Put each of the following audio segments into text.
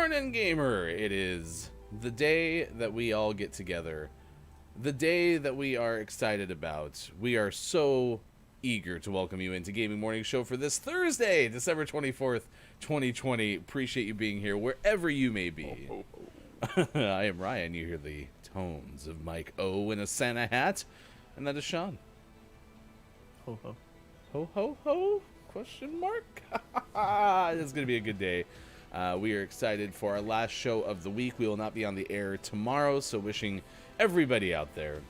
morning, gamer! It is the day that we all get together. The day that we are excited about. We are so eager to welcome you into Gaming Morning Show for this Thursday, December 24th, 2020. Appreciate you being here wherever you may be. I am Ryan. You hear the tones of Mike O in a Santa hat. And that is Sean. Ho ho. Ho ho ho? Question mark? It's going to be a good day. We are excited for our last show of the week. We will not be on the air tomorrow, so wishing everybody out there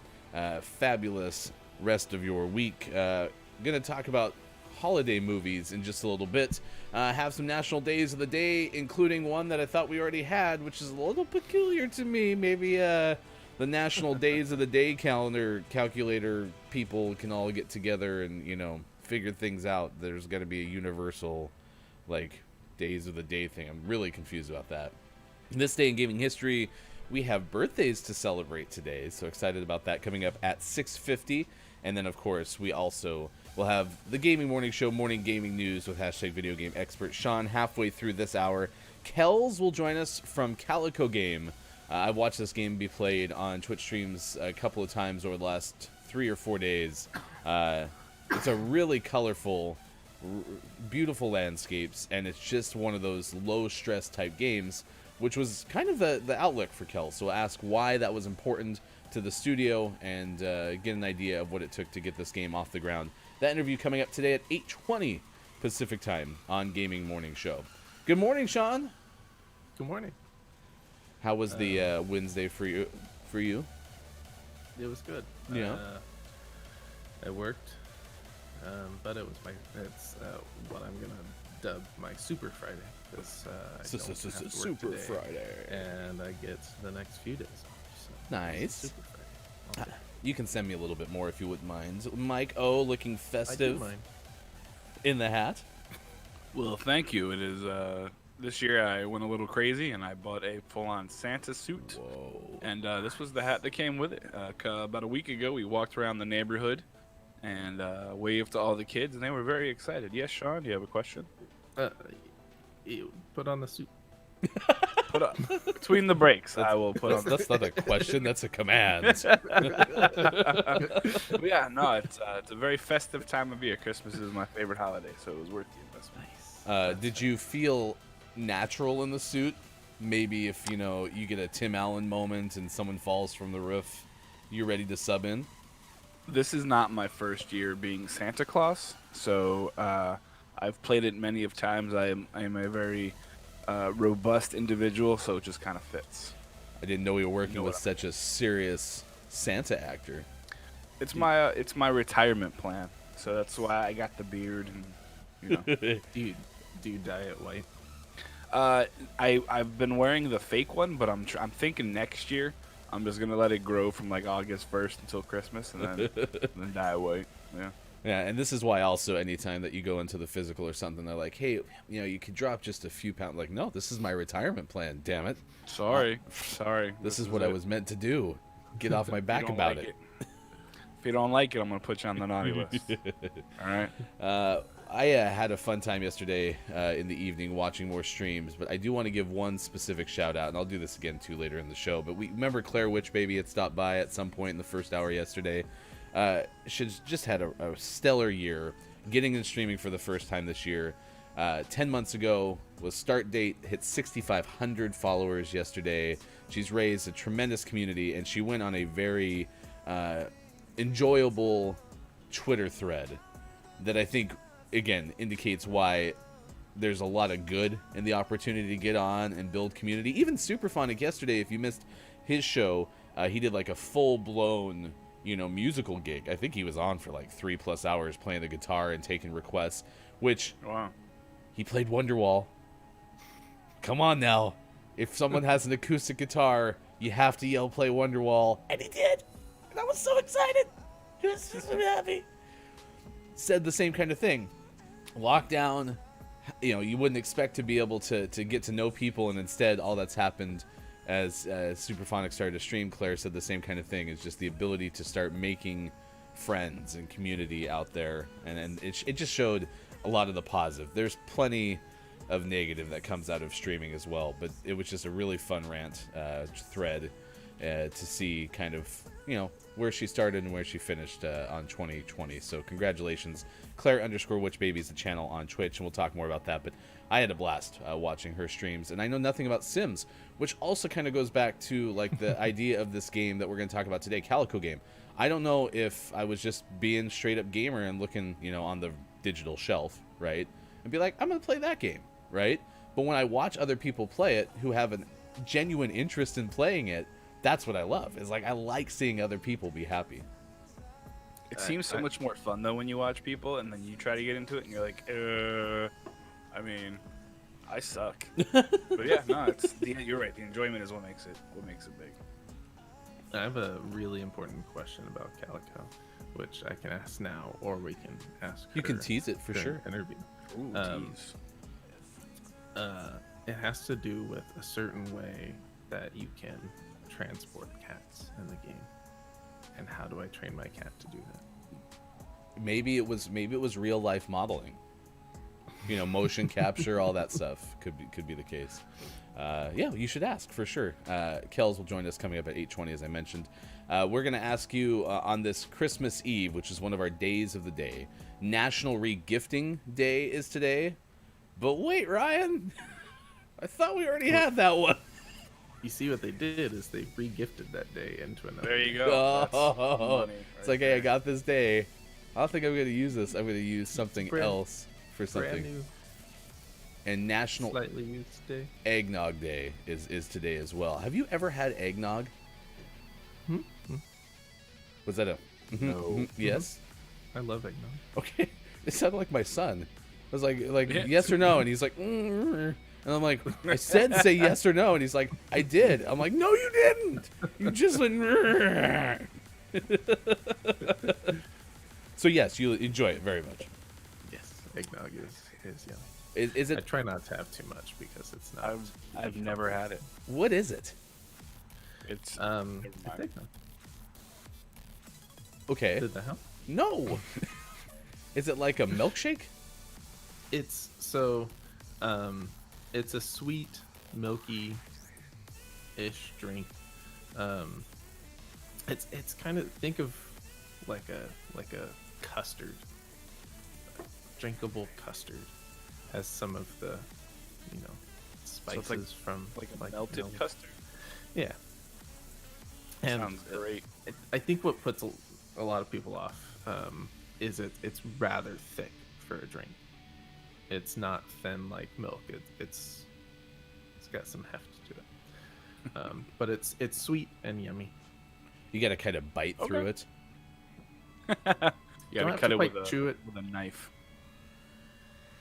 fabulous rest of your week. Going to talk about holiday movies in just a little bit. Have some national days of the day, including one that I thought we already had, which is a little peculiar to me. Maybe the national days of the day calculator people can all get together and, you know, figure things out. There's going to be a universal, like, days of the day thing. I'm really confused about that. This day in gaming history, we have birthdays to celebrate today, so excited about that coming up at 6:50. And then, of course, we also will have the Gaming Morning Show morning gaming news with hashtag video game expert Sean halfway through this hour. Kells will join us from Calico Game. I've watched this game be played on Twitch streams a couple of times over the last 3 or 4 days. It's a really colorful, beautiful landscapes, and it's just one of those low-stress type games, which was kind of the outlook for Kel. So we'll ask why that was important to the studio and get an idea of what it took to get this game off the ground. That interview coming up today at 8:20 Pacific Time on Gaming Morning Show. Good morning, Sean. Good morning. How was the Wednesday for you? It was good. Yeah. I worked, but it's what I'm gonna dub my Super Friday. Super Friday, and I get the next few days off. So nice. Super Friday. You can send me a little bit more if you wouldn't mind. Mike O looking festive I do mind. in the hat. Well, thank you. It is this year I went a little crazy and I bought a full-on Santa suit. Whoa. And this was the hat that came with it. About a week ago, we walked around the neighborhood and waved to all the kids, and they were very excited. Yes, Sean, do you have a question? You put on the suit. Put up between the breaks. I will put on. That's not a question. That's a command. But yeah, no, it's a very festive time of year. Christmas is my favorite holiday, so it was worth the investment. Did you feel natural in the suit? Maybe if you get a Tim Allen moment and someone falls from the roof, you're ready to sub in. This is not my first year being Santa Claus, so I've played it many of times. I am a very robust individual, so it just kind of fits. I didn't know we were working with such a serious Santa actor. It's my retirement plan, so that's why I got the beard and Do you dye it white? I've been wearing the fake one, but I'm thinking next year I'm just gonna let it grow from like August 1st until Christmas, and then dye it white. Yeah. Yeah, and this is why also anytime that you go into the physical or something, they're like, hey, you could drop just a few pounds. Like, no, this is my retirement plan, damn it. Sorry. This is what I was meant to do. Get off my back about it. If you don't like it, I'm going to put you on the naughty list. All right? I had a fun time yesterday in the evening watching more streams, but I do want to give one specific shout out, and I'll do this again too later in the show. But we remember Claire Witch Baby had stopped by at some point in the first hour yesterday. She's just had a stellar year, getting into streaming for the first time this year. 10 months ago was start date, hit 6,500 followers yesterday. She's raised a tremendous community, and she went on a very enjoyable Twitter thread that I think, again, indicates why there's a lot of good in the opportunity to get on and build community. Even Superphonic yesterday, if you missed his show, he did like a full-blown musical gig. I think he was on for like 3+ hours playing the guitar and taking requests, which Wow. he played Wonderwall. Come on now. If someone has an acoustic guitar, you have to yell play Wonderwall. And he did. And I was so excited. He was just so happy. Said the same kind of thing. Lockdown, you wouldn't expect to be able to get to know people, and instead all that's happened as Superphonic started to stream. Claire said the same kind of thing. It's just the ability to start making friends and community out there, and it just showed a lot of the positive. There's plenty of negative that comes out of streaming as well. But it was just a really fun rant thread to see kind of, where she started and where she finished on 2020. So congratulations, Claire_WitchBaby is the channel on Twitch, and we'll talk more about that. But I had a blast watching her streams, and I know nothing about Sims, which also kind of goes back to like the idea of this game that we're going to talk about today, Calico Game. I don't know if I was just being straight up gamer and looking, on the digital shelf, right, and be like, I'm going to play that game, right? But when I watch other people play it who have a genuine interest in playing it, that's what I love. Is like I like seeing other people be happy. It seems so much more fun though when you watch people and then you try to get into it and you're like, I mean, I suck. But yeah, no, you're right. The enjoyment is what makes it big. I have a really important question about Calico, which I can ask now, or we can ask. You can tease it for sure. Interview. Ooh, tease. It has to do with a certain way that you can transport cats in the game, and how do I train my cat to do that? Maybe it was real life modeling. Motion capture, all that stuff could be the case. Yeah, you should ask for sure. Kells will join us coming up at 8:20, as I mentioned. We're going to ask you on this Christmas Eve, which is one of our days of the day. National Regifting Day is today. But wait, Ryan, I thought we already had that one. You see what they did is they re-gifted that day into another. There you go. Oh, it's like, hey, I got this day. I don't think I'm going to use this. I'm going to use something else for something. Brand new, and National slightly used day. Eggnog Day is today as well. Have you ever had eggnog? Was that a No. Yes? I love eggnog. Okay. It sounded like my son. I was like yes or no, and he's like, and I'm like, I said say yes or no, and he's like, I did. I'm like, no, you didn't. You just went. So yes, you enjoy it very much. Yes, eggnog is yummy. Is I it? try not to have too much because it's not. I've never had it. What is it? It's It's eggnog. Okay. Did that help? No. Is it like a milkshake? It's it's a sweet, milky-ish drink. It's kind of, think of like a custard, drinkable custard. Has some of the, spices like, from like a melted milk. custard. Yeah. And Sounds great. I think what puts a lot of people off is it's rather thick for a drink. It's not thin like milk. It's got some heft to it. But it's sweet and yummy. You got to kind of bite through it. You Don't gotta have cut to it quite with chew it. a knife.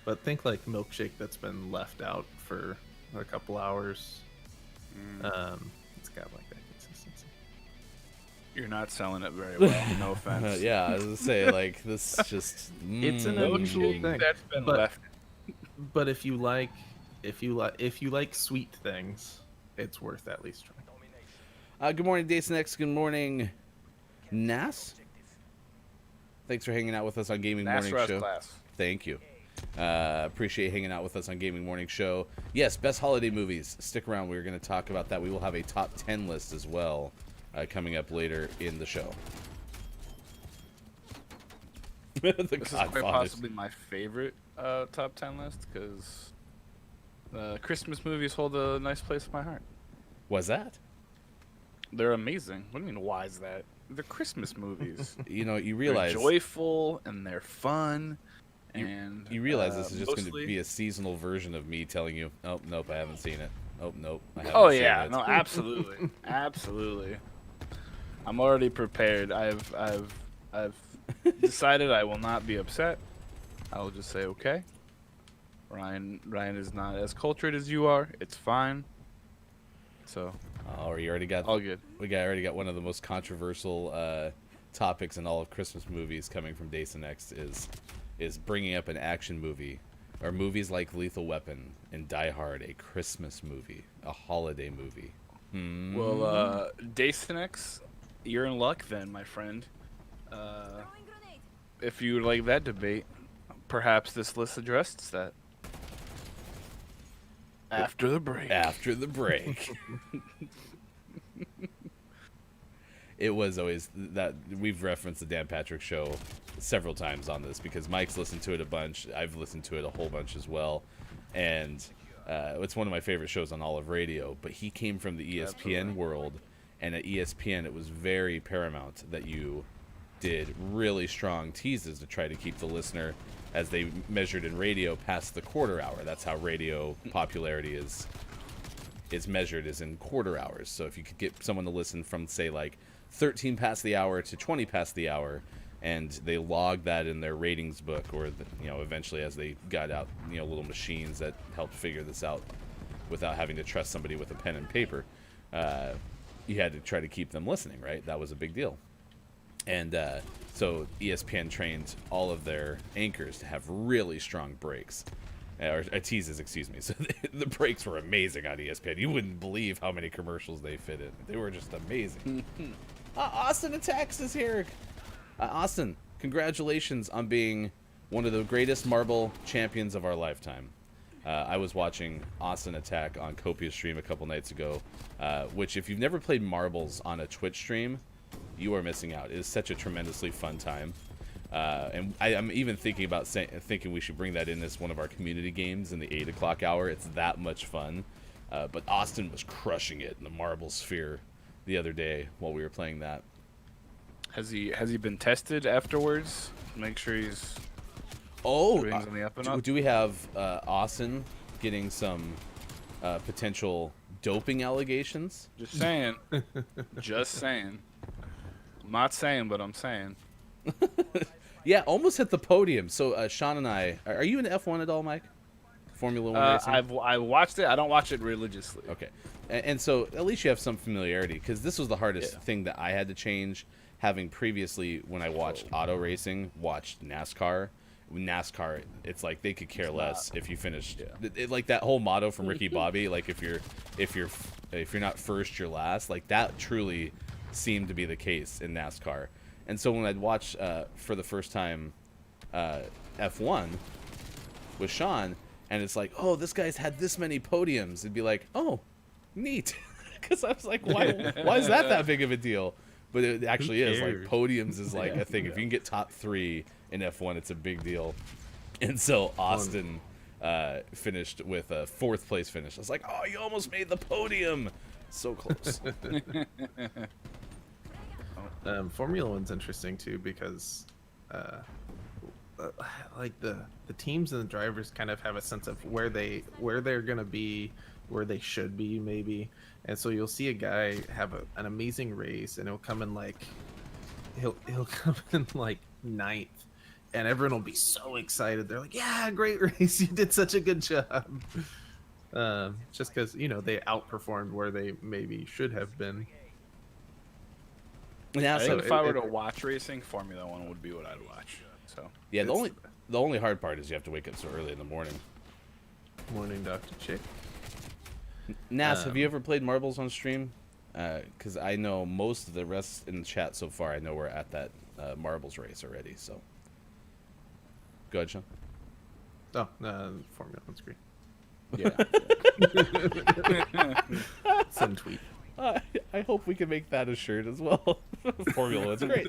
But think like milkshake that's been left out for a couple hours. It's got like that consistency. You're not selling it very well. No offense. Yeah, I was gonna say like this just. It's an unusual thing. That's been But- left. But if you like sweet things, it's worth at least trying. Good morning, Dason X. Good morning, Nas. Thanks for hanging out with us on Gaming Morning Show. Class. Thank you. Appreciate hanging out with us on Gaming Morning Show. Yes, best holiday movies. Stick around. We're going to talk about that. We will have a top 10 list as well coming up later in the show. This is quite possibly my favorite top 10 list because Christmas movies hold a nice place in my heart. Was that? They're amazing. What do you mean, why is that? They're Christmas movies. You realize they're joyful and they're fun. And you realize this is just going to mostly- be a seasonal version of me telling you, oh, nope, I haven't seen it. Oh, nope, I haven't Oh seen yeah, it. no, absolutely, absolutely. I'm already prepared. I've decided I will not be upset. I will just say okay. Ryan is not as cultured as you are. It's fine. So. Oh, you already got all good. Already got one of the most controversial topics in all of Christmas movies coming from Dason X is bringing up an action movie or movies like Lethal Weapon and Die Hard, a Christmas movie, a holiday movie. Well, Dason X, you're in luck then, my friend. If you like that debate, perhaps this list addresses that. After the break. After the break. It was always that we've referenced the Dan Patrick Show several times on this because Mike's listened to it a bunch. I've listened to it a whole bunch as well. And it's one of my favorite shows on all of radio. But he came from the ESPN Absolutely. world. And at ESPN, it was very paramount that you did really strong teases to try to keep the listener, as they measured in radio, past the quarter hour. That's how radio popularity is measured, is in quarter hours. So if you could get someone to listen from, say, like 13 past the hour to 20 past the hour, and they logged that in their ratings book, or eventually as they got out little machines that helped figure this out without having to trust somebody with a pen and paper, you had to try to keep them listening, right? That was a big deal. And so ESPN trained all of their anchors to have really strong breaks. Or teases, excuse me. So the breaks were amazing on ESPN. You wouldn't believe how many commercials they fit in. They were just amazing. Austin Attacks is here. Austin, congratulations on being one of the greatest marble champions of our lifetime. I was watching Austin Attack on Copia's stream a couple nights ago, which if you've never played marbles on a Twitch stream, you are missing out. It is such a tremendously fun time. And I'm even thinking about thinking we should bring that in as one of our community games in the 8 o'clock hour. It's that much fun. But Austin was crushing it in the marble sphere the other day while we were playing that. Has he been tested afterwards? Make sure he's Oh, on the up and up? do we have Austin getting some potential doping allegations? Just saying. Just saying. I'm not saying, but I'm saying. Yeah, almost hit the podium. So Sean and I, are you into F1 at all, Mike? Formula One racing? I watched it. I don't watch it religiously. Okay, and so at least you have some familiarity, because this was the hardest thing that I had to change, having previously, when I watched auto racing, watched NASCAR. NASCAR, it's like they could care less if you finished. Like that whole motto from Ricky Bobby, like if you're not first, you're last. Like that truly seemed to be the case in NASCAR. And so when I'd watch for the first time F1 with Sean, and it's like, oh, this guy's had this many podiums, it'd be like, oh, neat, because I was like, why is that big of a deal? But it actually is. Like podiums is like a thing. If you can get top 3 in F1, it's a big deal. And so Austin finished with a 4th place finish. I was like, oh, you almost made the podium. So close. Formula One's interesting too because like the teams and the drivers kind of have a sense of where they're gonna be, where they should be maybe, and so you'll see a guy have an amazing race and he'll come in like he'll come in like 9th, and everyone will be so excited. They're like, yeah, great race, you did such a good job. Just because they outperformed where they maybe should have been. Yeah, I so think if I were to watch racing, Formula One would be what I'd watch. So yeah, the only hard part is you have to wake up so early in the morning. Morning, Dr. Chick. Nas, have you ever played marbles on stream? Because I know most of the rest in the chat so far, I know we're at that marbles race already. So go ahead, Sean. Oh, Formula One's great. yeah. Send tweet. I hope we can make that a shirt as well. Formula One's great.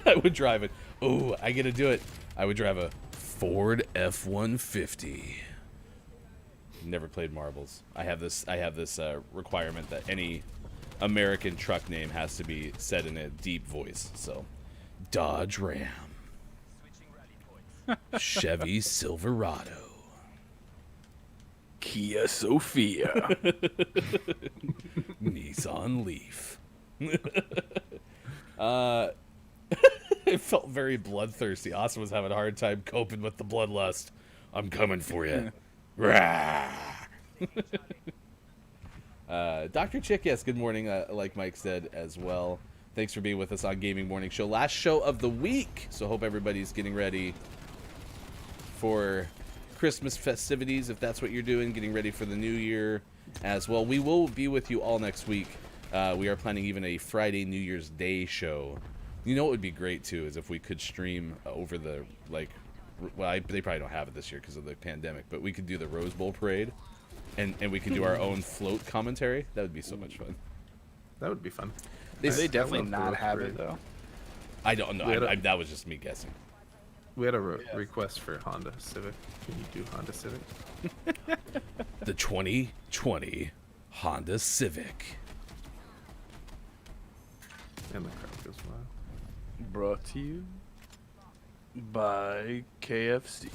I would drive it. Oh, I get to do it. I would drive a Ford F-150. Never played marbles. I have this requirement that any American truck name has to be said in a deep voice. So, Dodge Ram, Chevy Silverado, Kia Sophia. Nissan Leaf. It felt very bloodthirsty. Austin was having a hard time coping with the bloodlust. I'm coming for you. Dr. Chick, yes, good morning, like Mike said as well. Thanks for being with us on Gaming Morning Show. Last show of the week, so hope everybody's getting ready for Christmas festivities, if that's what you're doing, getting ready for the new year as well. We will be with you all next week. We are planning even a Friday New Year's Day show. You know what would be great too is if we could stream over the they probably don't have it this year because of the pandemic, but we could do the Rose Bowl parade, and we could do our own float commentary. That would be so much fun. That would be fun. They definitely love the not Rose have Parade. it though. I don't know. We had That was just me guessing. We had a request for Honda Civic. Can you do Honda Civic? The 2020 Honda Civic. And the crowd goes wild. Brought to you by KFC.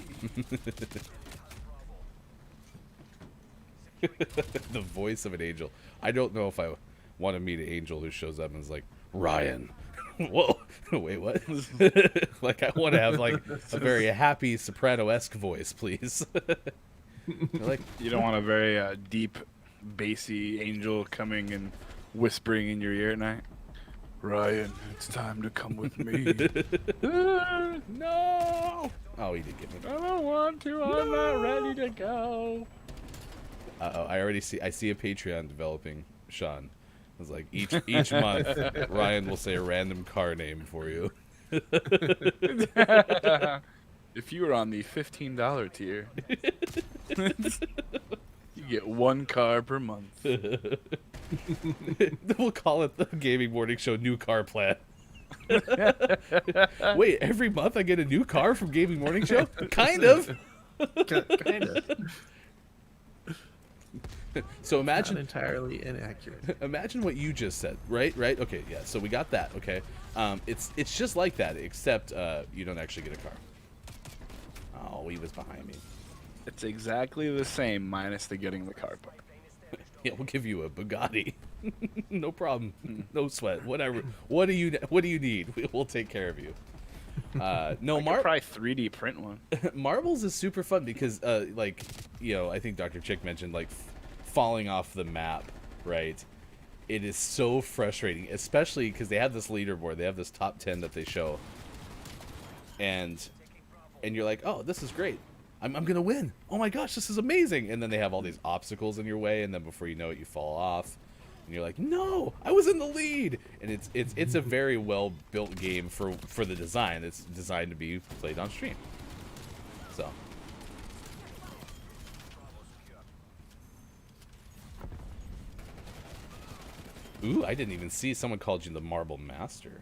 The voice of an angel. I don't know if I want to meet an angel who shows up and is like, Ryan. Whoa. Wait, what? Like, I want to have, like, a very happy soprano-esque voice, please. Like, You don't want a very deep, bassy angel coming and whispering in your ear at night. Ryan, it's time to come with me. no! Oh, he did give me I don't want to. I'm not ready to go. Uh-oh, I see a Patreon developing, Sean. It's like each month, Ryan will say a random car name for you. If you were on the $15 tier, you get one car per month. We'll call it the Gaming Morning Show New Car Plan. Wait, every month I get a new car from Gaming Morning Show? Kind of. Kind of. So Not imagine entirely inaccurate. imagine what you just said, right? Okay, yeah. So we got that. Okay, it's just like that, except you don't actually get a car. Oh, he was behind me. It's exactly the same, minus the getting the car part. Yeah, we'll give you a Bugatti. No problem. No sweat. Whatever. What do you need? We'll take care of you. No, I could probably 3D print one. Marbles is super fun because, like, I think Dr. Chick mentioned, like, falling off the map, right? It is so frustrating, especially because they have this leaderboard. They have this top 10 that they show. And you're like, oh, this is great. I'm going to win. Oh, my gosh, this is amazing. And then they have all these obstacles in your way, and then before you know it, you fall off. And you're like, no, I was in the lead. And it's a very well-built game for the design. It's designed to be played on stream. So. Ooh, I didn't even see someone called you the Marble Master.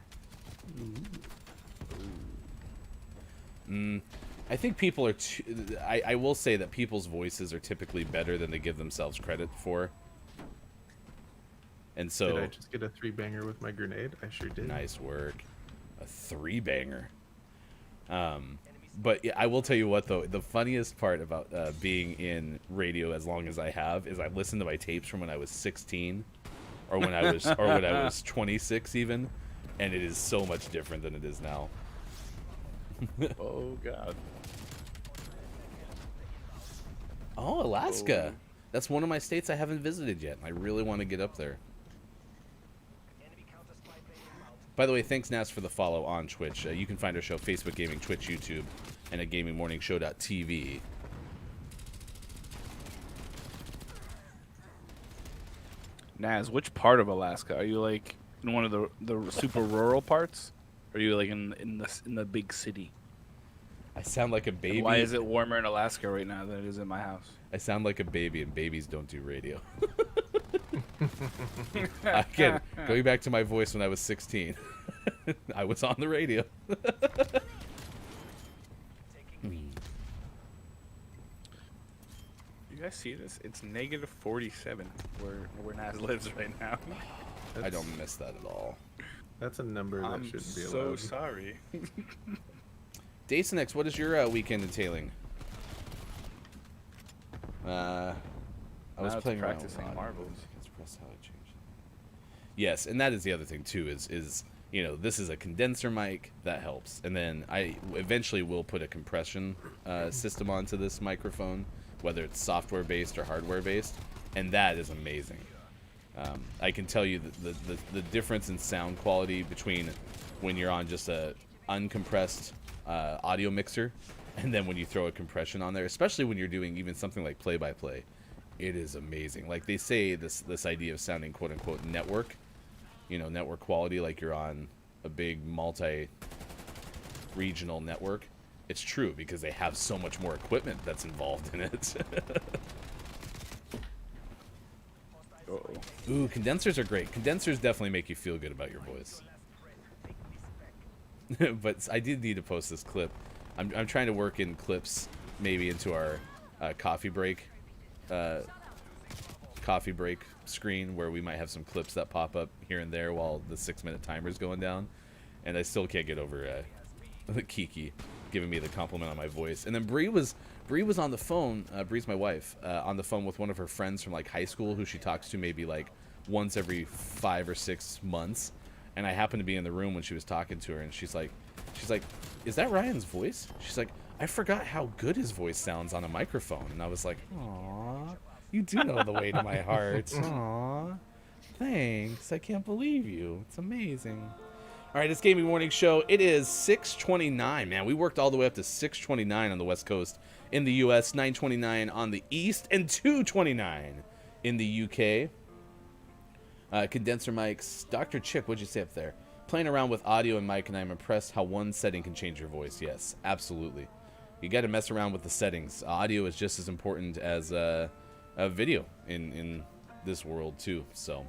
I think people are I will say that people's voices are typically better than they give themselves credit for. And so... Did I just get a 3-banger with my grenade? I sure did. Nice work. A 3-banger. But yeah, I will tell you what, though. The funniest part about being in radio as long as I have is I listened to my tapes from when I was 16. Or when I was 26 even. And it is so much different than it is now. Oh, God. Oh, Alaska. That's one of my states I haven't visited yet. I really want to get up there. By the way, thanks, Nas, for the follow on Twitch. You can find our show Facebook Gaming, Twitch, YouTube, and at GamingMorningShow.tv. Naz, which part of Alaska? Are you like in one of the super rural parts? Or are you like in the big city? I sound like a baby. Why is it warmer in Alaska right now than it is in my house? I sound like a baby, and babies don't do radio. Again, going back to my voice when I was 16. I was on the radio. You guys see this? It's negative 47 where Naz lives right now. I don't miss that at all. That's a number that I'm shouldn't be so allowed. sorry. Dasonex, what is your weekend entailing? I was playing around with practicing marbles. Express how I change it. Yes, and that is the other thing too. Is this is a condenser mic that helps, and then I eventually will put a compression system onto this microphone, whether it's software based or hardware based, and that is amazing. I can tell you the difference in sound quality between when you're on just a uncompressed audio mixer and then when you throw a compression on there, especially when you're doing even something like play-by-play, it is amazing. Like they say, this idea of sounding quote-unquote network, network quality, like you're on a big multi-regional network. it's true because they have so much more equipment that's involved in it. Uh-oh. Ooh, condensers are great. Condensers definitely make you feel good about your voice. But I did need to post this clip. I'm trying to work in clips maybe into our coffee break screen where we might have some clips that pop up here and there while the 6-minute timer's going down. And I still can't get over Kiki giving me the compliment on my voice. And then Bree was on the phone. Bree's my wife, on the phone with one of her friends from like high school who she talks to maybe like once every 5 or 6 months. And I happened to be in the room when she was talking to her, and she's like, "Is that Ryan's voice?" She's like, "I forgot how good his voice sounds on a microphone." And I was like, "Aw, you do know the way to my heart. Aw, thanks. I can't believe you. It's amazing." All right, it's Gaming Morning Show. It is 6:29, man. We worked all the way up to 6:29 on the West Coast in the U.S., 9:29 on the East, and 2:29 in the U.K. Condenser mics. Dr. Chick, what'd you say up there? Playing around with audio and mic, and I'm impressed how one setting can change your voice. Yes, absolutely. You got to mess around with the settings. Audio is just as important as a video in this world, too. So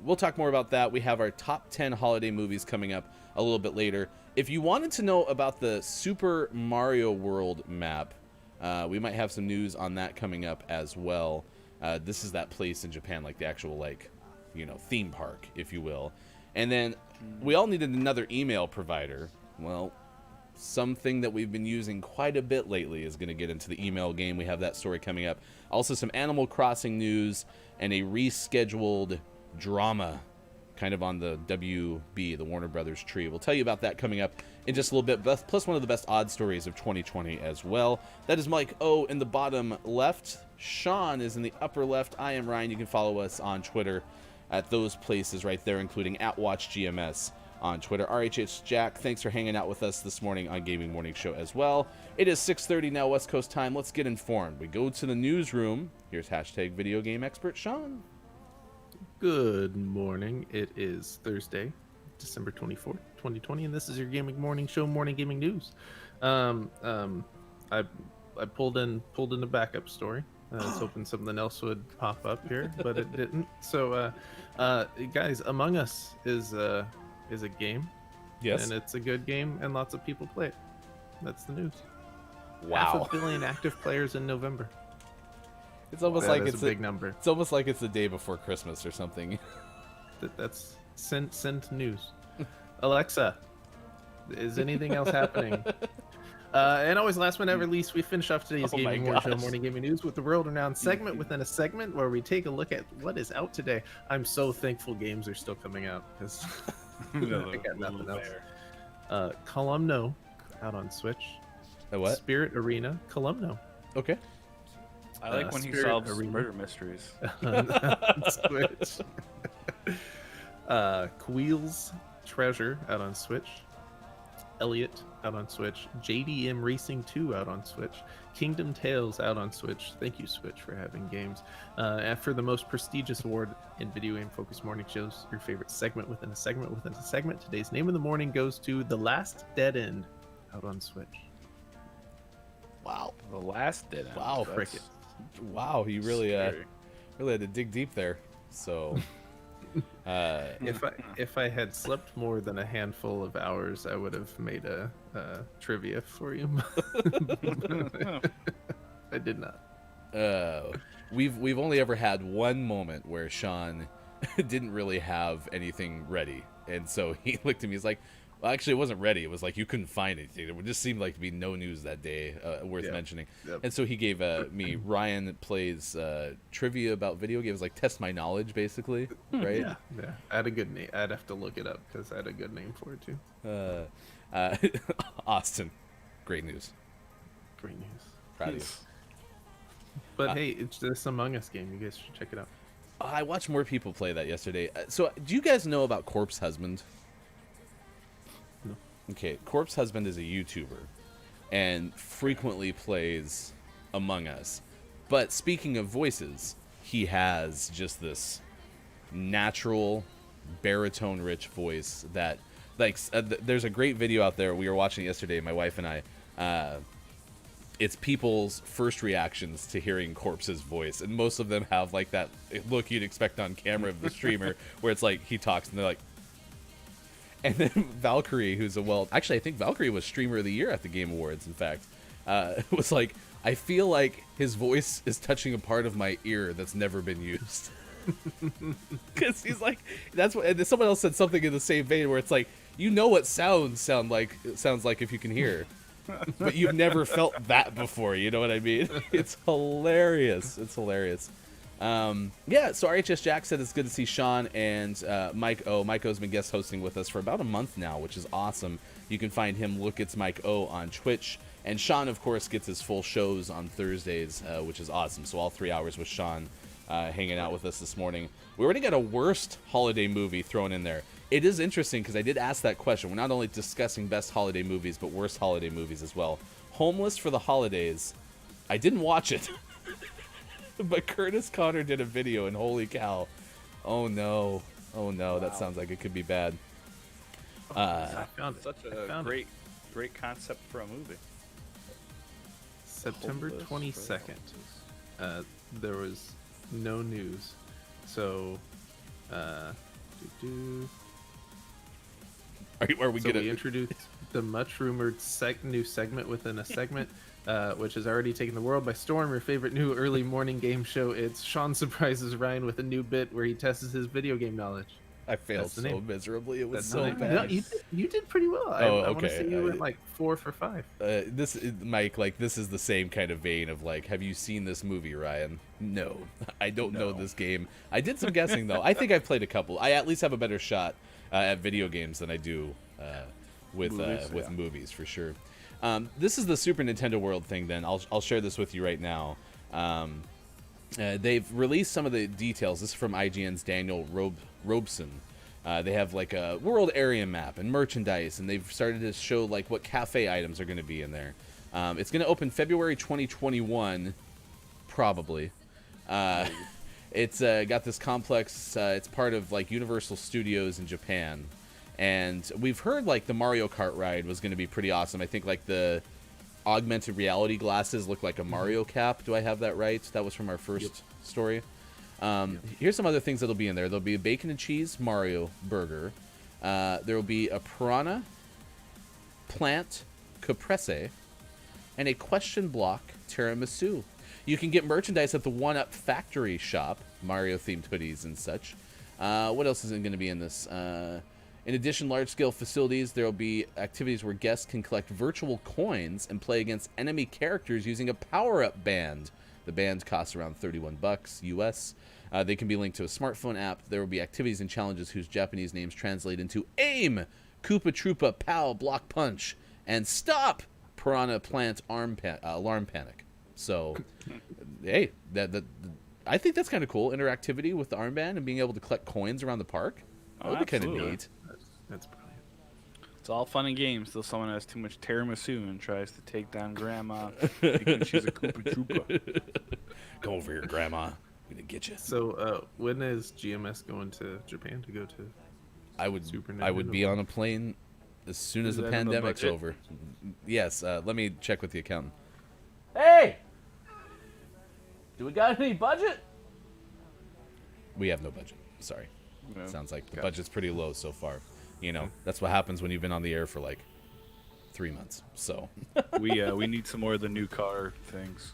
we'll talk more about that. We have our top 10 holiday movies coming up a little bit later. If you wanted to know about the Super Mario World map, we might have some news on that coming up as well. This is that place in Japan, like the actual, like, theme park, if you will. And then we all needed another email provider. Well, something that we've been using quite a bit lately is going to get into the email game. We have that story coming up. Also some Animal Crossing news and a rescheduled drama kind of on the WB, the Warner Brothers tree. We'll tell you about that coming up in just a little bit, plus one of the best odd stories of 2020 as well. That is Mike O in the bottom left. Sean is in the upper left. I am Ryan. You can follow us on Twitter at those places right there, including @WatchGMS on Twitter. RHH Jack, thanks for hanging out with us this morning on Gaming Morning Show as well. It is 6:30 now, West Coast time. Let's get informed. We go to the newsroom. Here's #video game expert Sean. Good morning. It is Thursday, December 24th, 2020, and this is your Gaming Morning Show morning gaming news. I pulled in a backup story. I was hoping something else would pop up here, but it didn't. So, guys, Among Us is a game. Yes. And it's a good game, and lots of people play it. That's the news. Wow. 500 million active players in November. It's almost That like is it's a big number. It's almost like it's the day before Christmas or something. That's send news. Alexa, is anything else happening? And always last but never least, we finish off today's Oh my Gaming Morning Show gosh. morning gaming news with the world-renowned segment within a segment where we take a look at what is out today. I'm so thankful games are still coming out because I got nothing else. Columno out on Switch. A what? Spirit Arena Columno. Okay. I like when he Spirit solves Arena. murder mysteries. on Switch. Queel's Treasure out on Switch. Elliot out on Switch. JDM Racing 2 out on Switch. Kingdom Tales out on Switch. Thank you, Switch, for having games. And for the most prestigious award in video game focused morning shows, your favorite segment within a segment within a segment. Today's name of the morning goes to The Last Dead End out on Switch. Wow. The last did. Wow. Cricket. Wow. You really scary. really had to dig deep there. So If I had slept more than a handful of hours, I would have made a trivia for you. I did not. we've only ever had one moment where Sean didn't really have anything ready, and so he looked at me. He's like, "Well, actually, it wasn't ready. It was like you couldn't find anything. It just seemed like to be no news that day worth mentioning." Yep. And so he gave me Ryan plays trivia about video games, like test my knowledge, basically, right? Yeah. I had a good name. I'd have to look it up because I had a good name for it too. Austin, great news. Great news. Proud of you. But hey, it's this Among Us game. You guys should check it out. I watched more people play that yesterday. So, do you guys know about Corpse Husband? No. Okay, Corpse Husband is a YouTuber and frequently plays Among Us. But speaking of voices, he has just this natural, baritone-rich voice that, like, there's a great video out there. We were watching it yesterday, my wife and I, it's people's first reactions to hearing Corpse's voice, and most of them have like that look you'd expect on camera of the streamer, where it's like he talks and they're like. And then Valkyrie, who's actually I think Valkyrie was Streamer of the Year at the Game Awards. In fact, was like, I feel like his voice is touching a part of my ear that's never been used. Because he's like, that's what. And then someone else said something in the same vein where it's like, you know what sounds like if you can hear. But you've never felt that before, you know what I mean? It's hilarious. It's hilarious. Yeah, so RHS Jack said it's good to see Sean and Mike O. Mike O's been guest hosting with us for about a month now, which is awesome. You can find him, Look It's Mike O, on Twitch. And Sean, of course, gets his full shows on Thursdays, which is awesome. So all 3 hours with Sean hanging out with us this morning. We already got a worst holiday movie thrown in there. It is interesting because I did ask that question. We're not only discussing best holiday movies, but worst holiday movies as well. Homeless for the Holidays. I didn't watch it. But Curtis Connor did a video, and holy cow. Oh no. Oh no, wow. That sounds like it could be bad. I found it. Such a great concept for a movie. September 22nd. There was no news. So, Are we introduced the much rumored new segment within a segment. Which has already taken the world by storm. Your favorite new early morning game show. It's Sean surprises Ryan with a new bit where he tests his video game knowledge. I failed so miserably. It was so bad. No, you did pretty well. I want to say you went like 4 for 5. This is, Mike, like this is the same kind of vein of like, have you seen this movie, Ryan? No, I don't know this game. I did some guessing though. I think I've played a couple. I at least have a better shot at video games than I do with movies for sure. This is the Super Nintendo World thing then. I'll share this with you right now. They've released some of the details. This is from IGN's Daniel Robeson. They have like a world area map and merchandise, and they've started to show like what cafe items are going to be in there. It's going to open February 2021, probably. It's got this complex, it's part of like Universal Studios in Japan. And we've heard like the Mario Kart ride was going to be pretty awesome. I think like the augmented reality glasses look like a Mario cap. Do I have that right? That was from our first story. Here's some other things that'll be in there. There'll be a bacon and cheese Mario burger. There will be a piranha plant caprese and a question block tiramisu. You can get merchandise at the 1UP Factory shop, Mario-themed hoodies and such. What else is going to be in this? In addition, large-scale facilities, there will be activities where guests can collect virtual coins and play against enemy characters using a power-up band. The band costs around $31 US. They can be linked to a smartphone app. There will be activities and challenges whose Japanese names translate into AIM, Koopa Troopa, POW, Block Punch, and Stop, Piranha Plant Alarm Panic. So, hey, I think that's kind of cool. Interactivity with the armband and being able to collect coins around the park. That would be kind of neat. That's brilliant. It's all fun and games till someone has too much tiramisu and tries to take down Grandma thinking she's a Koopa Troopa. Come over here, Grandma. I'm gonna get you. So, when is GMS going to Japan to go to? I would be on a plane as soon as the pandemic's over. Yes. Let me check with the accountant. Hey, do we got any budget? We have no budget. Sorry. No. Sounds like the budget's pretty low so far. You know, that's what happens when you've been on the air for like 3 months. So we need some more of the new car things.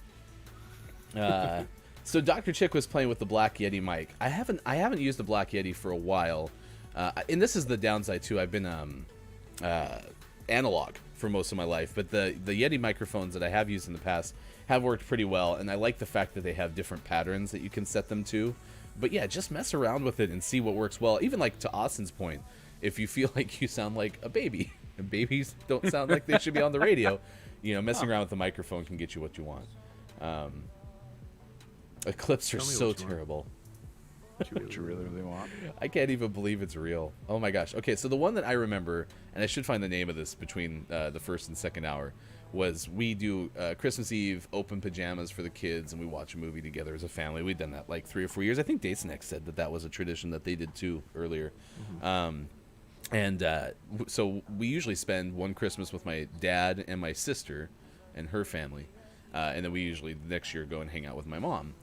So Dr. Chick was playing with the Black Yeti mic. I haven't used the Black Yeti for a while, and this is the downside too. I've been analog for most of my life, but the Yeti microphones that I have used in the past have worked pretty well, and I like the fact that they have different patterns that you can set them to. But yeah, just mess around with it and see what works well. Even like to Austin's point, if you feel like you sound like a baby, and babies don't sound like they should be on the radio, you know, messing around with the microphone can get you what you want. Eclipse are so terrible. What you really want? I can't even believe it's real. Oh my gosh. Okay, so the one that I remember, and I should find the name of this between the first and second hour, was we do Christmas Eve open pajamas for the kids, and we watch a movie together as a family. We'd done that like 3 or 4 years. I think Date's Next said that was a tradition that they did too earlier. Mm-hmm. And so we usually spend one Christmas with my dad and my sister and her family. And then we usually the next year go and hang out with my mom.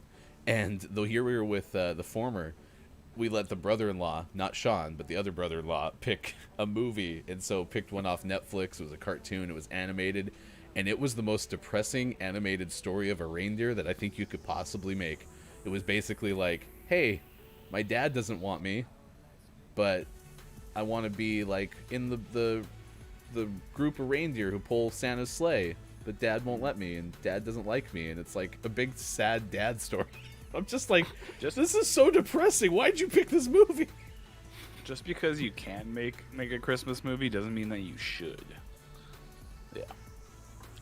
And though here we were with the former, we let the brother-in-law, not Sean, but the other brother-in-law, pick a movie. And so picked one off Netflix. It was a cartoon. It was animated. And it was the most depressing animated story of a reindeer that I think you could possibly make. It was basically like, hey, my dad doesn't want me, but I want to be like in the group of reindeer who pull Santa's sleigh, but dad won't let me, and dad doesn't like me, and it's like a big sad dad story. I'm just like, this is so depressing. Why'd you pick this movie? Just because you can make a Christmas movie doesn't mean that you should. Yeah.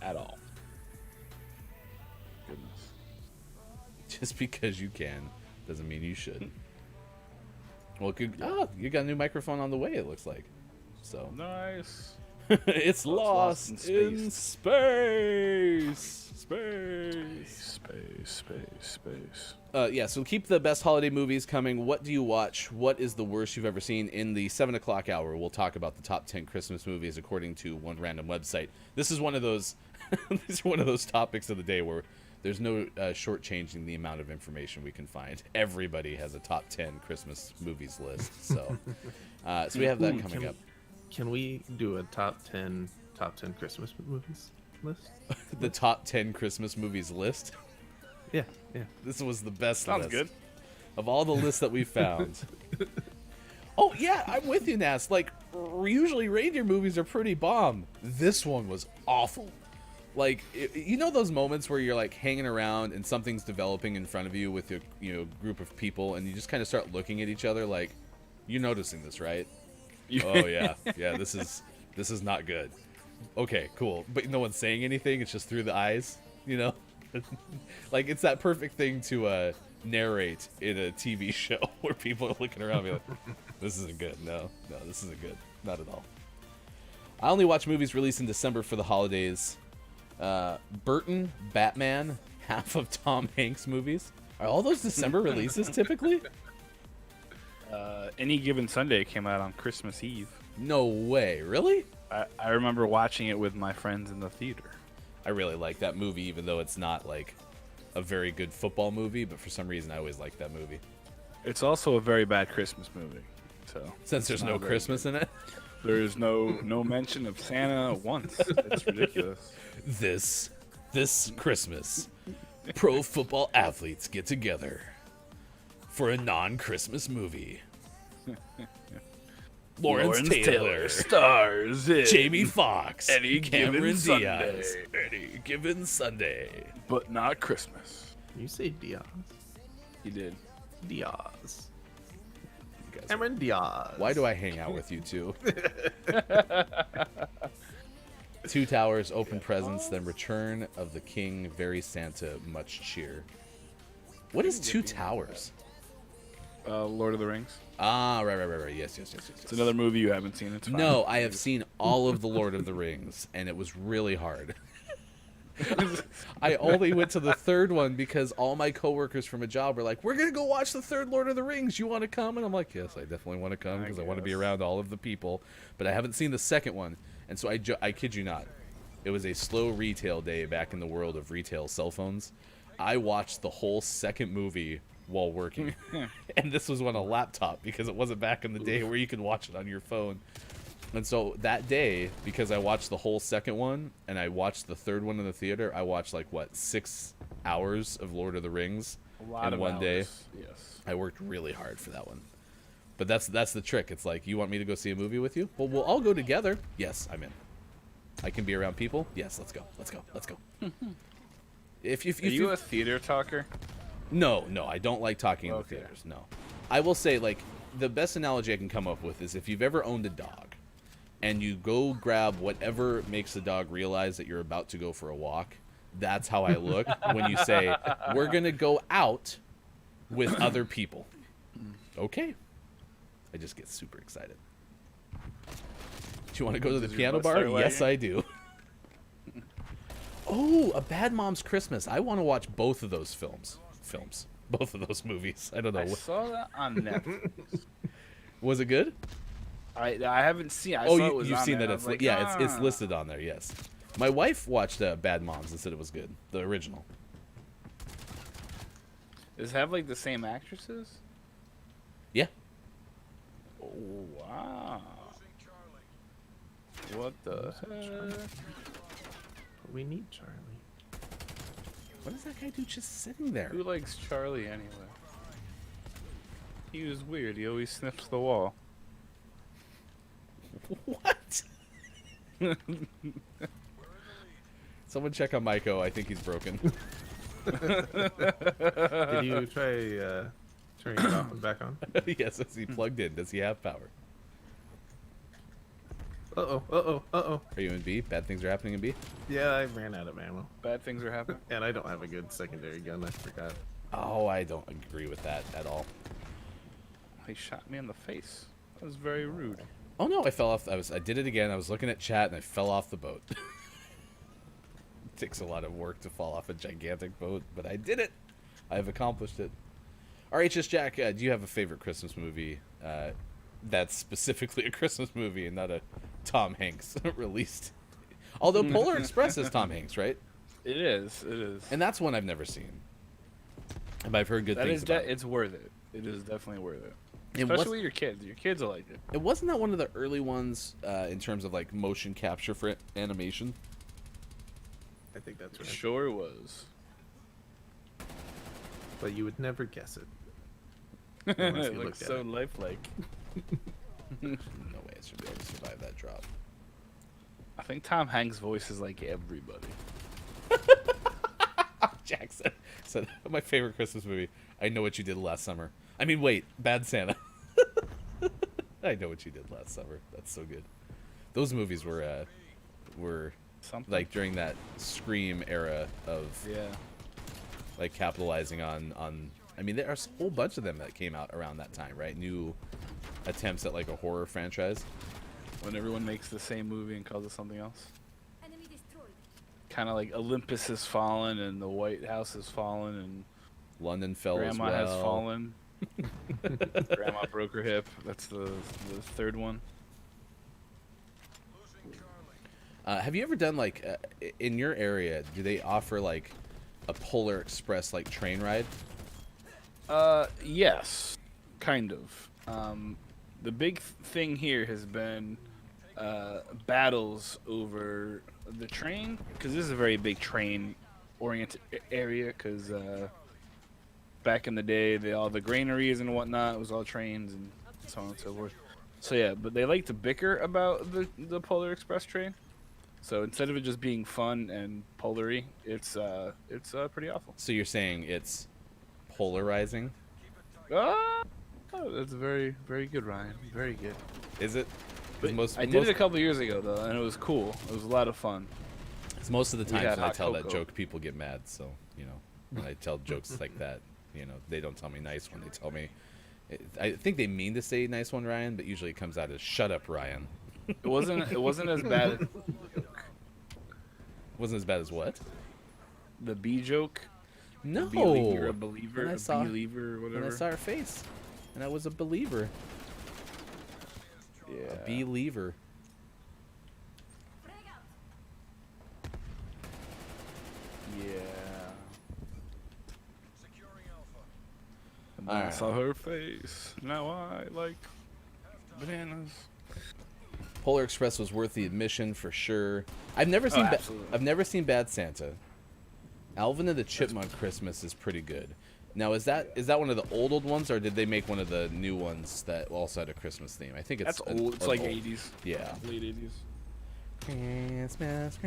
At all. Goodness. Just because you can doesn't mean you should. Well, good. Oh, you got a new microphone on the way, it looks like. So Nice. it's lost in space. Space. Yeah, so keep the best holiday movies coming. What do you watch? What is the worst you've ever seen? In the 7 o'clock hour, we'll talk about the top 10 Christmas movies according to one random website. This is one of those these are one of those topics of the day where there's no shortchanging the amount of information we can find. Everybody has a top 10 Christmas movies list. So so we have that coming up. Can we do a top 10 Christmas movies list? The top 10 Christmas movies list? Yeah. This was the best Sounds list good. of all the lists that we found. Oh, yeah, I'm with you, Nas. Like, usually reindeer movies are pretty bomb. This one was awful. Like, you know those moments where you're, like, hanging around and something's developing in front of you with your, group of people, and you just kind of start looking at each other like, you're noticing this, right? Oh, yeah. Yeah, this is not good. Okay, cool. But no one's saying anything. It's just through the eyes, Like, it's that perfect thing to narrate in a TV show where people are looking around and be like, this isn't good. No, this isn't good. Not at all. I only watch movies released in December for the holidays. Burton, Batman, half of Tom Hanks movies. Are all those December releases typically? Any Given Sunday came out on Christmas Eve. No way. Really? I remember watching it with my friends in the theater. I really like that movie, even though it's not like a very good football movie, but for some reason I always liked that movie. It's also a very bad Christmas movie. So Since there's no Christmas in it? there is no mention of Santa once. It's ridiculous. This Christmas, pro football athletes get together for a non-Christmas movie. Lawrence Taylor stars in Jamie Foxx, Any Cameron Given Diaz, Sunday. Any Given Sunday. but not Christmas. You say Diaz. He did. Diaz. You guys, Cameron Diaz. why do I hang out with you two? Two Towers, Open Presents, then Return of the King, Very Santa, Much Cheer. What is Two Towers? Lord of the Rings. Ah, right. Yes. It's another movie you haven't seen. It's fine. No, I have seen all of the Lord of the Rings, and it was really hard. I only went to the third one because all my coworkers from a job were like, "We're gonna go watch the third Lord of the Rings. You want to come?" And I'm like, "Yes, I definitely want to come because I want to be around all of the people." But I haven't seen the second one, and so I kid you not, it was a slow retail day back in the world of retail cell phones. I watched the whole second movie while working, and this was on a laptop because it wasn't back in the day where you could watch it on your phone. And so that day, because I watched the whole second one and I watched the third one in the theater, I watched 6 hours of Lord of the Rings in one day. Yes. I worked really hard for that one. But that's the trick. It's like, you want me to go see a movie with you? Well, we'll all go together. Yes, I'm in. I can be around people. Yes, let's go. If Are you a theater talker? No, I don't like talking in the Okay. theaters. No, I will say, the best analogy I can come up with is if you've ever owned a dog, and you go grab whatever makes the dog realize that you're about to go for a walk. That's how I look when you say, "We're gonna go out with other people." Okay, I just get super excited. Do you want to go to the Does your piano butt bar? start Yes, wagging? I do. Oh, A Bad Mom's Christmas. I want to watch both of those films. Both of those movies. I don't know. I saw that on Netflix. Was it good? I haven't seen. I Oh, saw it was you've on seen there, that? and I It's was like, it's listed on there. Yes. My wife watched Bad Moms and said it was good. The original. Does it have like the same actresses? Yeah. Oh wow. What the heck? We need Charlie. What does that guy do just sitting there? Who likes Charlie anyway? He was weird. He always sniffs the wall. What? Someone check on Maiko. I think he's broken. Did you try turning it off and back on? Yes, is he plugged in? Does he have power? Uh-oh. Are you in B? Bad things are happening in B? Yeah, I ran out of ammo. Bad things are happening. And I don't have a good secondary gun, I forgot. Oh, I don't agree with that at all. He shot me in the face. That was very rude. Oh no, I fell off. I did it again. I was looking at chat and I fell off the boat. It takes a lot of work to fall off a gigantic boat, but I did it. I've accomplished it. RHS Jack, do you have a favorite Christmas movie that's specifically a Christmas movie and not a Tom Hanks released? Although Polar Express is Tom Hanks, right? It is. It is. And that's one I've never seen. But I've heard good That things is. about it. It's worth it. It is definitely worth it. And Especially with your kids. Your kids will like it. it wasn't that one of the early ones in terms of like motion capture for animation. I think that's right. Sure was. But you would never guess it. It Unless you looks looked at so it. lifelike. No way I should be able to survive that drop. I think Tom Hanks' voice is like everybody. Jackson said, my favorite Christmas movie, I Know What You Did Last Summer. I mean, wait, Bad Santa. I Know What You Did Last Summer. That's so good. Those movies were Something. like during that Scream era of Yeah. like capitalizing on I mean, there's a whole bunch of them that came out around that time, right? New attempts at like a horror franchise. When everyone makes the same movie and calls it something else. Kind of like Olympus has fallen and the White House has fallen and London fell Grandma as well. has fallen. Grandma broke her hip. That's the third one. Have you ever done like in your area? Do they offer like a Polar Express like train ride? Yes, kind of. The big thing here has been battles over the train, because this is a very big train-oriented area. Because back in the day, all the granaries and whatnot was all trains and so on and so forth. So yeah, but they like to bicker about the Polar Express train. So instead of it just being fun and polary, it's pretty awful. So you're saying it's polarizing? Oh, that's very, very good, Ryan. Very good. Is it? But Most, I did it a couple years ago though, and it was cool. It was a lot of fun. It's most of the We times had when I hot tell that cocoa. joke, people get mad. So you know, when I tell jokes like that, you know, they don't tell me nice when they tell me. I think they mean to say nice one, Ryan, but usually it comes out as "shut up, Ryan." It wasn't as bad. Wasn't as bad as what? The B joke. No. You're a believer. When I A saw- believer, or When whatever. I saw her face, and I was a believer. Yeah. A believer. Yeah. And then I Alright. saw her face. Now I like bananas. Polar Express was worth the admission for sure. I've never seen. absolutely. I've never seen Bad Santa. Alvin and the Chipmunk Christmas is pretty good. Now, is that one of the old ones, or did they make one of the new ones that also had a Christmas theme? I think it's That's old. It's like 80s. Yeah. Late 80s. Christmas.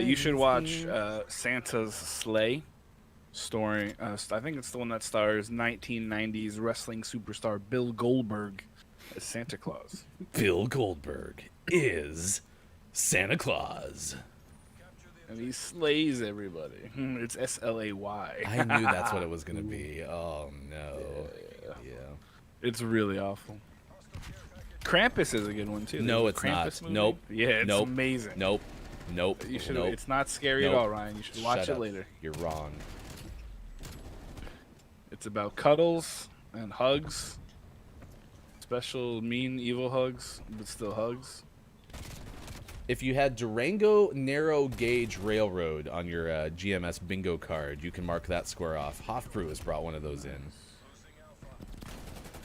You should watch Santa's Sleigh, starring. I think it's the one that stars 1990s wrestling superstar Bill Goldberg as Santa Claus. Bill Goldberg is Santa Claus. And he slays everybody. It's Slay. I knew that's what it was gonna be. Oh no. Yeah. It's really awful. Krampus is a good one too. No, There's a it's Krampus not. movie. Nope. Yeah, it's Nope. amazing. Nope. Nope. You should. Nope. It's not scary Nope. at all, Ryan. You should watch Shut it up. later. You're wrong. It's about cuddles and hugs. It's Special mean evil hugs, but still hugs. If you had Durango Narrow Gauge Railroad on your GMS bingo card, you can mark that square off. Hofbrew has brought one of those in.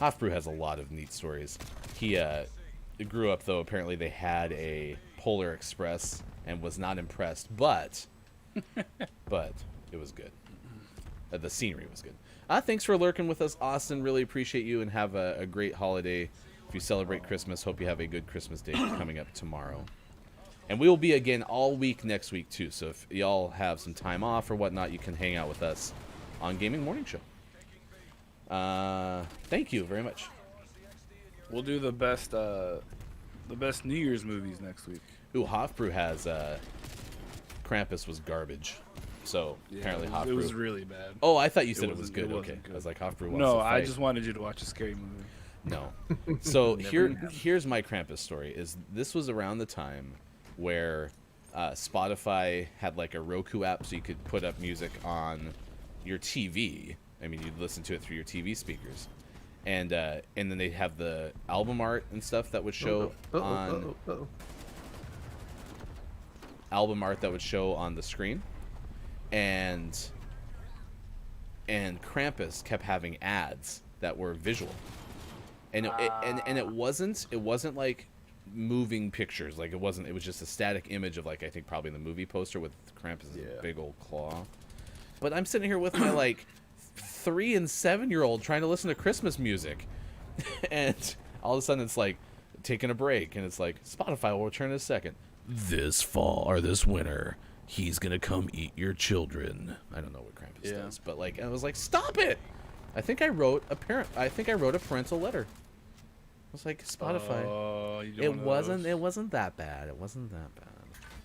Hofbrew has a lot of neat stories. He grew up, though, apparently they had a Polar Express and was not impressed, but it was good. The scenery was good. Thanks for lurking with us, Austin. Really appreciate you, and have a great holiday. If you celebrate Christmas, hope you have a good Christmas day coming up tomorrow. And we will be again all week next week, too. So if y'all have some time off or whatnot, you can hang out with us on Gaming Morning Show. Thank you very much. We'll do the best New Year's movies next week. Ooh, Hofbrew has Krampus was garbage. So apparently Hofbrew. It was really bad. Oh, I thought you said it was good. It Okay, wasn't good. I was like Hofbrew wants No, to fight. I just wanted you to watch a scary movie. No. So here's my Krampus story. Is this was around the time where Spotify had like a Roku app, so you could put up music on your TV. I mean, you'd listen to it through your TV speakers, and then they'd have the album art and stuff that would show album art that would show on the screen, and Krampus kept having ads that were visual, and it wasn't like moving pictures, like it was just a static image of, like, I think probably the movie poster with Krampus' big old claw. But I'm sitting here with my like 3 and 7-year-old trying to listen to Christmas music, and all of a sudden it's like taking a break, and it's like Spotify will return in a second. This fall or this winter, he's gonna come eat your children. I don't know what Krampus does, but like, I was like, stop it! I think I wrote a parental letter. I was like, Spotify. It wasn't that bad. It wasn't that bad.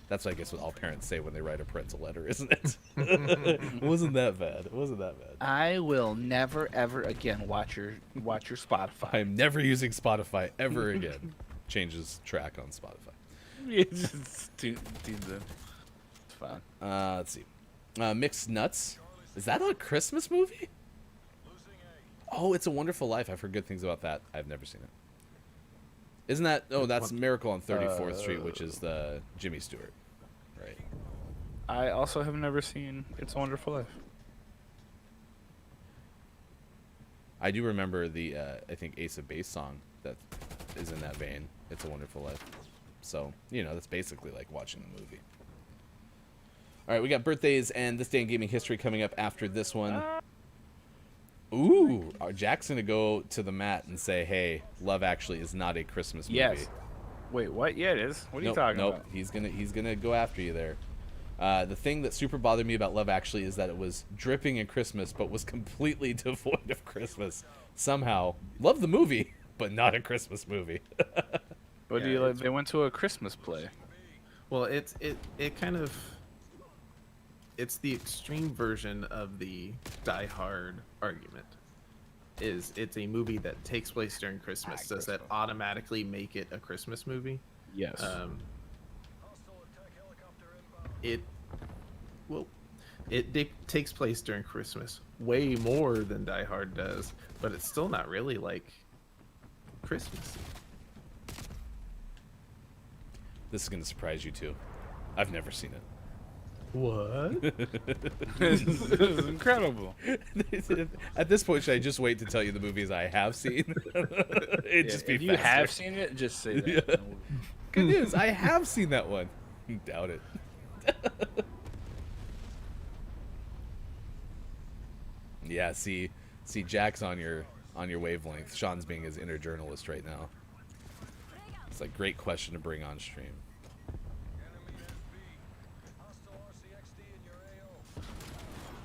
That's, I guess, what all parents say when they write a parental letter, isn't it? It wasn't that bad. It wasn't that bad. I will never ever again watch your Spotify. I'm never using Spotify ever again. Changes track on Spotify. It's just tunes in. It's fine. Let's see. Mixed Nuts. Is that a Christmas movie? Oh, It's a Wonderful Life. I've heard good things about that. I've never seen it. Isn't that... Oh, that's Miracle on 34th Street, which is the Jimmy Stewart. Right. I also have never seen It's a Wonderful Life. I do remember the, I think, Ace of Base song that is in that vein. It's a Wonderful Life. So, that's basically like watching the movie. All right, we got birthdays and This Day in Gaming History coming up after this one. Ooh, Jack's going to go to the mat and say, hey, Love Actually is not a Christmas movie. Yes. Wait, what? Yeah, it is. What are you talking about? He's gonna go after you there. The thing that super bothered me about Love Actually is that it was dripping in Christmas, but was completely devoid of Christmas. Somehow, love the movie, but not a Christmas movie. What do you like? They went to a Christmas play. Well, it kind of, it's the extreme version of the Die Hard argument. It's a movie that takes place during Christmas. Does that automatically make it a Christmas movie? Yes. It takes place during Christmas way more than Die Hard does, but it's still not really like Christmas. This is going to surprise you, too. I've never seen it. What? This is incredible. At this point, should I just wait to tell you the movies I have seen? Just be if you faster. have seen it, just say that. Yeah. Good news, I have seen that one. Doubt it. Yeah, see, Jack's on your wavelength. Sean's being his inner journalist right now. It's like great question to bring on stream.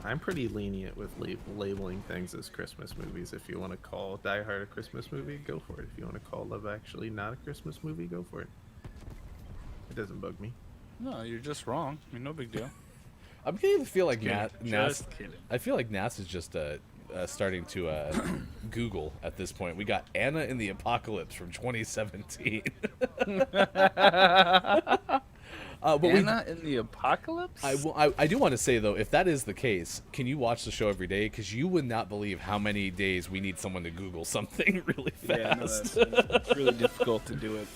I'm pretty lenient with labeling things as Christmas movies. If you want to call Die Hard a Christmas movie, go for it. If you want to call Love Actually not a Christmas movie, go for it. It doesn't bug me. No, you're just wrong. I mean, no big deal. I'm beginning to feel like Just kidding. I feel like Nas is just starting to Google at this point. We got Anna in the Apocalypse from 2017. But Anna in the apocalypse? I do want to say, though, if that is the case, can you watch the show every day? Because you would not believe how many days we need someone to Google something really fast. Yeah, no, it's really difficult to do it.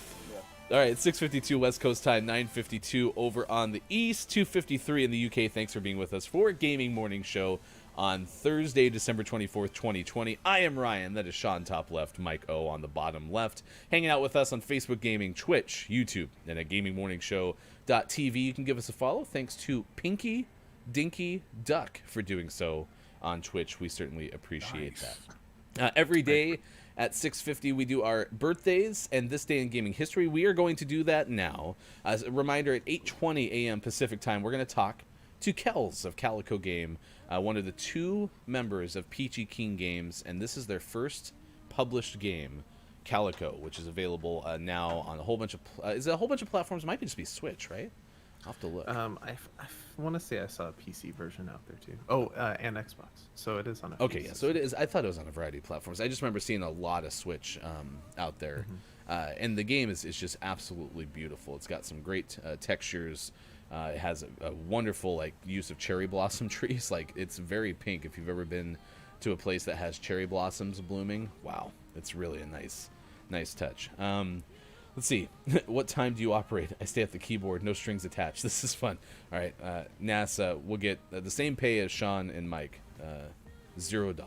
All right, 6:52 West Coast time, 9:52 over on the East, 2:53 in the UK. Thanks for being with us for Gaming Morning Show on Thursday, December 24th, 2020. I am Ryan. That is Sean top left, Mike O on the bottom left. Hanging out with us on Facebook Gaming, Twitch, YouTube, and at gamingmorningshow.tv. You can give us a follow. Thanks to Pinky Dinky Duck for doing so on Twitch. We certainly appreciate that. Every day at 6:50, we do our birthdays and this day in gaming history. We are going to do that now. As a reminder, at 8:20 a.m. Pacific time, we're going to talk to Kells of Calico Game, one of the two members of Peachy Keen Games, and this is their first published game, Calico, which is available now on a whole bunch of is it a whole bunch of platforms? It might just be Switch, right? I'll have to look. I want to say I saw a PC version out there too. Oh, and Xbox. So it is on a Okay, PC. yeah. So it is. I thought it was on a variety of platforms. I just remember seeing a lot of Switch out there, and the game is just absolutely beautiful. It's got some great textures. It has a wonderful use of cherry blossom trees. It's very pink. If you've ever been to a place that has cherry blossoms blooming, wow, it's really a nice touch. Let's see. What time do you operate? I stay at the keyboard. No strings attached. This is fun. All right. NASA will get the same pay as Sean and Mike. $0.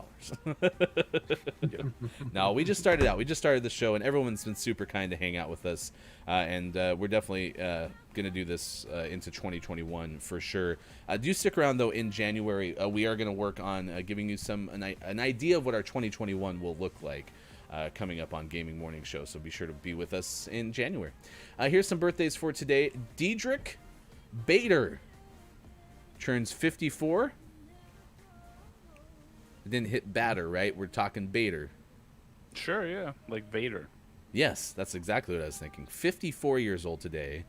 No, we just started out. We just started the show, and everyone's been super kind to hang out with us. And we're definitely going to do this into 2021 for sure. Do stick around, though, in January. We are going to work on giving you an idea of what our 2021 will look like. Coming up on Gaming Morning Show, so be sure to be with us in January. Here's some birthdays for today. Diedrich Bader turns 54. It didn't hit batter, right? We're talking Bader. Sure, yeah, like Vader. Yes, that's exactly what I was thinking. 54 years old today.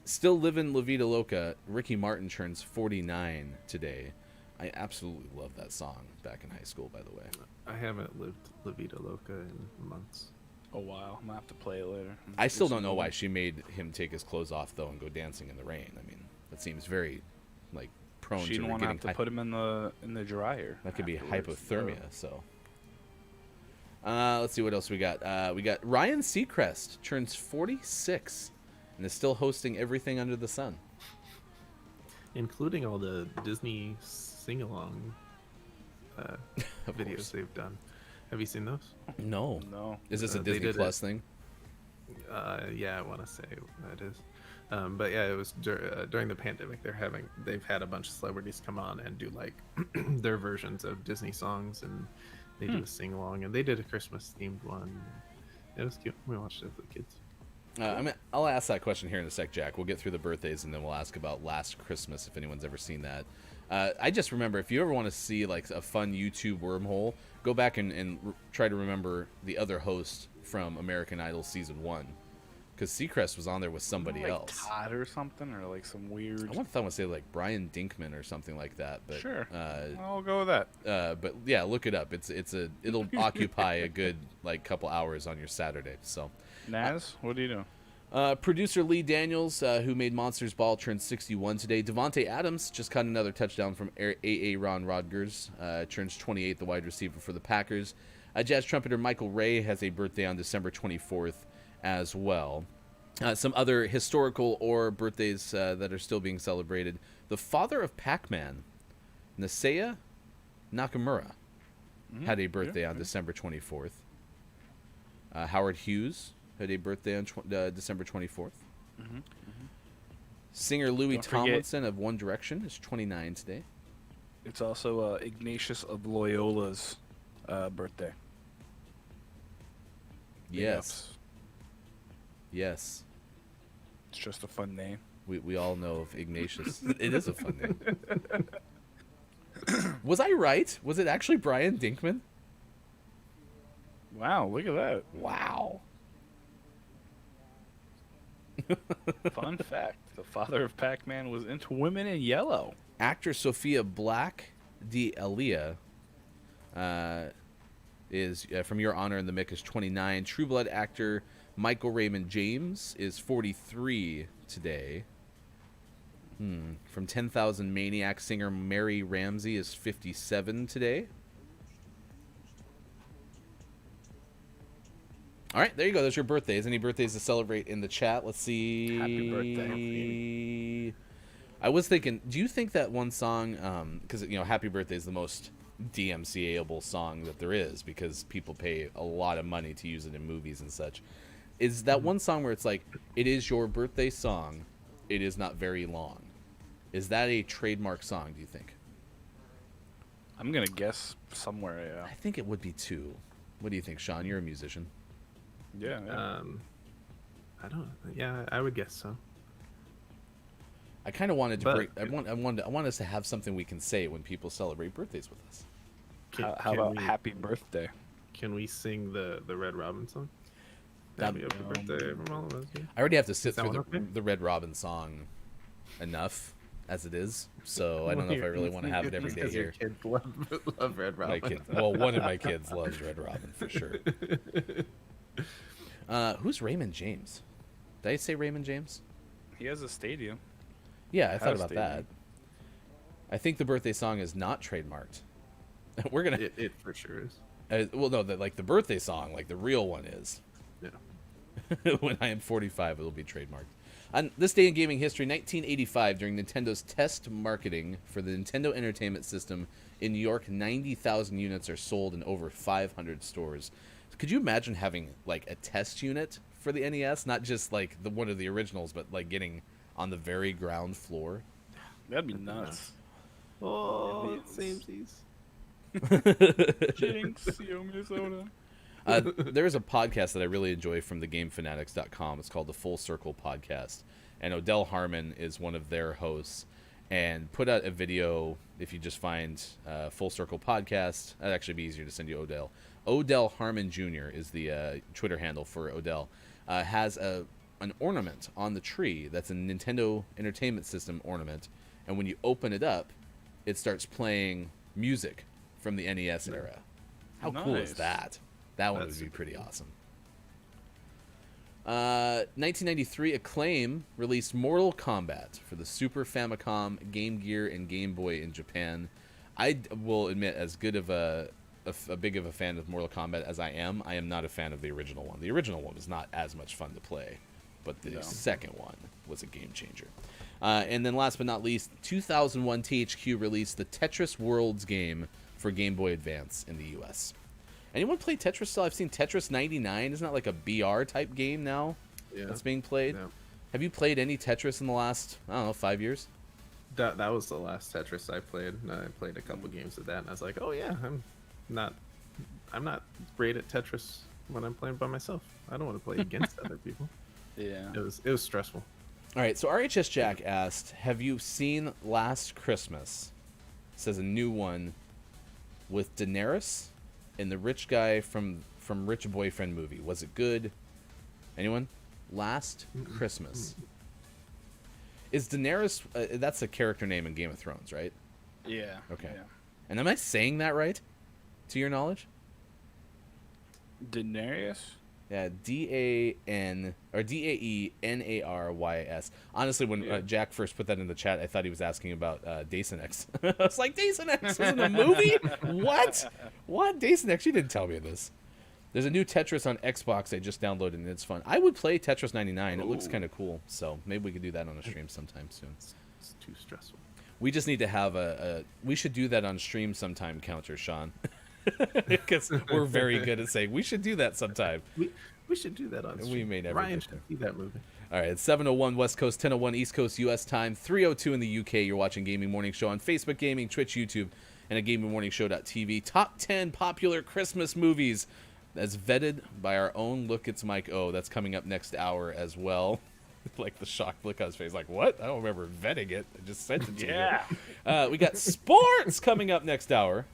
Still living La Vida Loca. Ricky Martin turns 49 today. I absolutely love that song back in high school, by the way. I haven't lived La Vida Loca in months. Oh wow, I'm gonna have to play it later. I still don't know why she made him take his clothes off though and go dancing in the rain. I mean, that seems very prone she to didn't want to getting have to put him in the dryer. that could be afterwards, hypothermia. So let's see what else we got. We got Ryan Seacrest turns 46 and is still hosting everything under the sun, Including all the Disney sing-along Of videos course. they've done. Have you seen those? No. No. Is this a They Disney did Plus thing? Yeah, I want to say that is. But yeah, it was during the pandemic. They've had a bunch of celebrities come on and do their versions of Disney songs, and they do a sing along, and they did a Christmas themed one. It was cute. We watched it with the kids. I'll ask that question here in a sec, Jack. We'll get through the birthdays and then we'll ask about Last Christmas if anyone's ever seen that. I just remember, if you ever want to see a fun YouTube wormhole, go back and try to remember the other host from American Idol season 1, because Seacrest was on there with somebody else. Todd or something, or some weird. I want to say Brian Dinkman or something like that, but Sure. I'll go with that. but yeah, look it up. It'll occupy a good couple hours on your Saturday. So Naz, what do you do? Producer Lee Daniels, who made Monsters Ball, turned 61 today. Devontae Adams just caught another touchdown from A.A. Ron Rodgers. Turns 28, the wide receiver for the Packers. Jazz trumpeter Michael Ray has a birthday on December 24th as well. Some other historical or birthdays that are still being celebrated. The father of Pac-Man, Nasaya Nakamura, had a birthday on December 24th. Howard Hughes had a birthday on December 24th. Singer Louis Don't forget- Tomlinson of One Direction is 29 today. It's also Ignatius of Loyola's birthday. Big Yes. ups. Yes. It's just a fun name. We all know of Ignatius. It is a fun name. Was I right? Was it actually Brian Dinkman? Wow, look at that. Wow. Fun fact. The father of Pac-Man was into women in yellow. Actor Sophia Black D'Elia is from Your Honor in the Mick is 29. True Blood actor Michael Raymond James is 43 today. From 10,000 Maniac singer Mary Ramsey is 57 today. All right, there you go. There's your birthdays. Any birthdays to celebrate in the chat? Let's see. Happy birthday. I was thinking, do you think that one song, because, Happy Birthday is the most DMCA-able song that there is because people pay a lot of money to use it in movies and such. Is that one song where it's like, it is your birthday song, it is not very long. Is that a trademark song, do you think? I'm going to guess somewhere, yeah. I think it would be too. What do you think, Sean? You're a musician. Yeah. I don't. Yeah, I would guess so. I kind of wanted to break. I want us to have something we can say when people celebrate birthdays with us. How about happy birthday? Can we sing the Red Robin song? Happy birthday from all of us. Yeah. I already have to sit through okay? the Red Robin song enough as it is, so I don't know if I really want to have it every day here. Your kids love Red Robin. One of my kids loves Red Robin for sure. Who's Raymond James? Did I say Raymond James? He has a stadium. Yeah, I thought about that. I think the birthday song is not trademarked. We're gonna. It for sure is. Well, no, the birthday song, like the real one is. Yeah. When I am 45, it'll be trademarked. On this day in gaming history, 1985, during Nintendo's test marketing for the Nintendo Entertainment System in New York, 90,000 units are sold in over 500 stores. Could you imagine having like a test unit for the NES, not just like one of the originals, but like getting on the very ground floor? That'd be nuts. Oh, samesies. Jinx, you owe me a soda. There's a podcast that I really enjoy from thegamefanatics.com. It's called the Full Circle Podcast, and Odell Harmon is one of their hosts, and put out a video. If you just find Full Circle Podcast, that'd actually be easier to send you Odell. Odell Harmon Jr. is the Twitter handle for Odell. Has an ornament on the tree that's a Nintendo Entertainment System ornament, and when you open it up, it starts playing music from the NES era. How cool is that? That one would be pretty awesome. 1993, Acclaim released Mortal Kombat for the Super Famicom, Game Gear, and Game Boy in Japan. I will admit, as good of a big of a fan of Mortal Kombat as I am not a fan of the original one. The original one was not as much fun to play, but the second one was a game changer. And then last but not least, 2001 THQ released the Tetris Worlds game for Game Boy Advance in the US. Anyone play Tetris still? I've seen Tetris 99. Isn't that like a BR type game now that's being played? Yeah. Have you played any Tetris in the last, 5 years? That was the last Tetris I played. I played a couple games of that, and I was like, oh yeah, I'm not great at Tetris when I'm playing by myself. I don't want to play against other people. Yeah. It was stressful. All right, so RHS Jack asked, have you seen Last Christmas? Says a new one with Daenerys and the rich guy from Rich Boyfriend movie. Was it good? Anyone? Last Christmas. Is Daenerys, that's a character name in Game of Thrones, right? Yeah. Okay. Yeah. And am I saying that right? To your knowledge? Daenerys? Yeah, Daenerys. Honestly, when Jack first put that in the chat, I thought he was asking about Daesenex. I was like, Daesenex isn't a movie? What? Daesenex? You didn't tell me this. There's a new Tetris on Xbox I just downloaded, and it's fun. I would play Tetris 99. It looks kind of cool, so maybe we could do that on a stream sometime soon. It's too stressful. We just need to have we should do that on stream sometime, Counter Sean. Because we're very good at saying we should do that sometime. We should do that on stream. We may never Ryan get should there. see that movie. All right, it's 7:01 West Coast, 10:01 East Coast U.S. time, 3:02 in the UK. You're watching Gaming Morning Show on Facebook Gaming, Twitch, YouTube, and at GamingMorningShow.tv. Top 10 popular Christmas movies as vetted by our own Look It's Mike O. That's coming up next hour as well. Like the shocked look on his face, like, what? I don't remember vetting it. I just sent it to you. We got sports coming up next hour.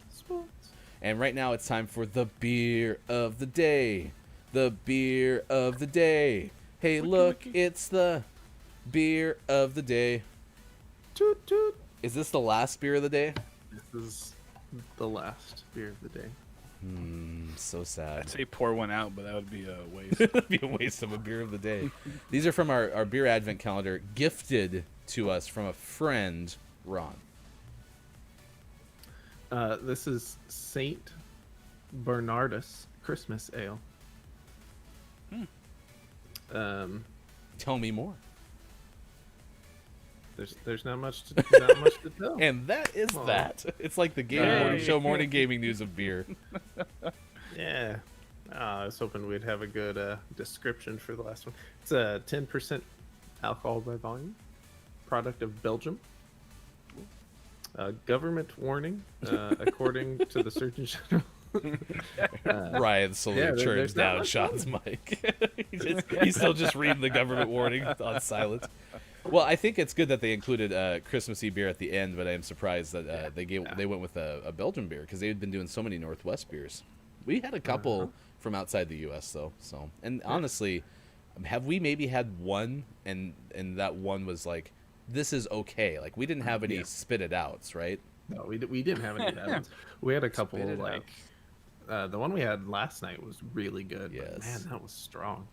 Sports. And right now it's time for the beer of the day. The beer of the day. Hey, look, it's the beer of the day. Toot toot. Is this the last beer of the day? This is the last beer of the day. so sad. I'd say pour one out, but that would be a waste. It'd be a waste of a beer of the day. These are from our beer advent calendar, gifted to us from a friend, Ron. This is Saint Bernardus Christmas Ale. Tell me more. There's not much to tell. And that is that. It's like the morning gaming news of beer. Yeah. I was hoping we'd have a good description for the last one. It's a 10% alcohol by volume, product of Belgium. Government warning, according to the Surgeon General. Ryan slowly turns there's not down much Sean's mic. He's still just reading the government warning on silent. Well, I think it's good that they included Christmassy beer at the end, but I am surprised that they went with a Belgian beer because they had been doing so many Northwest beers. We had a couple from outside the U.S. though, honestly, have we maybe had one and that one was like, this is okay. Like we didn't have any spit it outs, right? No, we didn't have any of that ones. We had a couple Spit it like the one we had last night was really good. Yes. But man, that was strong.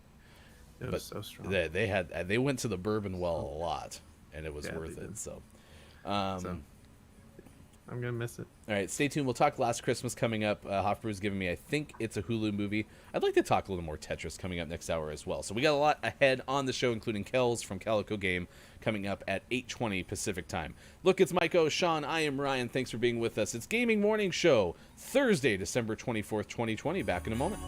It was so strong. They went to the bourbon well a lot, and it was worth it. So, I'm gonna miss it. All right, stay tuned. We'll talk Last Christmas coming up. Hofbrew's giving me, I think it's a Hulu movie. I'd like to talk a little more Tetris coming up next hour as well. So we got a lot ahead on the show, including Kells from Calico Game coming up at 8:20 Pacific time. Look, it's Mike O. Sean, I am Ryan. Thanks for being with us. It's Gaming Morning Show, Thursday, December 24th, 2020. Back in a moment.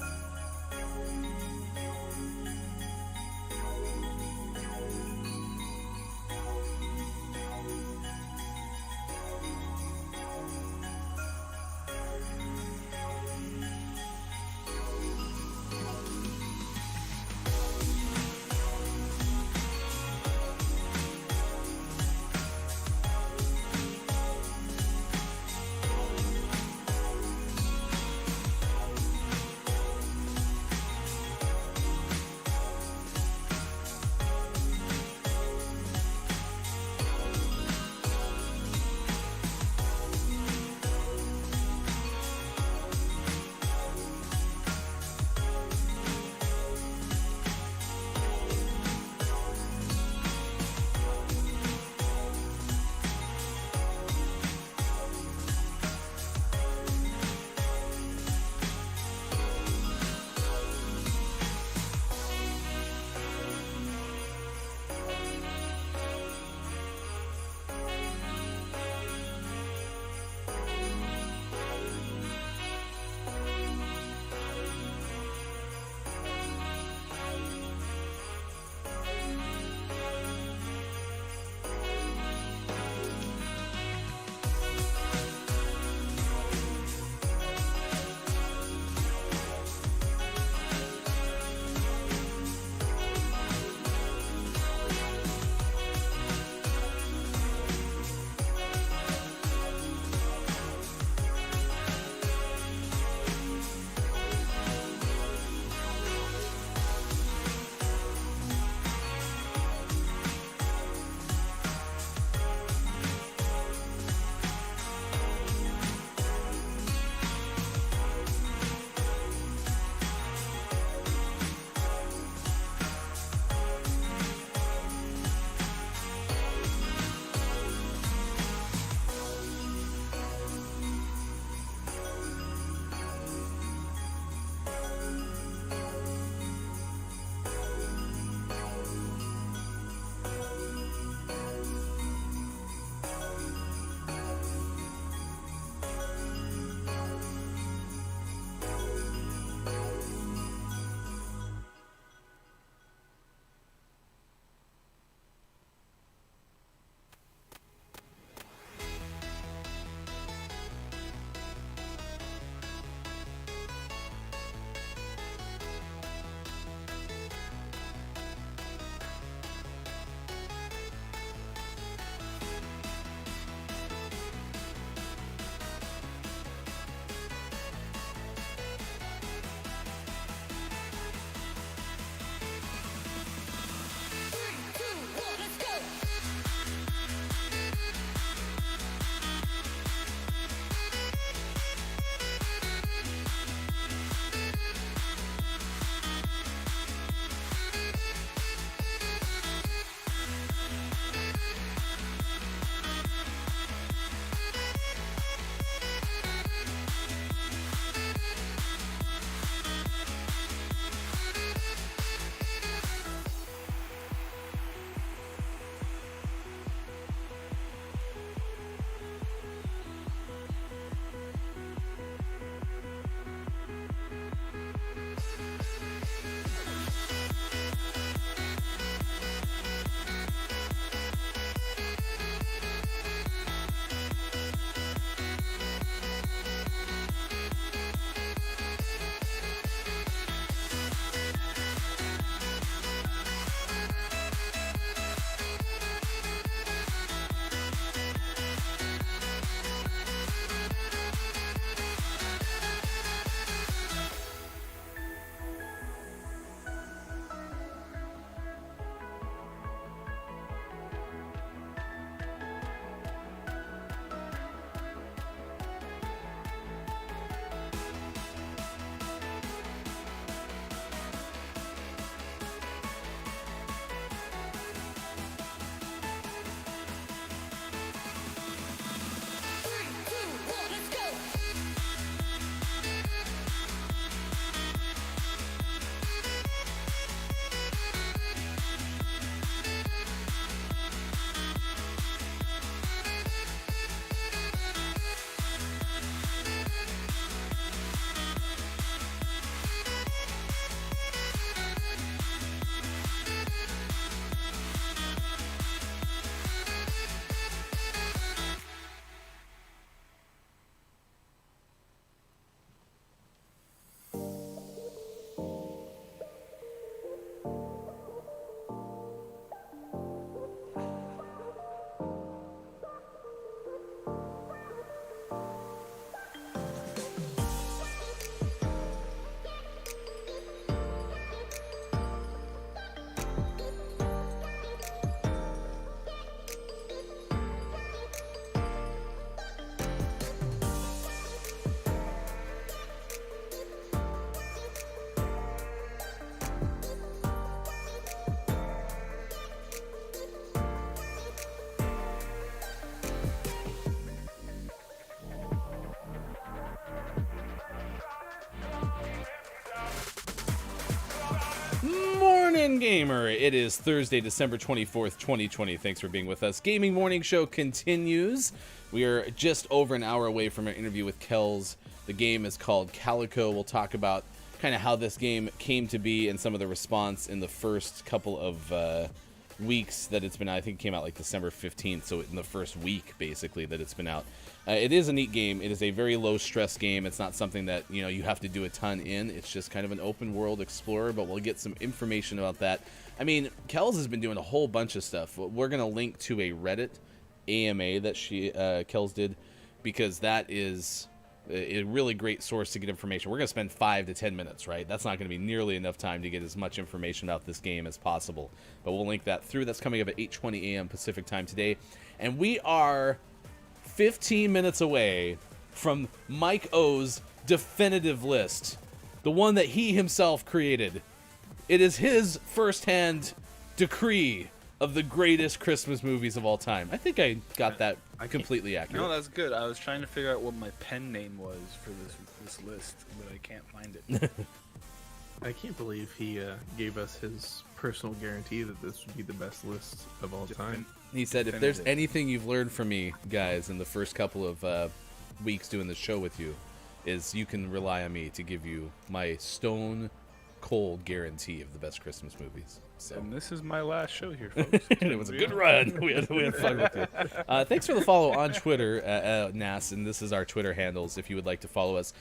Morning Gamer. It is Thursday, December 24th, 2020. Thanks for being with us. Gaming Morning Show continues. We are just over an hour away from our interview with Kells. The game is called Calico. We'll talk about kind of how this game came to be and some of the response in the first couple of weeks that it's been out. I think it came out like December 15th, so in the first week, basically, that it's been out. It is a neat game. It is a very low-stress game. It's not something that, you know, you have to do a ton in. It's just kind of an open-world explorer, but we'll get some information about that. I mean, Kells has been doing a whole bunch of stuff. We're going to link to a Reddit AMA that Kells did, because that is a really great source to get information. We're going to spend 5 to 10 minutes, right? That's not going to be nearly enough time to get as much information about this game as possible. But we'll link that through. That's coming up at 8:20 a.m. Pacific time today. And we are 15 minutes away from Mike O's definitive list, the one that he himself created. It is his first-hand decree of the greatest Christmas movies of all time. I think I got that completely accurate. No, that's good. I was trying to figure out what my pen name was for this list, but I can't find it. I can't believe he gave us his personal guarantee that this would be the best list of all time. He said, if there's anything you've learned from me, guys, in the first couple of weeks doing the show with you, is you can rely on me to give you my stone cold guarantee of the best Christmas movies. So. And this is my last show here, folks. It was a good run. We had fun with you. Thanks for the follow on Twitter, Nas, and this is our Twitter handles if you would like to follow us.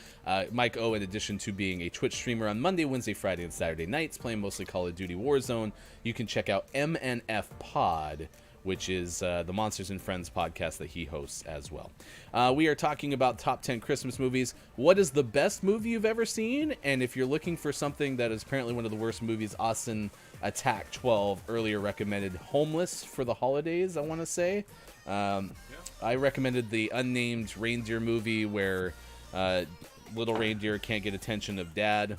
Mike O, in addition to being a Twitch streamer on Monday, Wednesday, Friday, and Saturday nights, playing mostly Call of Duty Warzone, you can check out MNF Pod, which is the Monsters and Friends podcast that he hosts as well. We are talking about top 10 Christmas movies. What is the best movie you've ever seen? And if you're looking for something that is apparently one of the worst movies, Austin Attack 12 earlier recommended Homeless for the holidays, I want to say. I recommended the unnamed reindeer movie where little reindeer can't get attention of dad,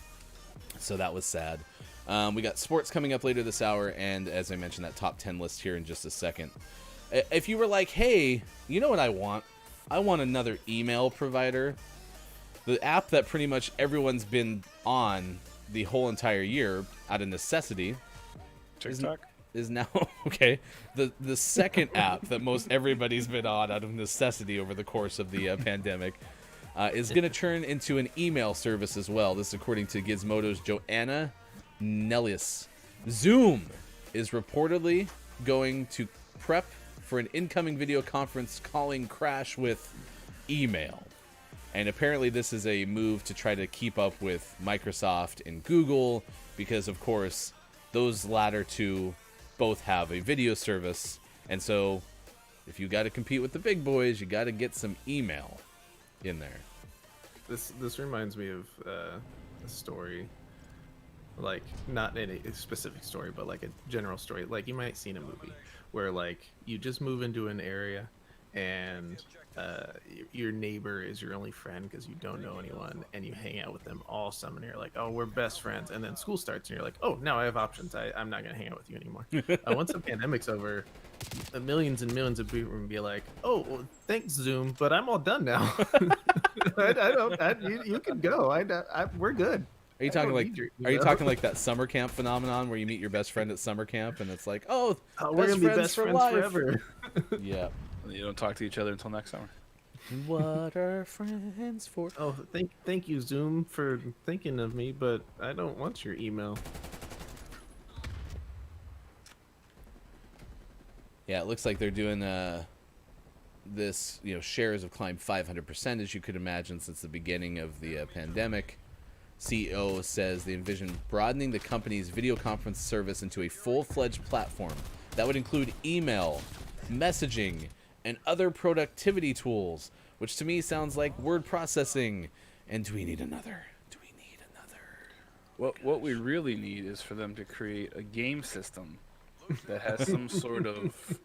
so that was sad. We got sports coming up later this hour, and as I mentioned, that top 10 list here in just a second. If you were like, hey, you know what I want? I want another email provider. The app that pretty much everyone's been on the whole entire year out of necessity TikTok is now okay. The second app that most everybody's been on out of necessity over the course of the pandemic is going to turn into an email service as well. This is according to Gizmodo's Joanna Nellis. Zoom is reportedly going to prep for an incoming video conference calling crash with email. And apparently this is a move to try to keep up with Microsoft and Google because, of course, those latter two both have a video service. And so if you got to compete with the big boys, you got to get some email in there. This reminds me of a story, like not in a specific story, but like a general story. Like you might see in a movie where like you just move into an area and your neighbor is your only friend because you don't know anyone, and you hang out with them all summer, and you're like, oh, we're best friends, and then school starts and you're like, oh, now I have options. I'm not going to hang out with you anymore. Once the pandemic's over, millions and millions of people will be like, oh, well, thanks Zoom, but I'm all done now. You can go. We're good. Are you talking like that summer camp phenomenon where you meet your best friend at summer camp and it's like, oh, we're gonna be best friends life forever. Yeah. You don't talk to each other until next summer. What are friends for? Oh, thank you Zoom for thinking of me, but I don't want your email. Yeah, it looks like they're doing this. You know, shares have climbed 500%, as you could imagine, since the beginning of the pandemic. CEO says they envision broadening the company's video conference service into a full-fledged platform that would include email, messaging, and other productivity tools, which to me sounds like word processing. And do we need another? What we really need is for them to create a game system that has some sort of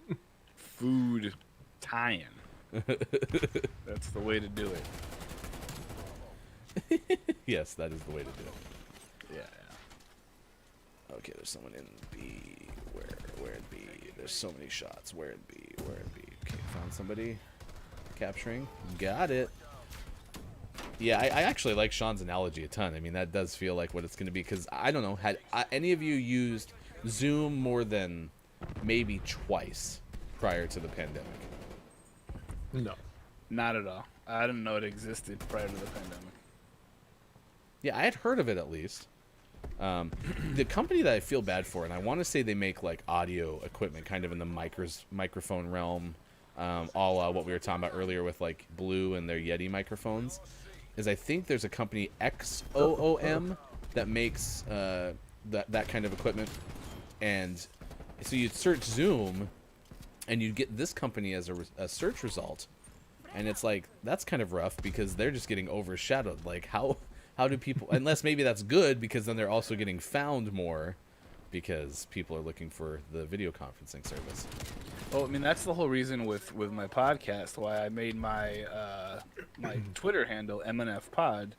food tie-in. That's the way to do it. Yes, that is the way to do it. Yeah. Okay, there's someone in B. Where in B? There's so many shots. Where in B? Okay, found somebody. Capturing. Got it. Yeah, I actually like Sean's analogy a ton. I mean, that does feel like what it's going to be, because I don't know, had any of you used Zoom more than maybe twice prior to the pandemic. No. Not at all. I didn't know it existed prior to the pandemic. Yeah, I had heard of it at least. The company that I feel bad for, and I want to say they make like audio equipment, kind of in the microphone realm, a la what we were talking about earlier with like Blue and their Yeti microphones, is I think there's a company XOOM that makes that kind of equipment, and so you'd search Zoom, and you'd get this company as a search result, and it's like that's kind of rough because they're just getting overshadowed. Like how do people, unless maybe that's good because then they're also getting found more because people are looking for the video conferencing service. Well, I mean, that's the whole reason with my podcast, why I made my my Twitter handle MNF Pod,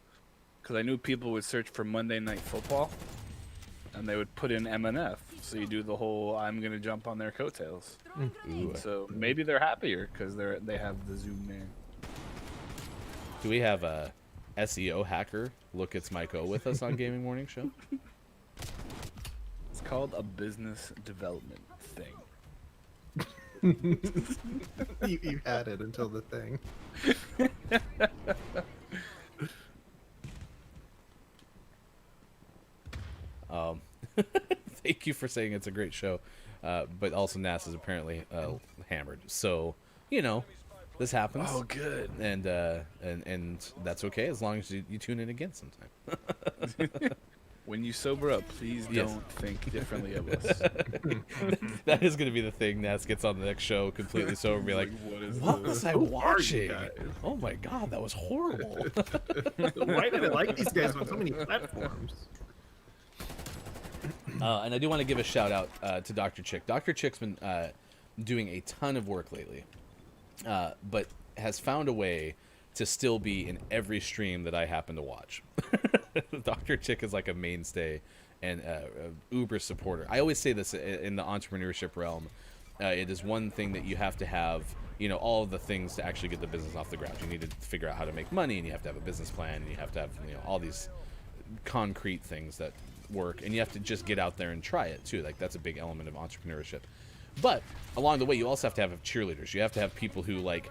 because I knew people would search for Monday Night Football, and they would put in MNF. So you do the whole I'm gonna jump on their coattails. Ooh. So maybe they're happier because they have the Zoom name. Do we have a SEO hacker look it's Mike O with us on Gaming Morning Show? It's called a business development thing. You had it until the thing. Thank you for saying it's a great show, but also NAS is apparently hammered. So this happens. Oh, good. And that's okay as long as you tune in again sometime. When you sober up, please Yes. don't think differently of us. That is going to be the thing. Nas gets on the next show completely sober and be like, what was I Who are you watching? guys?" Oh my god, that was horrible. Why did I like these guys on so many platforms? And I do want to give a shout out to Dr. Chick. Dr. Chick's been doing a ton of work lately, but has found a way to still be in every stream that I happen to watch. Dr. Chick is like a mainstay and a uber supporter. I always say this in the entrepreneurship realm. It is one thing that you have to have, all of the things to actually get the business off the ground. You need to figure out how to make money, and you have to have a business plan, and you have to have, all these concrete things that work, and you have to just get out there and try it too. Like that's a big element of entrepreneurship. But along the way, you also have to have cheerleaders. You have to have people who like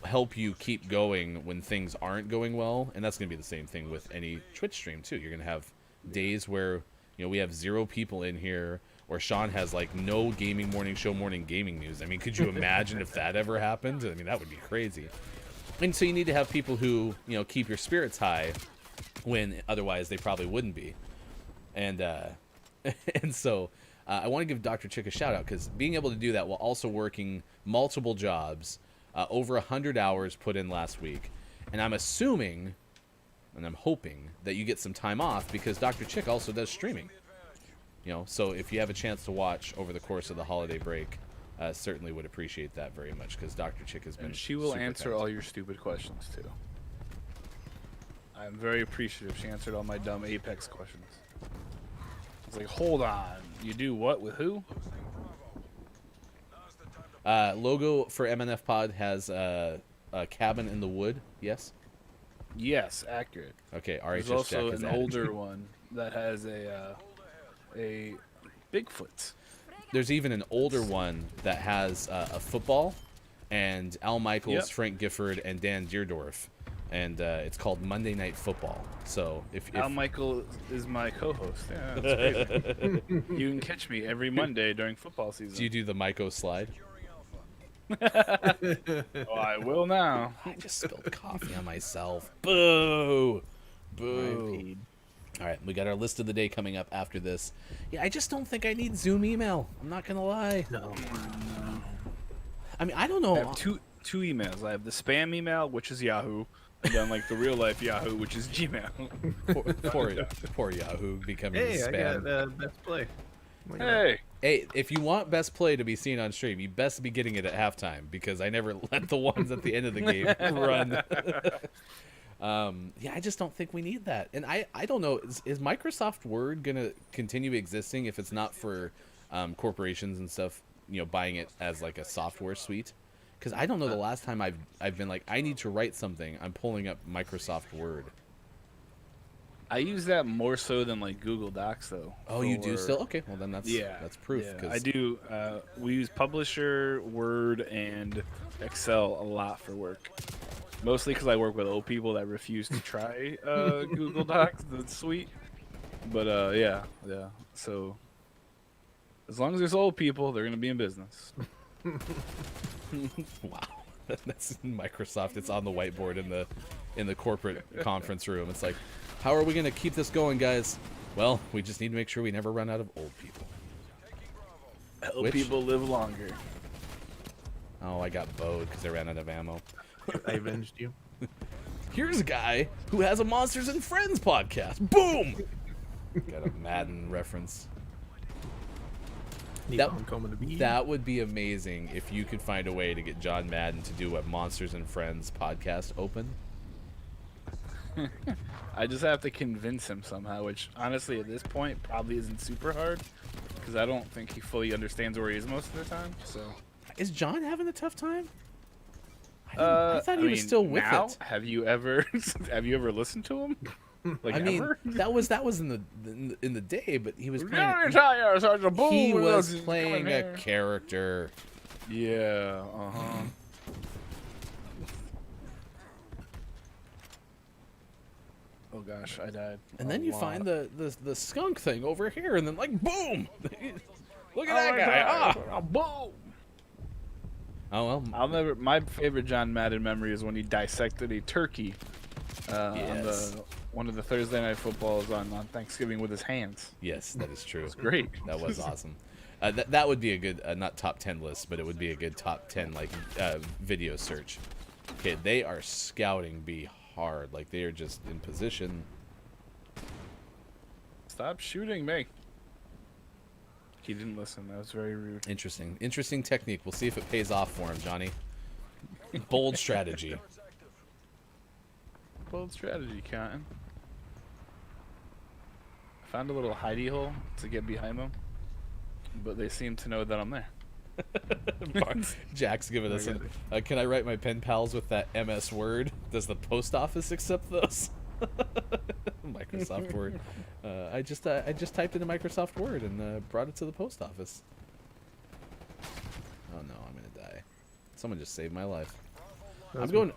help you keep going when things aren't going well, and that's going to be the same thing with any Twitch stream too. You're going to have days where we have 0 people in here, or Sean has like no gaming morning show morning gaming news. I mean, could you imagine if that ever happened? I mean, that would be crazy. And so you need to have people who keep your spirits high when otherwise they probably wouldn't be. And and so I want to give Dr. Chick a shout out, because being able to do that while also working multiple jobs, over 100 hours put in last week, and I'm assuming and I'm hoping that you get some time off, because Dr. Chick also does streaming. So if you have a chance to watch over the course of the holiday break, certainly would appreciate that very much, because Dr. Chick has been And she will super answer kind. all your stupid questions too. I'm very appreciative. She answered all my dumb Apex questions. It's like, hold on, you do what with who? Logo for MNF Pod has a cabin in the wood. Yes. Yes, accurate. Okay. There's RHS also Jack is an added. older one that has a Bigfoot. There's even an older one that has a football, and Al Michaels, Yep. Frank Gifford, and Dan Deerdorf, and it's called Monday Night Football. So if Al Michael is my co-host. Yeah, that's great. You can catch me every Monday during football season. do you do the Myco slide? Oh, I will now. I just spilled coffee on myself. Boo! Boo! All right, we got our list of the day coming up after this. Yeah, I just don't think I need Zoom email. I'm not gonna lie. No. I mean, I don't know. I have two emails. I have the spam email, which is Yahoo, and then like the real life Yahoo, which is Gmail. Poor Yahoo becoming Hey, I spam. got best play. Look at that. Hey, Hey, if you want best play to be seen on stream, you best be getting it at halftime, because I never let the ones at the end of the game run. Yeah, I just don't think we need that. And I don't know, is Microsoft Word going to continue existing if it's not for corporations and stuff, buying it as like a software suite? Because I don't know the last time I've been like, I need to write something, I'm pulling up Microsoft Word. I use that more so than like Google Docs though. Oh, you do for- still? Okay, well then that's proof. Yeah, 'Cause I do. We use Publisher, Word, and Excel a lot for work. Mostly because I work with old people that refuse to try Google Docs. That's sweet. But yeah. So as long as there's old people, they're gonna be in business. Wow, that's Microsoft. It's on the whiteboard in the corporate conference room. It's like, how are we gonna keep this going, guys? Well, we just need to make sure we never run out of old people. Old people live longer. Oh, I got bowed because I ran out of ammo. I avenged you. Here's a guy who has a Monsters and Friends podcast. Boom! Got a Madden reference. That coming to be. That would be amazing if you could find a way to get John Madden to do a Monsters and Friends podcast open. I just have to convince him somehow, which honestly at this point probably isn't super hard because I don't think he fully understands where he is most of the time. So Is John having a tough time? I thought he was still with now, it. Have you ever listened to him? Like I mean, ever? that was in the day, but he was playing. He He was playing a character. Yeah. Oh gosh, I died. And then you find the skunk thing over here, and then like boom! Look at that guy! Ah! Boom! Oh well. I'll never. My favorite John Madden memory is when he dissected a turkey on Yes. one of the Thursday night footballs on Thanksgiving with his hands. Yes, that is true. Great. That was awesome. That would be a good not top 10 list, but it would be a good top 10 like video search. Okay, they are scouting B hard, like they are just in position. Stop shooting me. He didn't listen. That was very rude. Interesting technique. We'll see if it pays off for him, Johnny. Bold strategy. Bold strategy, Cotton. I found a little hidey hole to get behind them, but they seem to know that I'm there. Jack's giving us can I write my pen pals with that MS Word? Does the post office accept those? Microsoft Word. I just typed into Microsoft Word and brought it to the post office. Oh no, I'm gonna die. Someone just saved my life. I'm going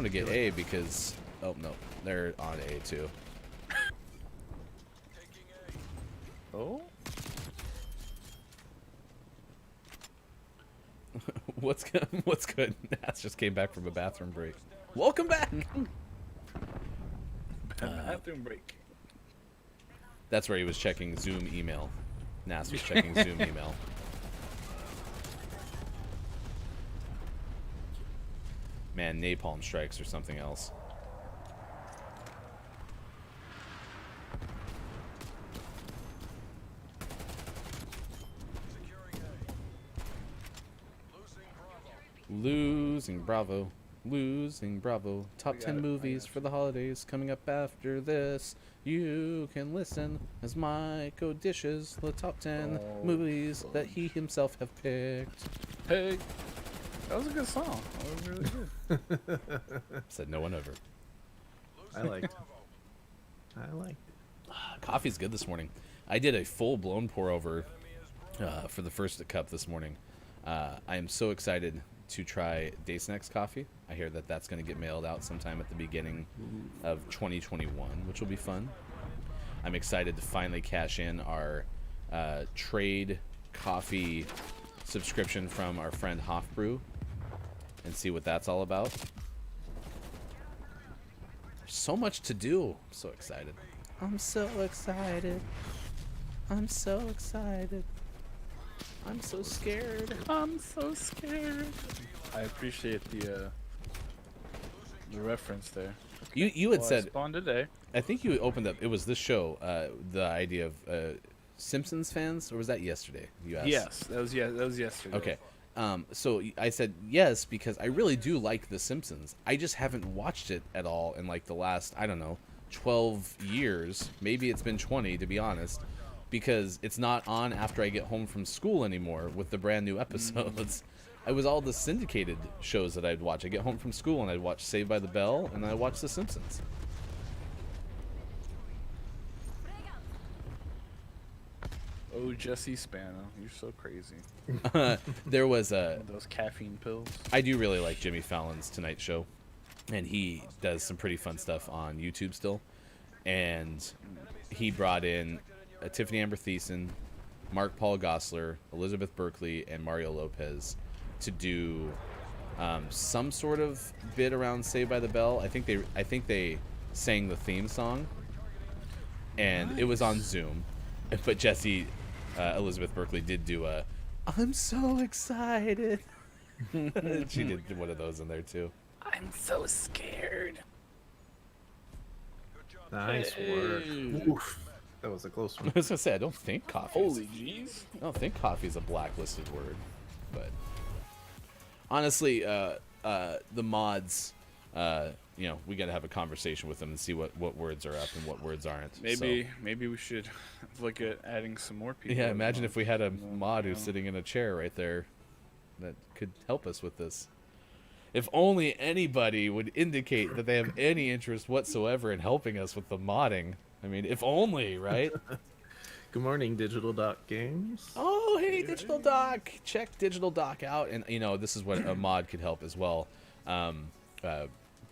to get A because oh no, they're on A too. Oh? What's good? Nats just came back from a bathroom break. Welcome back. Bathroom break. That's where he was checking Zoom email. Nas was checking Zoom email. Man, napalm strikes or something else. Losing Bravo. Losing Bravo. Top 10 movies for the holidays coming up after this. You can listen as Mike dishes the top 10 movies that he himself have picked. Hey, that was a good song. That was really good. Said no one ever. I liked it. Coffee's good this morning. I did a full-blown pour-over for the first cup this morning. I am so excited to try Day Snacks coffee. I hear that that's going to get mailed out sometime at the beginning of 2021, which will be fun. I'm excited to finally cash in our trade coffee subscription from our friend Hofbrew and see what that's all about. There's so much to do. I'm so excited. I'm so excited. I'm so excited. I'm so scared. I'm so scared. I appreciate the reference there. You had Well, I said, spawned today. I think you opened up, it was this show, the idea of Simpsons fans, or was that yesterday? You asked? Yes, that was yesterday. Okay. So I said yes because I really do like The Simpsons. I just haven't watched it at all in like the last, I don't know, 12 years. Maybe it's been 20 to be honest, because it's not on after I get home from school anymore with the brand new episodes. It was all the syndicated shows that I'd watch. I get home from school and I'd watch Saved by the Bell and then I'd watch The Simpsons. Oh, Jesse Spano, you're so crazy. There was a. Those caffeine pills. I do really like Jimmy Fallon's Tonight Show, and he does some pretty fun stuff on YouTube still. And he brought in Tiffany Amber Thiessen, Mark Paul Gosselaar, Elizabeth Berkley, and Mario Lopez to do some sort of bit around Saved by the Bell. I think they sang the theme song, and it was on Zoom. But Jesse, Elizabeth Berkley did do a "I'm so excited." She did one of those in there too. I'm so scared. Nice work. Oof. That was a close one. I was gonna say I don't think coffee. Holy jeez. I don't think coffee is a blacklisted word, but honestly, the mods, we got to have a conversation with them and see what words are up and what words aren't. Maybe we should look at adding some more people. Yeah, imagine if we had a mod who's sitting in a chair right there that could help us with this. If only anybody would indicate that they have any interest whatsoever in helping us with the modding. I mean, if only, right? Good morning, Digital Doc Games. Oh, hey, Digital Doc. Check Digital Doc out. And, this is what a mod could help as well.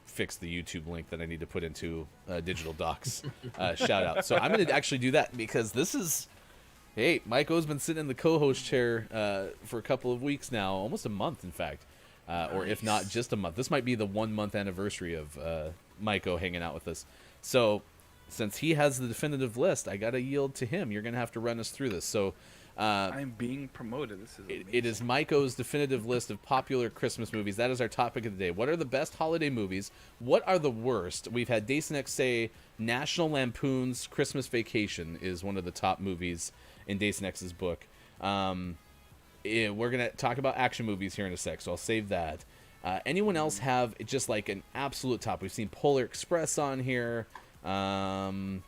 Fix the YouTube link that I need to put into Digital Doc's shout out. So I'm going to actually do that because this is... Hey, Mike O's been sitting in the co-host chair for a couple of weeks now. Almost a month, in fact. Or if not, just a month. This might be the 1 month anniversary of Mike O hanging out with us. So... since he has the definitive list, I got to yield to him. You're going to have to run us through this. So, I'm being promoted. This is it is Maiko's definitive list of popular Christmas movies. That is our topic of the day. What are the best holiday movies? What are the worst? We've had Dasonex say National Lampoon's Christmas Vacation is one of the top movies in Dasonex's book. We're going to talk about action movies here in a sec, so I'll save that. Anyone else have just like an absolute top? We've seen Polar Express on here. Elf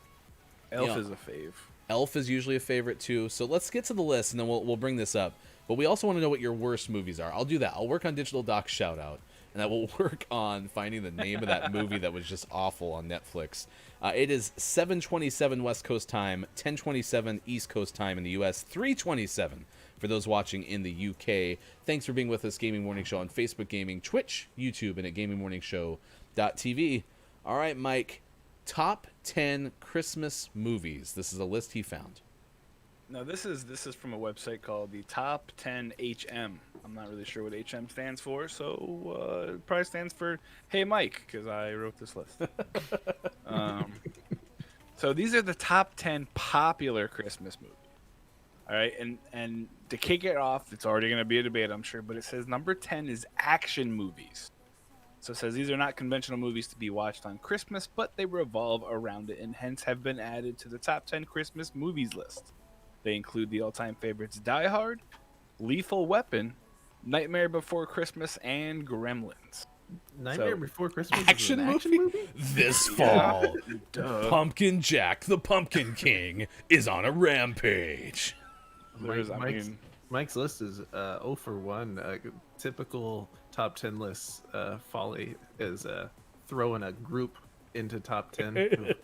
is a fave. Elf is usually a favorite too. So let's get to the list and then we'll bring this up. But we also want to know what your worst movies are. I'll do that. I'll work on Digital Doc's shout out, and I will work on finding the name of that movie that was just awful on Netflix. It is 7:27 West Coast time, 10:27 East Coast time in the U.S., 3:27 for those watching in the UK. Thanks for being with us, Gaming Morning Show on Facebook Gaming, Twitch, YouTube, and at gamingmorningshow.tv. All right, Mike. Top 10 Christmas movies. This is a list he found. No, this is from a website called the Top 10 HM. I'm not really sure what HM stands for, so it probably stands for Hey Mike, because I wrote this list. So these are the top 10 popular Christmas movies. All right, and to kick it off, it's already going to be a debate, I'm sure, but it says number 10 is action movies. So it says these are not conventional movies to be watched on Christmas, but they revolve around it and hence have been added to the top 10 Christmas movies list. They include the all-time favorites Die Hard, Lethal Weapon, Nightmare Before Christmas, and Gremlins. Nightmare Before Christmas Action is an action movie? This fall, Duh. Pumpkin Jack the Pumpkin King is on a rampage. Mike's list is 0 for 1. Typical top 10 lists folly is throwing a group into top 10.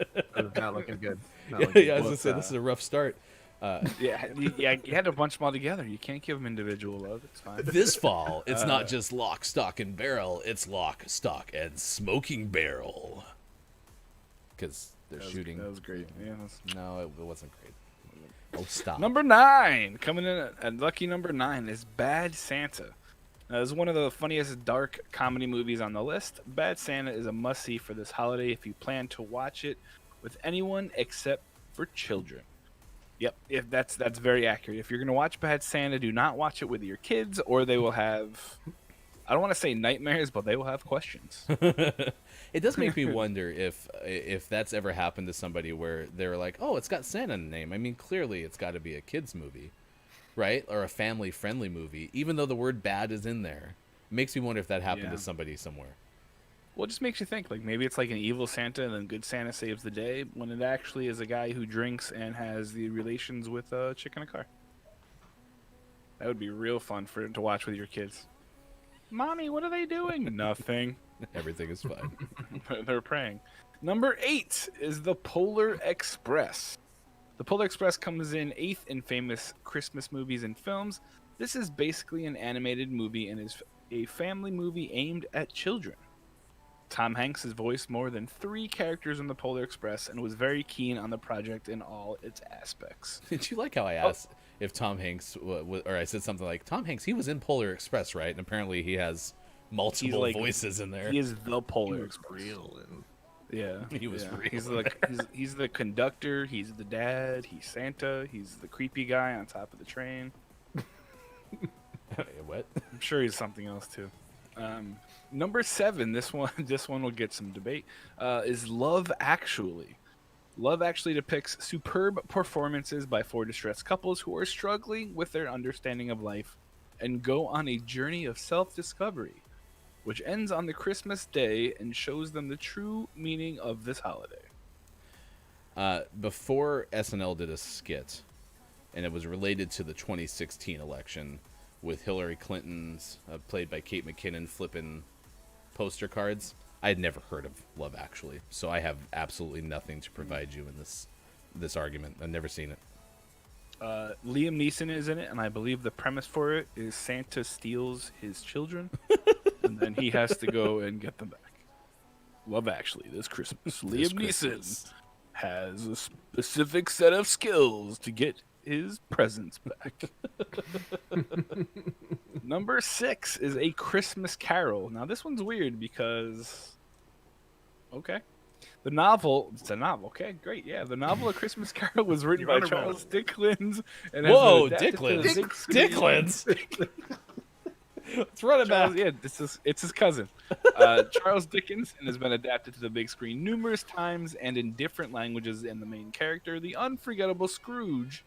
Not looking good. I was going to say, this is a rough start. You had to bunch them all together. You can't give them individual love. It's fine. This fall, it's not just Lock, Stock, and Barrel. It's Lock, Stock, and Smoking Barrel. Because they're shooting. That was great. Yeah, No, it wasn't great. Oh, stop. Number 9, coming in at lucky number 9 is Bad Santa. Now, this is one of the funniest dark comedy movies on the list. Bad Santa is a must-see for this holiday if you plan to watch it with anyone except for children. Yep, if that's very accurate. If you're going to watch Bad Santa, do not watch it with your kids, or they will have, I don't want to say nightmares, but they will have questions. It does make me wonder if that's ever happened to somebody where they're like, oh, it's got Santa in the name. I mean, clearly it's got to be a kid's movie, right? Or a family-friendly movie, even though the word bad is in there. It makes me wonder if that happened to somebody somewhere. Well, it just makes you think, like, maybe it's like an evil Santa and then good Santa saves the day, when it actually is a guy who drinks and has the relations with a chick in a car. That would be real fun to watch with your kids. Mommy, what are they doing? Nothing. Everything is fine. They're praying. Number 8 is The Polar Express. The Polar Express comes in 8th in famous Christmas movies and films. This is basically an animated movie and is a family movie aimed at children. Tom Hanks has voiced more than 3 characters in the Polar Express and was very keen on the project in all its aspects. Did you like how I asked if Tom Hanks, or I said something like, Tom Hanks, he was in Polar Express, right? And apparently he has multiple voices in there. He is the Polar Express. Express. Real and Yeah, He was real. He's the conductor. He's the dad. He's Santa. He's the creepy guy on top of the train. What? I'm sure he's something else too. Number 7. This one will get some debate. Is Love Actually. Love Actually depicts superb performances by 4 distressed couples who are struggling with their understanding of life and go on a journey of self-discovery, which ends on the Christmas day and shows them the true meaning of this holiday. Before SNL did a skit, and it was related to the 2016 election with Hillary Clinton's, played by Kate McKinnon, flipping poster cards. I had never heard of Love Actually, so I have absolutely nothing to provide you in this argument. I've never seen it. Liam Neeson is in it, and I believe the premise for it is Santa steals his children, and then he has to go and get them back. Love Actually, this Christmas. Liam Neeson has a specific set of skills to get his presents back. Number 6 is A Christmas Carol. Now, this one's weird because... Okay. The novel, it's a novel. Okay, great. Yeah, the novel A Christmas Carol was written by Charles Dickens. And Whoa, has been adapted to the big screen. Dickens! Let's run it back. Yeah, it's his cousin. Charles Dickens, and has been adapted to the big screen numerous times and in different languages. And the main character, the unforgettable Scrooge,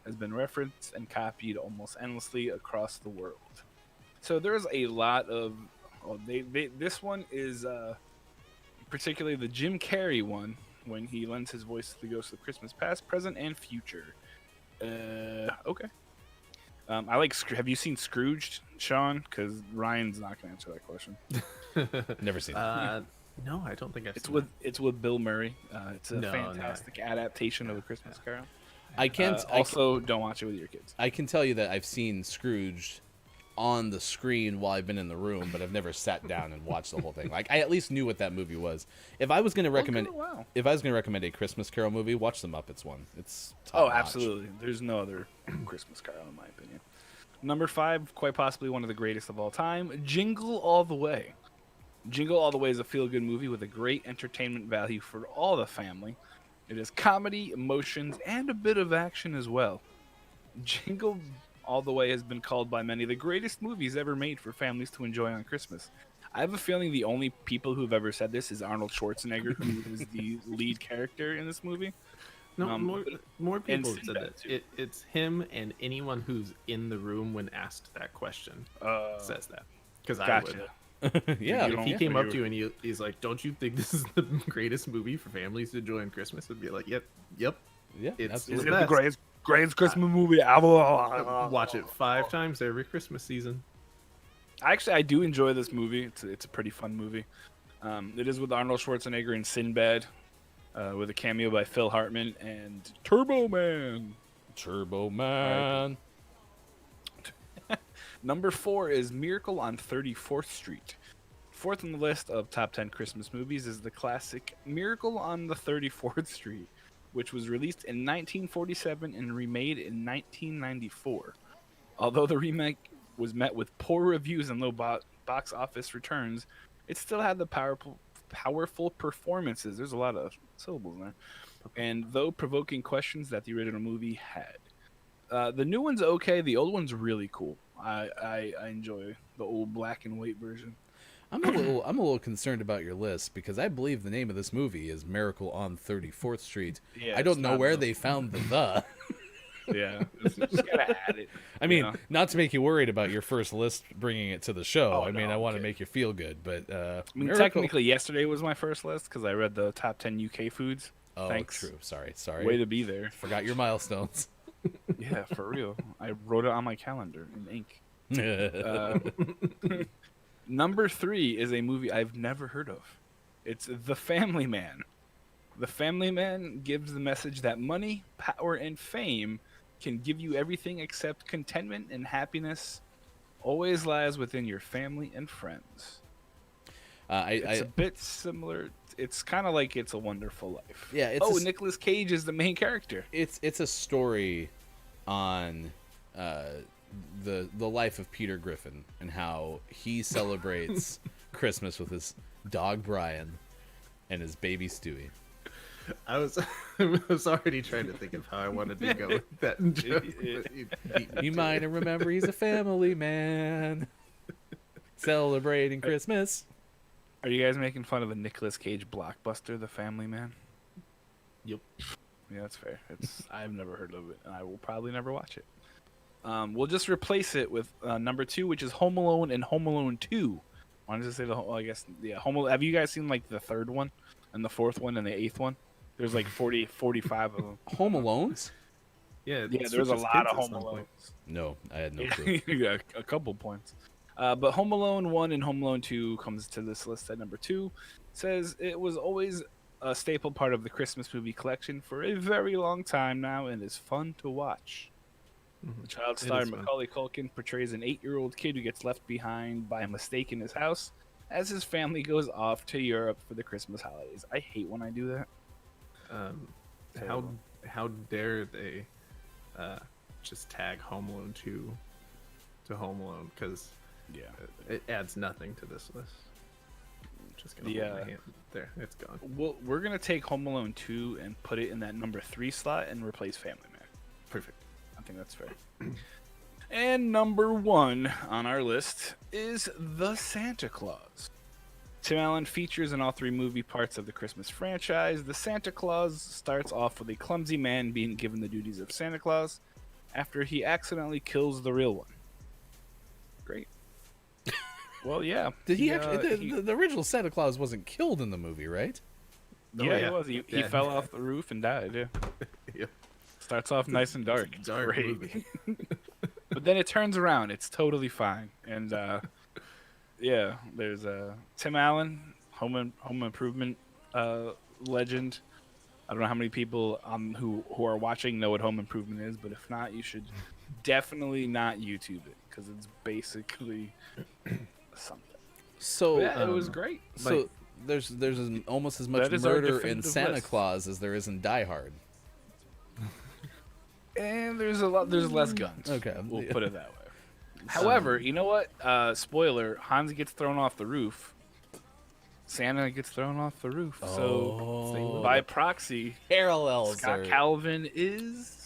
has been referenced and copied almost endlessly across the world. So there's a lot of... this one is... particularly the Jim Carrey one, when he lends his voice to the ghosts of Christmas past, present, and future. Okay. I like. Have you seen Scrooged, Sean? Because Ryan's not going to answer that question. Never seen it. No, I don't think I've seen it. It's with Bill Murray. It's a fantastic adaptation of A Christmas Carol. I can't. Don't watch it with your kids. I can tell you that I've seen Scrooged on the screen while I've been in the room, but I've never sat down and watched the whole thing. Like, I at least knew what that movie was. If I was going to recommend, a Christmas Carol movie, watch the Muppets one. It's top notch. Absolutely. There's no other Christmas Carol in my opinion. Number 5, quite possibly one of the greatest of all time, Jingle All the Way. Jingle All the Way is a feel-good movie with a great entertainment value for all the family. It is comedy, emotions, and a bit of action as well. Jingle All the Way has been called by many the greatest movies ever made for families to enjoy on Christmas. I have a feeling the only people who've ever said this is Arnold Schwarzenegger, who is the lead character in this movie. No, more people have said that. It's him and anyone who's in the room when asked that question says that. Because I would. Yeah. If he came up to you and he's like, "Don't you think this is the greatest movie for families to enjoy on Christmas?" I'd be like, "Yep, yeah, it's the greatest Christmas movie ever." Watch it 5 times every Christmas season. Actually, I do enjoy this movie. It's a pretty fun movie. It is with Arnold Schwarzenegger and Sinbad, with a cameo by Phil Hartman and Turbo Man. Right. Number 4 is Miracle on 34th Street. 4th on the list of top 10 Christmas movies is the classic Miracle on the 34th Street, which was released in 1947 and remade in 1994. Although the remake was met with poor reviews and low box office returns, it still had the powerful performances. There's a lot of syllables there. And though provoking questions that the original movie had. The new one's okay. The old one's really cool. I enjoy the old black and white version. I'm a little concerned about your list because I believe the name of this movie is Miracle on 34th Street. Yeah, I don't know where they found the. Yeah, just gotta add it. I mean, not to make you worried about your first list bringing it to the show. I want to make you feel good, but technically, yesterday was my first list because I read the top 10 UK foods. Oh, Thanks. True. Sorry. Way to be there. Forgot your milestones. Yeah, for real. I wrote it on my calendar in ink. Number 3 is a movie I've never heard of. It's The Family Man. The Family Man gives the message that money, power, and fame can give you everything except contentment and happiness always lies within your family and friends. It's a bit similar. It's kind of like It's a Wonderful Life. Yeah. Nicolas Cage is the main character. It's a story on the life of Peter Griffin and how he celebrates Christmas with his dog Brian and his baby Stewie. I was already trying to think of how I wanted to go with that joke. You might remember he's a family man celebrating Christmas. Are you guys making fun of the Nicolas Cage blockbuster, The Family Man? Yep. Yeah, that's fair. I've never heard of it, and I will probably never watch it. We'll just replace it with number 2, which is Home Alone and Home Alone 2. I wanted to say Home Alone. Have you guys seen like the 3rd one and the 4th one and the 8th one? There's like 45 of them. Home Alones? Yeah, there's a lot of Home Alones. No, I had no clue. Yeah, a couple points. But Home Alone 1 and Home Alone 2 comes to this list at number 2. Says it was always a staple part of the Christmas movie collection for a very long time now and is fun to watch. Mm-hmm. The child star Macaulay Culkin portrays an 8-year-old kid who gets left behind by a mistake in his house as his family goes off to Europe for the Christmas holidays. I hate when I do that. How dare they just tag Home Alone 2 to Home Alone, because it adds nothing to this list. I'm just gonna hold my hand there. It's gone. Well, we're gonna take Home Alone 2 and put it in that number 3 slot and replace Family Man. Perfect. I think that's fair. And number 1 on our list is The Santa Claus. Tim Allen features in all 3 movie parts of the Christmas franchise. The Santa Claus starts off with a clumsy man being given the duties of Santa Claus after he accidentally kills the real one. Great. Well, yeah. Did he actually? The original Santa Claus wasn't killed in the movie, right? Yeah, he was. He fell off the roof and died. Yeah. Yep. Starts off nice and dark. Dark Great. movie. But then it turns around. It's totally fine. And yeah, there's Tim Allen, Home Improvement legend. I don't know how many people who are watching know what Home Improvement is, but if not, you should definitely not YouTube it because it's basically something. So yeah, it was great. So there's almost as much murder in Santa list. Claus as there is in Die Hard. And there's less guns. Okay, we'll put it that way. However, you know what? Spoiler: Hans gets thrown off the roof. Santa gets thrown off the roof. So by proxy, parallels. Scott Calvin is.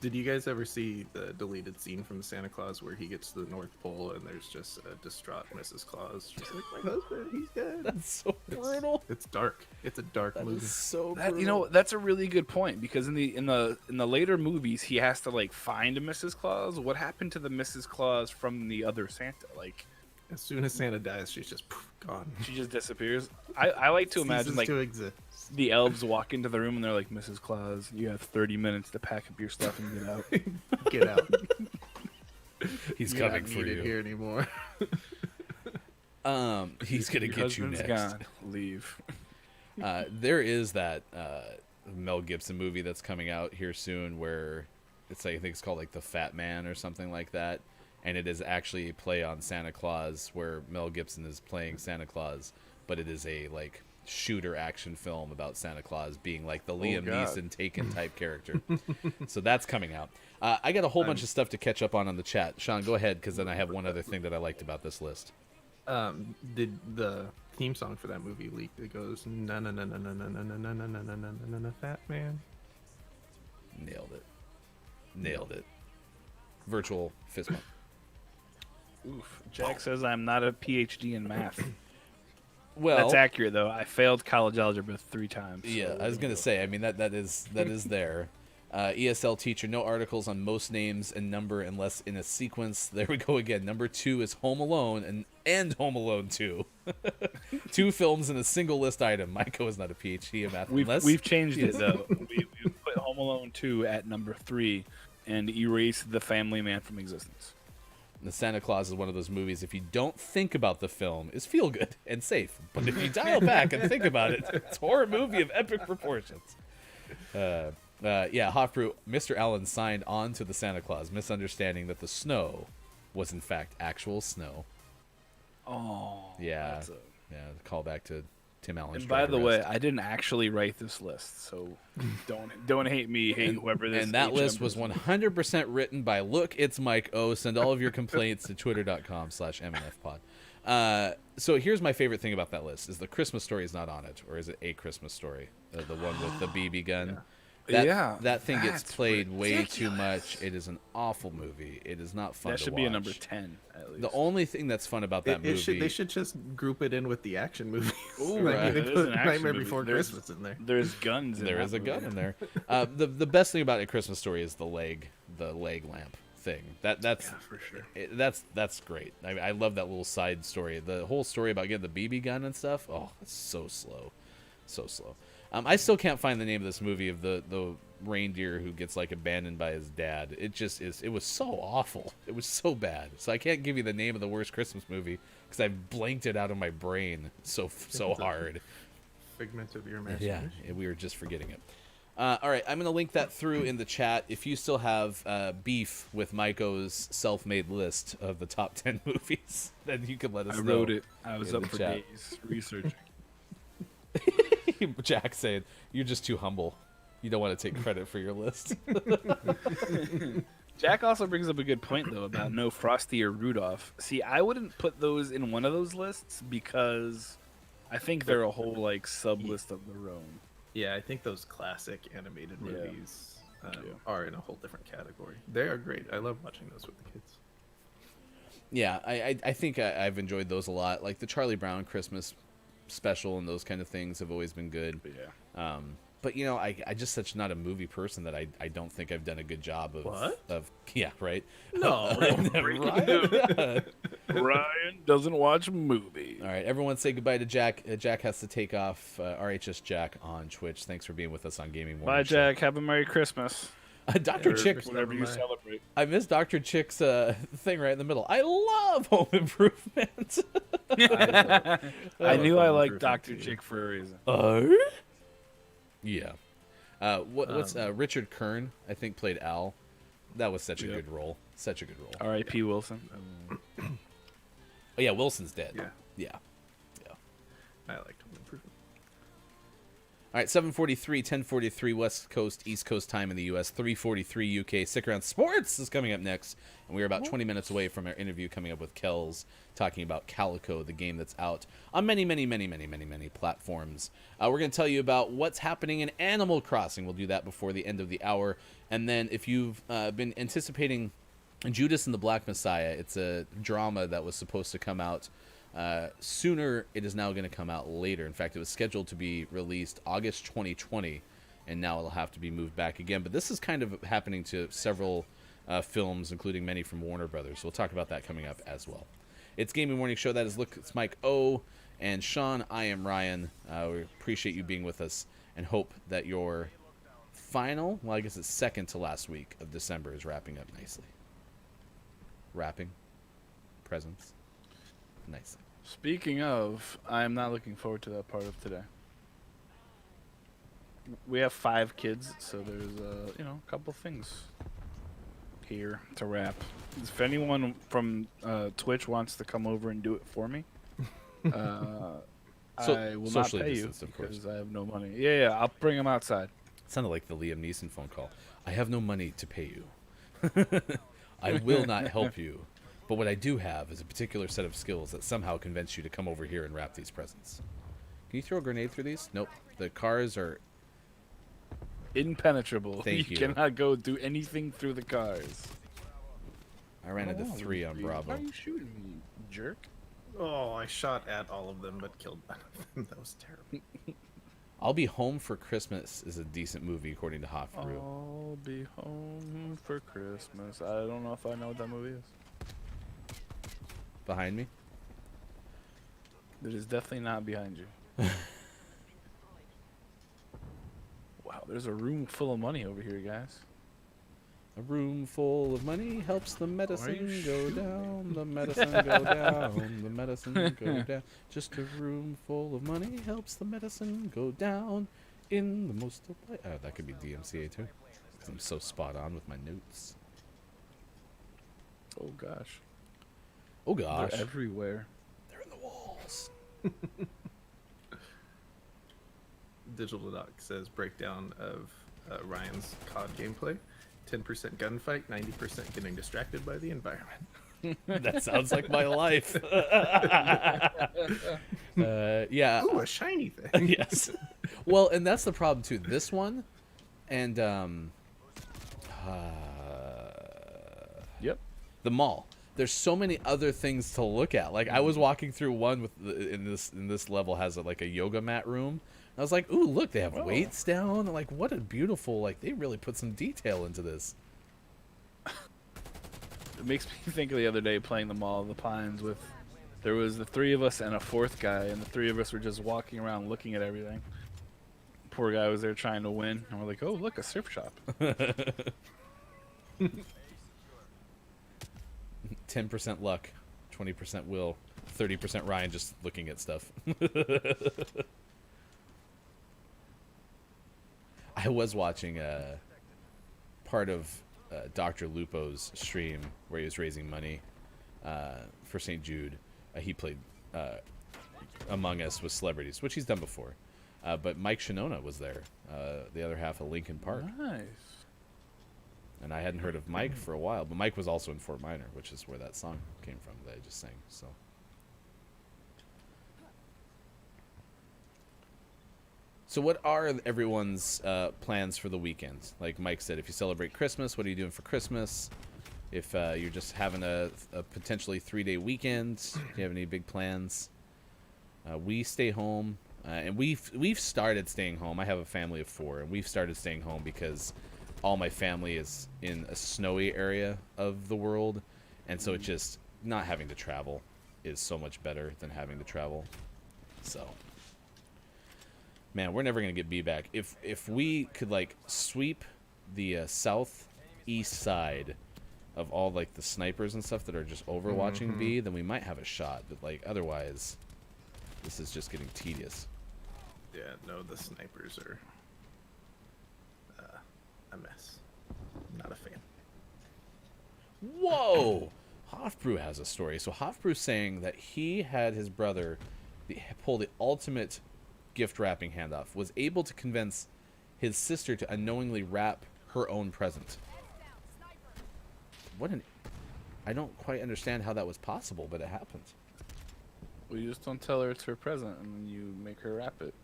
Did you guys ever see the deleted scene from Santa Claus where he gets to the North Pole and there's just a distraught Mrs. Claus, just like, my husband, he's dead. That's so brutal. It's dark. It's a dark movie. Is so brutal. You know, that's a really good point because in the later movies he has to like find a Mrs. Claus. What happened to the Mrs. Claus from the other Santa? Like, as soon as Santa dies, she's just gone. She just disappears. I like to imagine like to exist. The elves walk into the room and they're like, Mrs. Claus, you have 30 minutes to pack up your stuff and get out. Get out. He's You're coming not for you. needed here anymore. He's gonna get you next. Gone. Leave. There is that Mel Gibson movie that's coming out here soon where it's like, I think it's called like The Fat Man or something like that, and it is actually a play on Santa Claus where Mel Gibson is playing Santa Claus, but it is a like shooter action film about Santa Claus being like the Liam Neeson Taken type character. So that's coming out. I got a whole bunch of stuff to catch up on the chat. Sean, go ahead, because then I have one other thing that I liked about this list. Did the theme song for that movie leak? It goes na na na na na na na na na na na na na na na Fat Man. Nailed it. Virtual fist bump. Oof. Jack says I'm not a PhD in math. Well, that's accurate though. I failed college algebra 3 times. Yeah, I was gonna say. I mean that is there. ESL teacher, no articles on most names and number unless in a sequence. There we go again. Number 2 is Home Alone and Home Alone 2. 2 films in a single list item. Michael is not a PhD in math. We've changed it though. We've put Home Alone 2 at number 3 and erased The Family Man from existence. The Santa Claus is one of those movies, if you don't think about the film, is feel good and safe. But if you dial back and think about it, it's a horror movie of epic proportions. Yeah, Hofbrew, Mr. Allen signed on to the Santa Claus, misunderstanding that the snow was in fact actual snow. Oh, Yeah, yeah. Call back to Tim Allen's. And by the way, I didn't actually write this list, so don't hate me, hate whoever this. And that HM list was person 100% written by Look, It's Mike O. Send all of your complaints to twitter.com/MNFpod. So here's my favorite thing about that list: is the Christmas Story is not on it, or is it A Christmas Story, the one with the BB gun? That thing gets played way too much. It is an awful movie. It is not fun That to should watch. be a number 10 at least. The only thing that's fun about that movie, they should just group it in with the action movies. Ooh, Like, right. they It is put an action Nightmare movie. Before Christmas in there. There's guns. there in is that a gun movie. in there. The best thing about A Christmas Story is the leg lamp thing. That's Yeah, for sure. that's great. I love that little side story. The whole story about getting the BB gun and stuff. Oh, it's so slow, so slow. I still can't find the name of this movie of the reindeer who gets like abandoned by his dad. It just is. It was so awful. It was so bad. So I can't give you the name of the worst Christmas movie because I've blanked it out of my brain so hard. Figment of your Yeah, imagination. we were just forgetting it. All right, I'm going to link that through in the chat. If you still have beef with Maiko's self-made list of the top 10 movies, then you can let us I know. wrote it. I was in up the for chat. days researching. Jack saying, you're just too humble. You don't want to take credit for your list. Jack also brings up a good point though about no Frosty or Rudolph. See, I wouldn't put those in one of those lists because I think they're a whole like sub list of their own. Yeah, I think those classic animated Yeah. movies Yeah. are in a whole different category. They are great. I love watching those with the kids. Yeah, I think I've enjoyed those a lot. Like the Charlie Brown Christmas special and those kind of things have always been good. But yeah. But you know, I just such not a movie person that I don't think I've done a good job of. What? Yeah, right. No, Ryan. Ryan doesn't watch movies. All right, everyone say goodbye to Jack. Jack has to take off. RHS Jack on Twitch. Thanks for being with us on Gaming Morning Bye, Show. Jack. Have a Merry Christmas. Dr. Chick, Whatever you celebrate. I missed Dr. Chick's thing right in the middle. I love Home Improvement. I knew I liked Improvement Dr. too. Chick for a reason. Yeah. What's Richard Kern, I think, played Al. That was such a good role. Such a good role. R.I.P. Wilson. Oh, yeah, Wilson's dead. Yeah. Yeah. I liked Home Improvement. All right, 7:43, 10:43 West Coast, East Coast time in the U.S., 3:43 UK. Stick around. Sports is coming up next, and we're about 20 minutes away from our interview coming up with Kells, talking about Calico, the game that's out on many platforms. We're going to tell you about what's happening in Animal Crossing. We'll do that before the end of the hour. And then if you've been anticipating Judas and the Black Messiah, it's a drama that was supposed to come out sooner. It is now going to come out later. In fact, it was scheduled to be released August 2020, and now it'll have to be moved back again. But this is kind of happening to several films, including many from Warner Brothers. We'll talk about that coming up as well. It's Gaming Morning Show. That is Look, it's Mike O. and Sean. I am Ryan. We appreciate you being with us and hope that your final, well, I guess it's second to last week of December is wrapping up nicely. Wrapping presents nicely. Speaking of, I am not looking forward to that part of today. We have 5 kids, so there's a couple things here to wrap. If anyone from Twitch wants to come over and do it for me, I will not socially pay you distanced, of course. because I have no money. Yeah, I'll bring them outside. It sounded like the Liam Neeson phone call. I have no money to pay you. I will not help you. But what I do have is a particular set of skills that somehow convince you to come over here and wrap these presents. Can you throw a grenade through these? Nope. The cars are... Impenetrable. Thank you. Cannot go do anything through the cars. I ran into 3 on Bravo. Why are you shooting me, you jerk? Oh, I shot at all of them, but killed none of them. That was terrible. I'll Be Home for Christmas is a decent movie, according to Hoffaru. I'll be home for Christmas. I don't know if I know what that movie is. Behind me? It is definitely not behind you. Wow, there's a room full of money over here, guys. A room full of money helps the medicine you go shooting down. The medicine go down. The medicine go down. Just a room full of money helps the medicine go down. In the most. Oh, that could be DMCA too. 'Cause I'm so spot on with my notes. Oh gosh. Oh gosh. They're everywhere. They're in the walls. Digital Doc says breakdown of Ryan's COD gameplay: 10% gunfight, 90% getting distracted by the environment. That sounds like my life. Yeah. Ooh, a shiny thing. Yes. Well, and that's the problem too. This one, and Yep. the mall. There's so many other things to look at. Like I was walking through one with in this level has like a yoga mat room. I was like, ooh, look, they have weights down. I'm like, what a beautiful, like they really put some detail into this. It makes me think of the other day playing the Mall of the Pines with, there was the three of us and a fourth guy, and the three of us were just walking around looking at everything. Poor guy was there trying to win, and we're like, oh, look, a surf shop. 10% luck, 20% will, 30% Ryan just looking at stuff. I was watching part of Dr. Lupo's stream where he was raising money for St. Jude. He played Among Us with celebrities, which he's done before. But Mike Shinona was there, the other half of Lincoln Park. Nice. And I hadn't heard of Mike for a while, but Mike was also in Fort Minor, which is where that song came from that I just sang. So what are everyone's plans for the weekend? Like Mike said, if you celebrate Christmas, what are you doing for Christmas? If you're just having a potentially 3-day weekend, do you have any big plans? We stay home, and we've started staying home. I have a family of 4, and we've started staying home because all my family is in a snowy area of the world, and so it's just not having to travel is so much better than having to travel. So, man, we're never gonna get B back. If we could like sweep the southeast side of all like the snipers and stuff that are just overwatching B, then we might have a shot. But like otherwise, this is just getting tedious. Yeah, no, the snipers are a mess. Not a fan. Whoa! Hofbrew has a story. So Hofbrew's saying that he had his brother pull the ultimate gift wrapping handoff, was able to convince his sister to unknowingly wrap her own present. I don't quite understand how that was possible, but it happened. Well, you just don't tell her it's her present, and then you make her wrap it.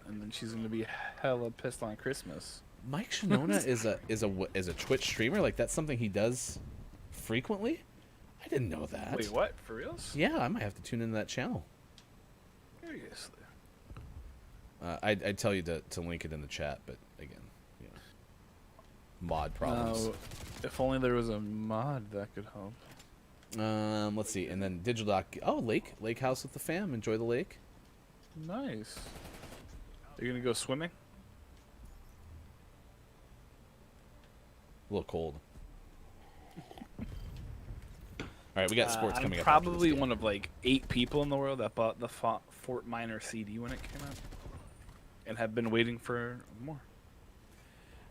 And then she's gonna be hella pissed on Christmas. Mike Shinona is a Twitch streamer. Like that's something he does frequently. I didn't know that. Wait, what? For reals? Yeah, I might have to tune into that channel. Seriously. I'd tell you to link it in the chat, but again, you know, mod problems. If only there was a mod that could help. Let's see, and then Digital Doc. Oh, lake house with the fam. Enjoy the lake. Nice. Are you gonna go swimming? A little cold. All right, we got sports coming I'm up. after this probably game. one of like 8 people in the world that bought the Fort Minor CD when it came out, and have been waiting for more.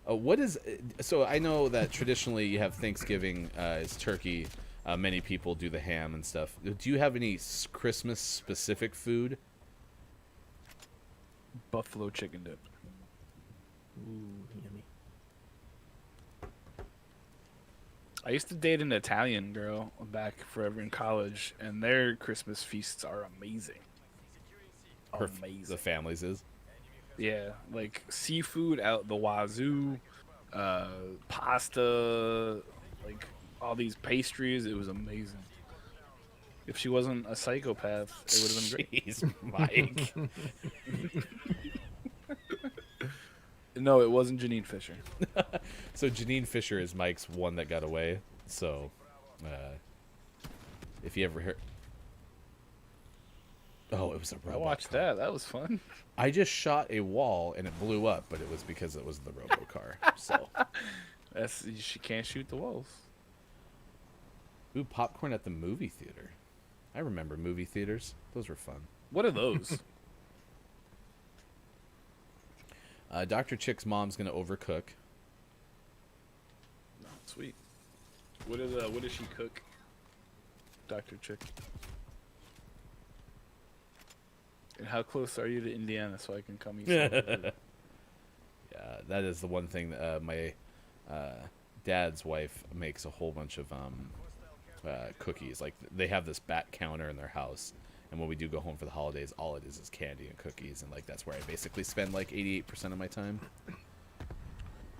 What is so? I know that traditionally you have Thanksgiving is turkey. Many people do the ham and stuff. Do you have any Christmas specific food? Buffalo chicken dip. Ooh, yummy. I used to date an Italian girl back forever in college, and their Christmas feasts are amazing. Amazing. The family's is. Yeah, like seafood out the wazoo, pasta, like all these pastries. It was amazing. If she wasn't a psychopath, it would have been great. Jeez, Mike. No, it wasn't Janine Fisher. So Janine Fisher is Mike's one that got away. So, if you ever hear, oh, it was a robot. I watched that. That was fun. I just shot a wall and it blew up, but it was because it was the robo car. So, She can't shoot the walls. Ooh, popcorn at the movie theater. I remember movie theaters. Those were fun. What are those? Dr. Chick's mom's gonna overcook. Oh, sweet. What does she cook? Dr. Chick. And how close are you to Indiana so I can come eat some food? Yeah, that is the one thing. My dad's wife makes a whole bunch of cookies. Like, they have this bat counter in their house, and when we do go home for the holidays, all it is candy and cookies, and like that's where I basically spend like 88% of my time.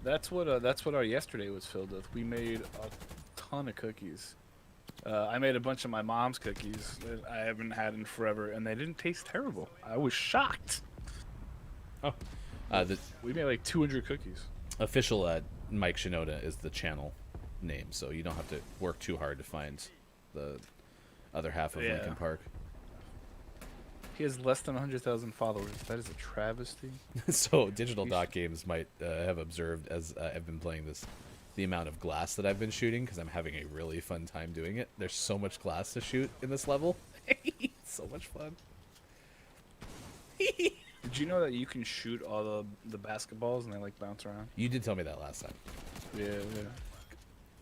That's what our yesterday was filled with. We made a ton of cookies. I made a bunch of my mom's cookies that I haven't had in forever, and they didn't taste terrible. I was shocked. Oh, We made like 200 cookies. official Mike Shinoda is the channel name, so you don't have to work too hard to find the other half of Yeah. Lincoln Park. He has less than 100,000 followers. That is a travesty. So Digital Dot Games might have observed, as I've been playing this, the amount of glass that I've been shooting, because I'm having a really fun time doing it. There's so much glass to shoot in this level. So much fun. Did you know that you can shoot all the basketballs and they like bounce around? You did tell me that last time. Yeah.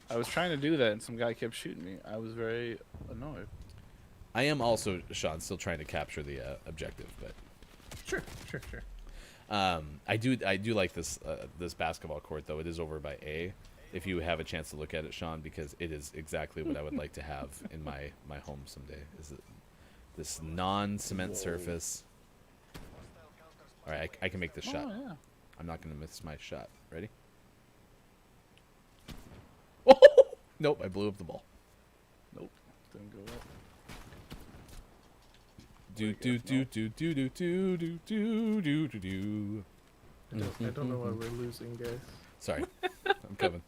I was trying to do that and some guy kept shooting me. I was very annoyed. I am also, Sean, still trying to capture the objective, but Sure. I do like this this basketball court, though. It is over by A. If you have a chance to look at it, Sean, because it is exactly what I would like to have in my home someday. Is it this non-cement surface? All right, I can make this shot. Oh, yeah. I'm not going to miss my shot. Ready? Oh! Nope, I blew up the ball. Nope. Didn't go up. Do do do do do do do do do do do do. I don't know why we're losing, guys. Sorry, I'm coming.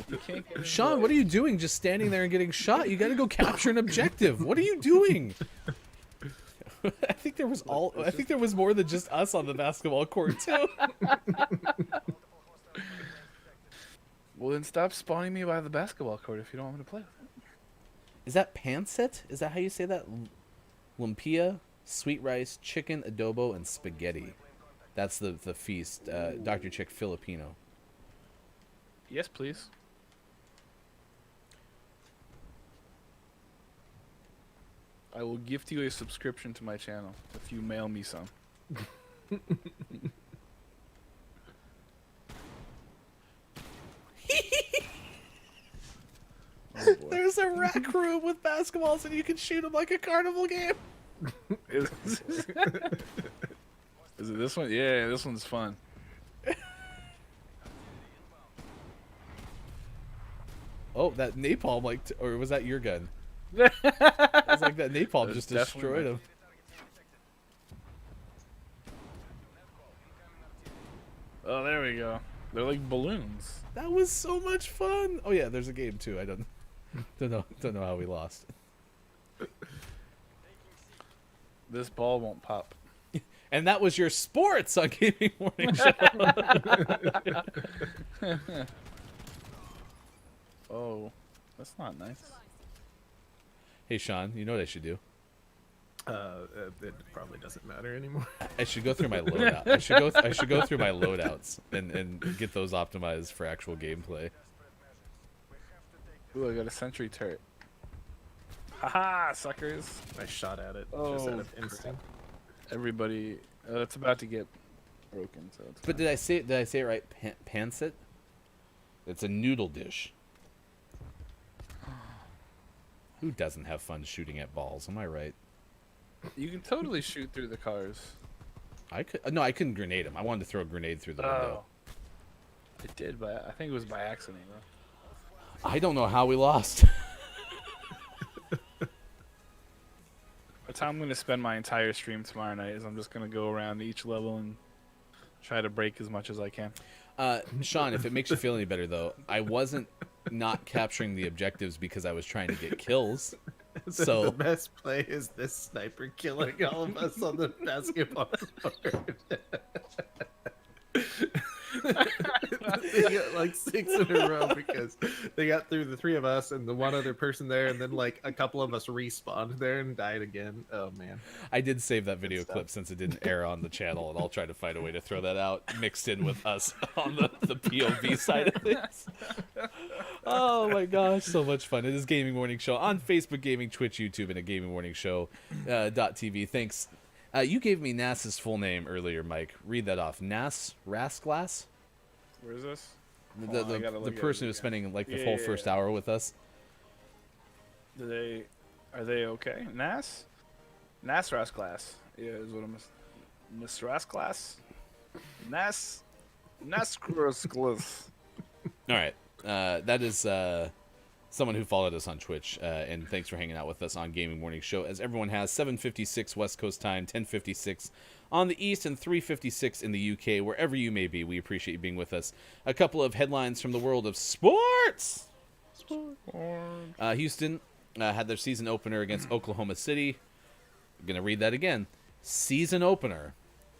You can't get Sean, what are you doing? Just standing there and getting shot? You got to go capture an objective. What are you doing? I think there was more than just us on the basketball court too. Well, then stop spawning me by the basketball court if you don't want me to play with it. Is that pancit? Is that how you say that? Lumpia, sweet rice, chicken, adobo, and spaghetti. That's the feast. Dr. Chick Filipino. Yes, please. I will gift you a subscription to my channel if you mail me some. Oh, boy. There's a rec room with basketballs and you can shoot them like a carnival game. Is it this one? Yeah, this one's fun. Oh, that napalm, or was that your gun? It was like that napalm That's just definitely destroyed mine. him. Oh, there we go. They're like balloons. That was so much fun. Oh yeah, there's a game too. I don't know how we lost. This ball won't pop. And that was your sports on Gaming Morning Show. Oh, that's not nice. Hey Sean, you know what I should do? It probably doesn't matter anymore. I should go through my loadout. I should go through my loadouts and get those optimized for actual gameplay. Ooh, I got a sentry turret. Haha, suckers! I shot at it just Oh, out of instinct. Everybody, it's about to get broken. So it's But did I say it right? Pancit? It's a noodle dish. Who doesn't have fun shooting at balls? Am I right? you can totally shoot through the cars. I couldn't grenade him. I wanted to throw a grenade through the window. It did, but I think it was by accident. Though. I don't know how we lost. That's how I'm going to spend my entire stream tomorrow night. Is I'm just going to go around each level and try to break as much as I can. Sean, if it makes you feel any better, though, I wasn't not capturing the objectives because I was trying to get kills. So The best play is this sniper killing all of us on the basketball court. They got like 6 in a row because they got through the 3 of us and the one other person there, and then like a couple of us respawned there and died again. Oh man. I did save that video clip since it didn't air on the channel, and I'll try to find a way to throw that out mixed in with us on the POV side of things. Oh my gosh, so much fun. It is Gaming Morning Show on Facebook Gaming, Twitch, YouTube, and at Gaming Morning Show .tv. Thanks. You gave me Nass's full name earlier, Mike. Read that off. Nass Rasglass? Where is this? The person who was spending like the whole first hour with us. Are they okay? Nass Rasglass. Yeah, is what I'm. Miss Rasglass. Nass Rasglass. All right. That is someone who followed us on Twitch, and thanks for hanging out with us on Gaming Morning Show. As everyone has, 7:56 West Coast time, 10:56 on the East, and 3:56 in the UK. Wherever you may be, we appreciate you being with us. A couple of headlines from the world of sports. Houston had their season opener against Oklahoma City. I'm going to read that again. Season opener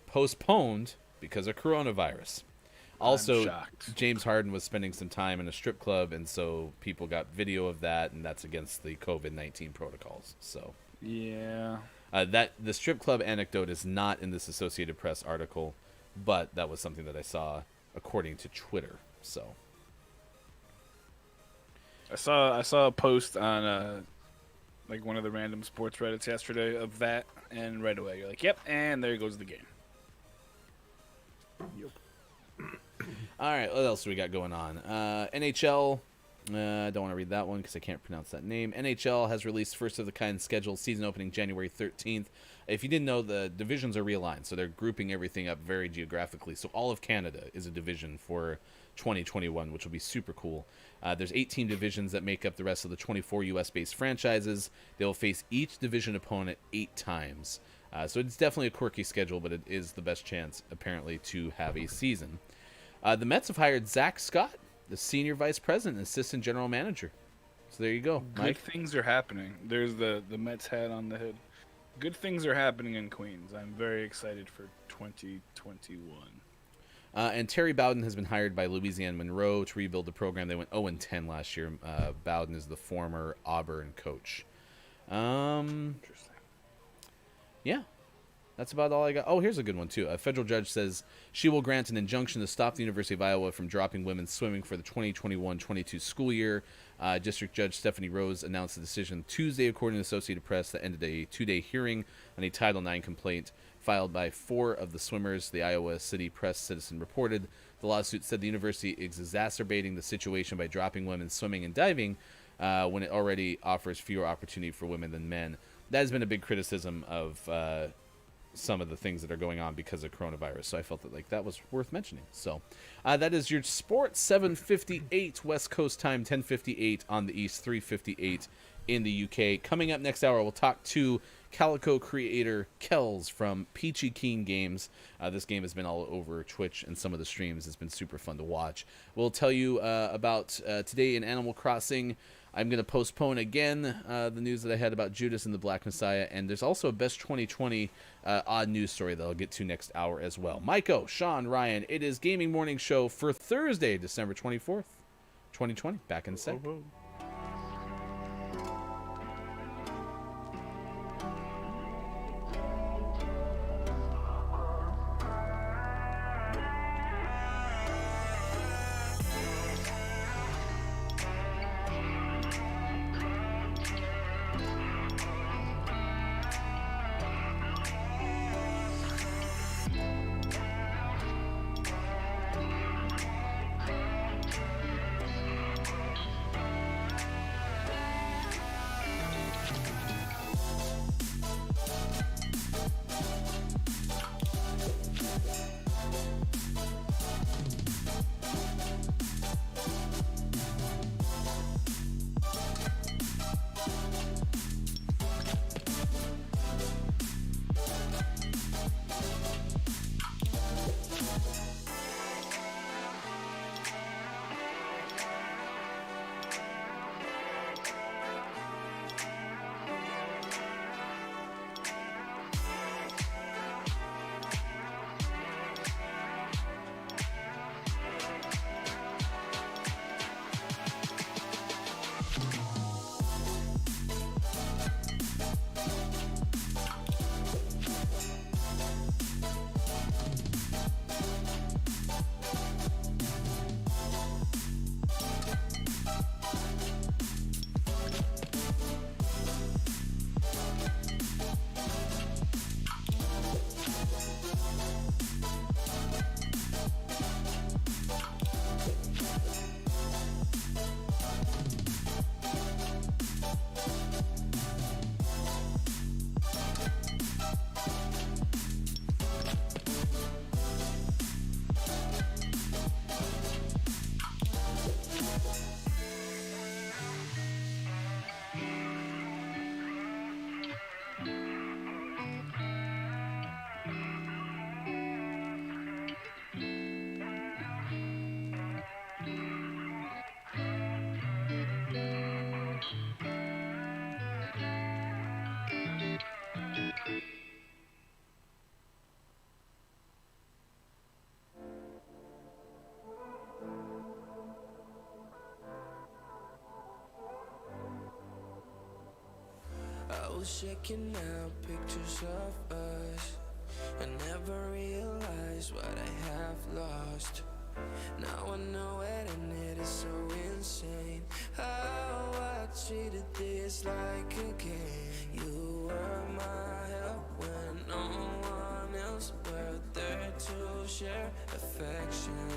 postponed because of coronavirus. Also, James Harden was spending some time in a strip club, and so people got video of that, and that's against the COVID-19 protocols. So yeah, that the strip club anecdote is not in this Associated Press article, but that was something that I saw according to Twitter. So I saw a post on like one of the random sports Reddits yesterday of that, and right away you're like, yep, and there goes the game. Yep. All right, what else do we got going on? NHL, I don't want to read that one because I can't pronounce that name. NHL has released first-of-the-kind schedule, season opening January 13th. If you didn't know, the divisions are realigned, so they're grouping everything up very geographically. So all of Canada is a division for 2021, which will be super cool. There's 18 divisions that make up the rest of the 24 U.S.-based franchises. They will face each division opponent 8 times. So it's definitely a quirky schedule, but it is the best chance, apparently, to have a season. The Mets have hired Zach Scott, the senior vice president and assistant general manager. So there you go, Mike. Good things are happening. There's the Mets hat on the head. Good things are happening in Queens. I'm very excited for 2021. And Terry Bowden has been hired by Louisiana Monroe to rebuild the program. They went 0-10 last year. Bowden is the former Auburn coach. Interesting. Yeah. That's about all I got. Oh, here's a good one, too. A federal judge says she will grant an injunction to stop the University of Iowa from dropping women's swimming for the 2021-22 school year. District Judge Stephanie Rose announced the decision Tuesday, according to the Associated Press, that ended a 2-day hearing on a Title IX complaint filed by 4 of the swimmers. The Iowa City Press Citizen reported the lawsuit said the university is exacerbating the situation by dropping women's swimming and diving when it already offers fewer opportunity for women than men. That has been a big criticism of some of the things that are going on because of coronavirus. So I felt that was worth mentioning. So that is your sports. 7:58 West Coast time, 10:58 on the East, 3:58 in the UK. Coming up next hour, we'll talk to Calico creator Kells from Peachy Keen Games. This game has been all over Twitch and some of the streams. It's been super fun to watch. We'll tell you about today in Animal Crossing. I'm going to postpone again the news that I had about Judas and the Black Messiah, and there's also a Best 2020 odd news story that I'll get to next hour as well. Maiko, Sean, Ryan, it is Gaming Morning Show for Thursday, December 24th, 2020. Back in a sec. was checking out pictures of us. I never realized what I have lost. Now I know it and it is so insane how I treated this like a game. You were my help when no one else were there to share affection.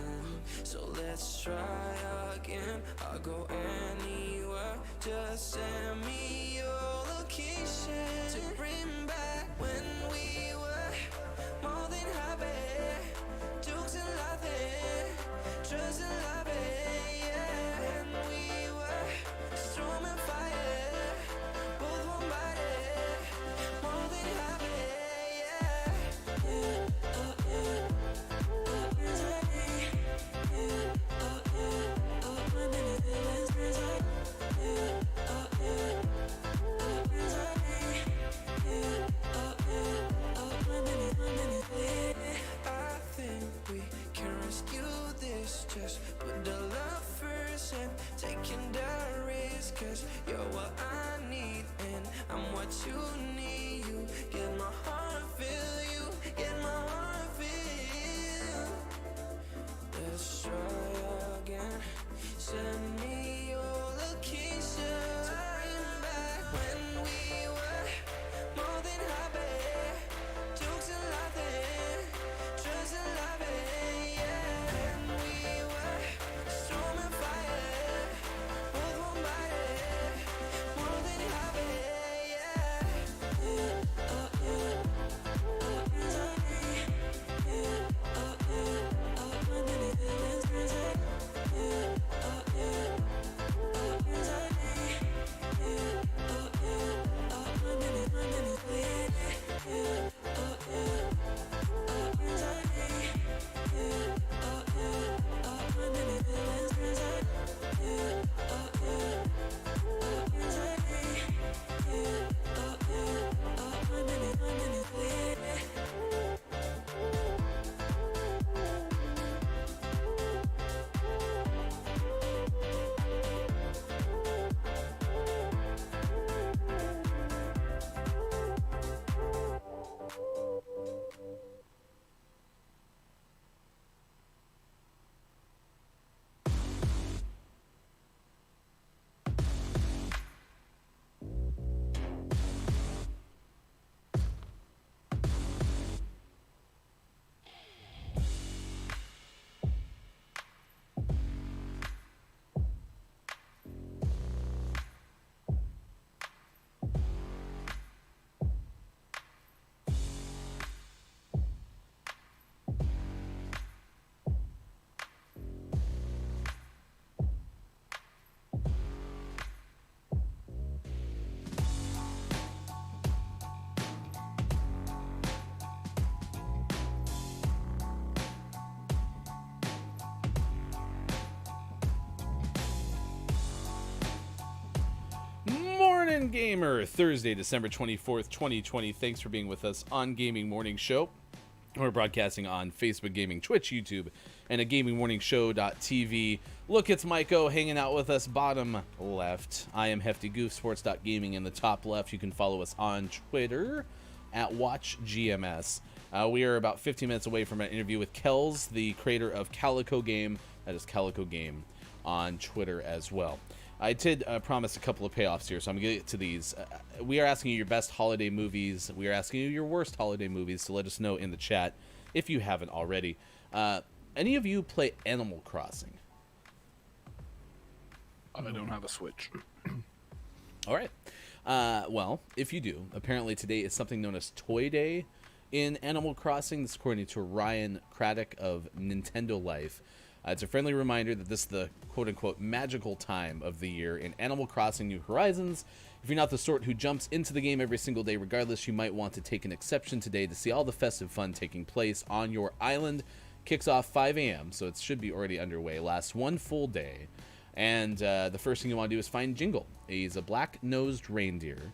So let's try again. I'll go anywhere. Just send me your location to bring back when we were more than happy. Jokes and laughing, trust and loving, yeah. And we were storm and fire, both one body, more than happy, yeah. Yeah, oh yeah, oh anxiety, yeah, oh yeah, oh my many feelings inside, yeah, oh yeah, oh anxiety, yeah, oh yeah, oh my many feelings. I think we can rescue this. Just put the love first and taking the risk. Cause you're what I need and I'm what you need. You get my heart feel, you get my heart feel. Let's try again. Send me your location to bring back when we were more than happy. Jokes and laughing, trust and loving, yeah. And we were storm and fire, both one body, more than happy, yeah. Yeah, oh yeah, oh anxiety, yeah, oh yeah, oh my many feelings inside, yeah, oh yeah, oh anxiety, yeah, oh yeah, oh my many feelings, yeah, oh yeah, oh anxiety, yeah, oh yeah, oh my many feelings inside, yeah, oh yeah, oh anxiety, yeah, oh yeah, oh my many feelings. Morning Gamer, Thursday, December 24th, 2020. Thanks for being with us on Gaming Morning Show. We're broadcasting on Facebook Gaming, Twitch, YouTube, and a gamingmorningshow.tv. Look, it's Maiko hanging out with us bottom left. I am Hefty Goof, sports.gaming in the top left. You can follow us on Twitter at WatchGMS. We are about 15 minutes away from an interview with Kells, the creator of Calico Game. That is Calico Game on Twitter as well. I did promise a couple of payoffs here, so I'm going to get to these. We are asking you your best holiday movies. We are asking you your worst holiday movies, so let us know in the chat if you haven't already. Any of you play Animal Crossing? I don't have a Switch. All right. Well, if you do, apparently today is something known as Toy Day in Animal Crossing. This is according to Ryan Craddock of Nintendo Life. It's a friendly reminder that this is the quote-unquote magical time of the year in Animal Crossing New Horizons. If you're not the sort who jumps into the game every single day regardless, you might want to take an exception today to see all the festive fun taking place on your island. Kicks off 5 a.m., so it should be already underway. Lasts one full day. And the first thing you want to do is find Jingle. He's a black-nosed reindeer.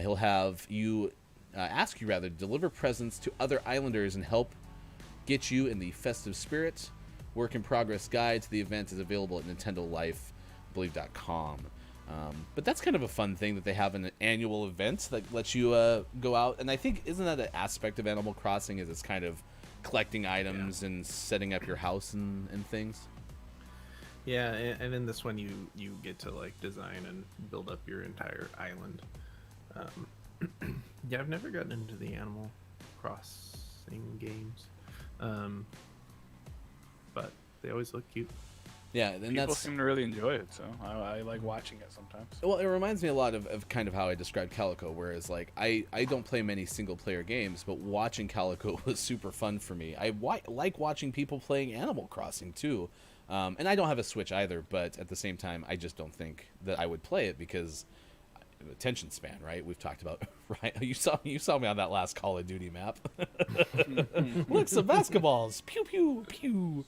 He'll have you, ask you rather, to deliver presents to other islanders and help get you in the festive spirit. Work in progress guide to the event is available at NintendoLife.com. But that's kind of a fun thing that they have an annual event that lets you go out. And I think, isn't that an aspect of Animal Crossing, is it's kind of collecting items and setting up your house and things? Yeah, and in this one you get to like design and build up your entire island. Yeah, I've never gotten into the Animal Crossing games, but they always look cute. Yeah, and People seem to really enjoy it, so I like watching it sometimes. Well, it reminds me a lot of kind of how I described Calico, whereas like I don't play many single player games, but watching Calico was super fun for me. I like watching people playing Animal Crossing too, and I don't have a Switch either, but at the same time, I just don't think that I would play it because attention span, right? We've talked about, right? You saw me on that last Call of Duty map. Look, some basketballs, pew pew pew.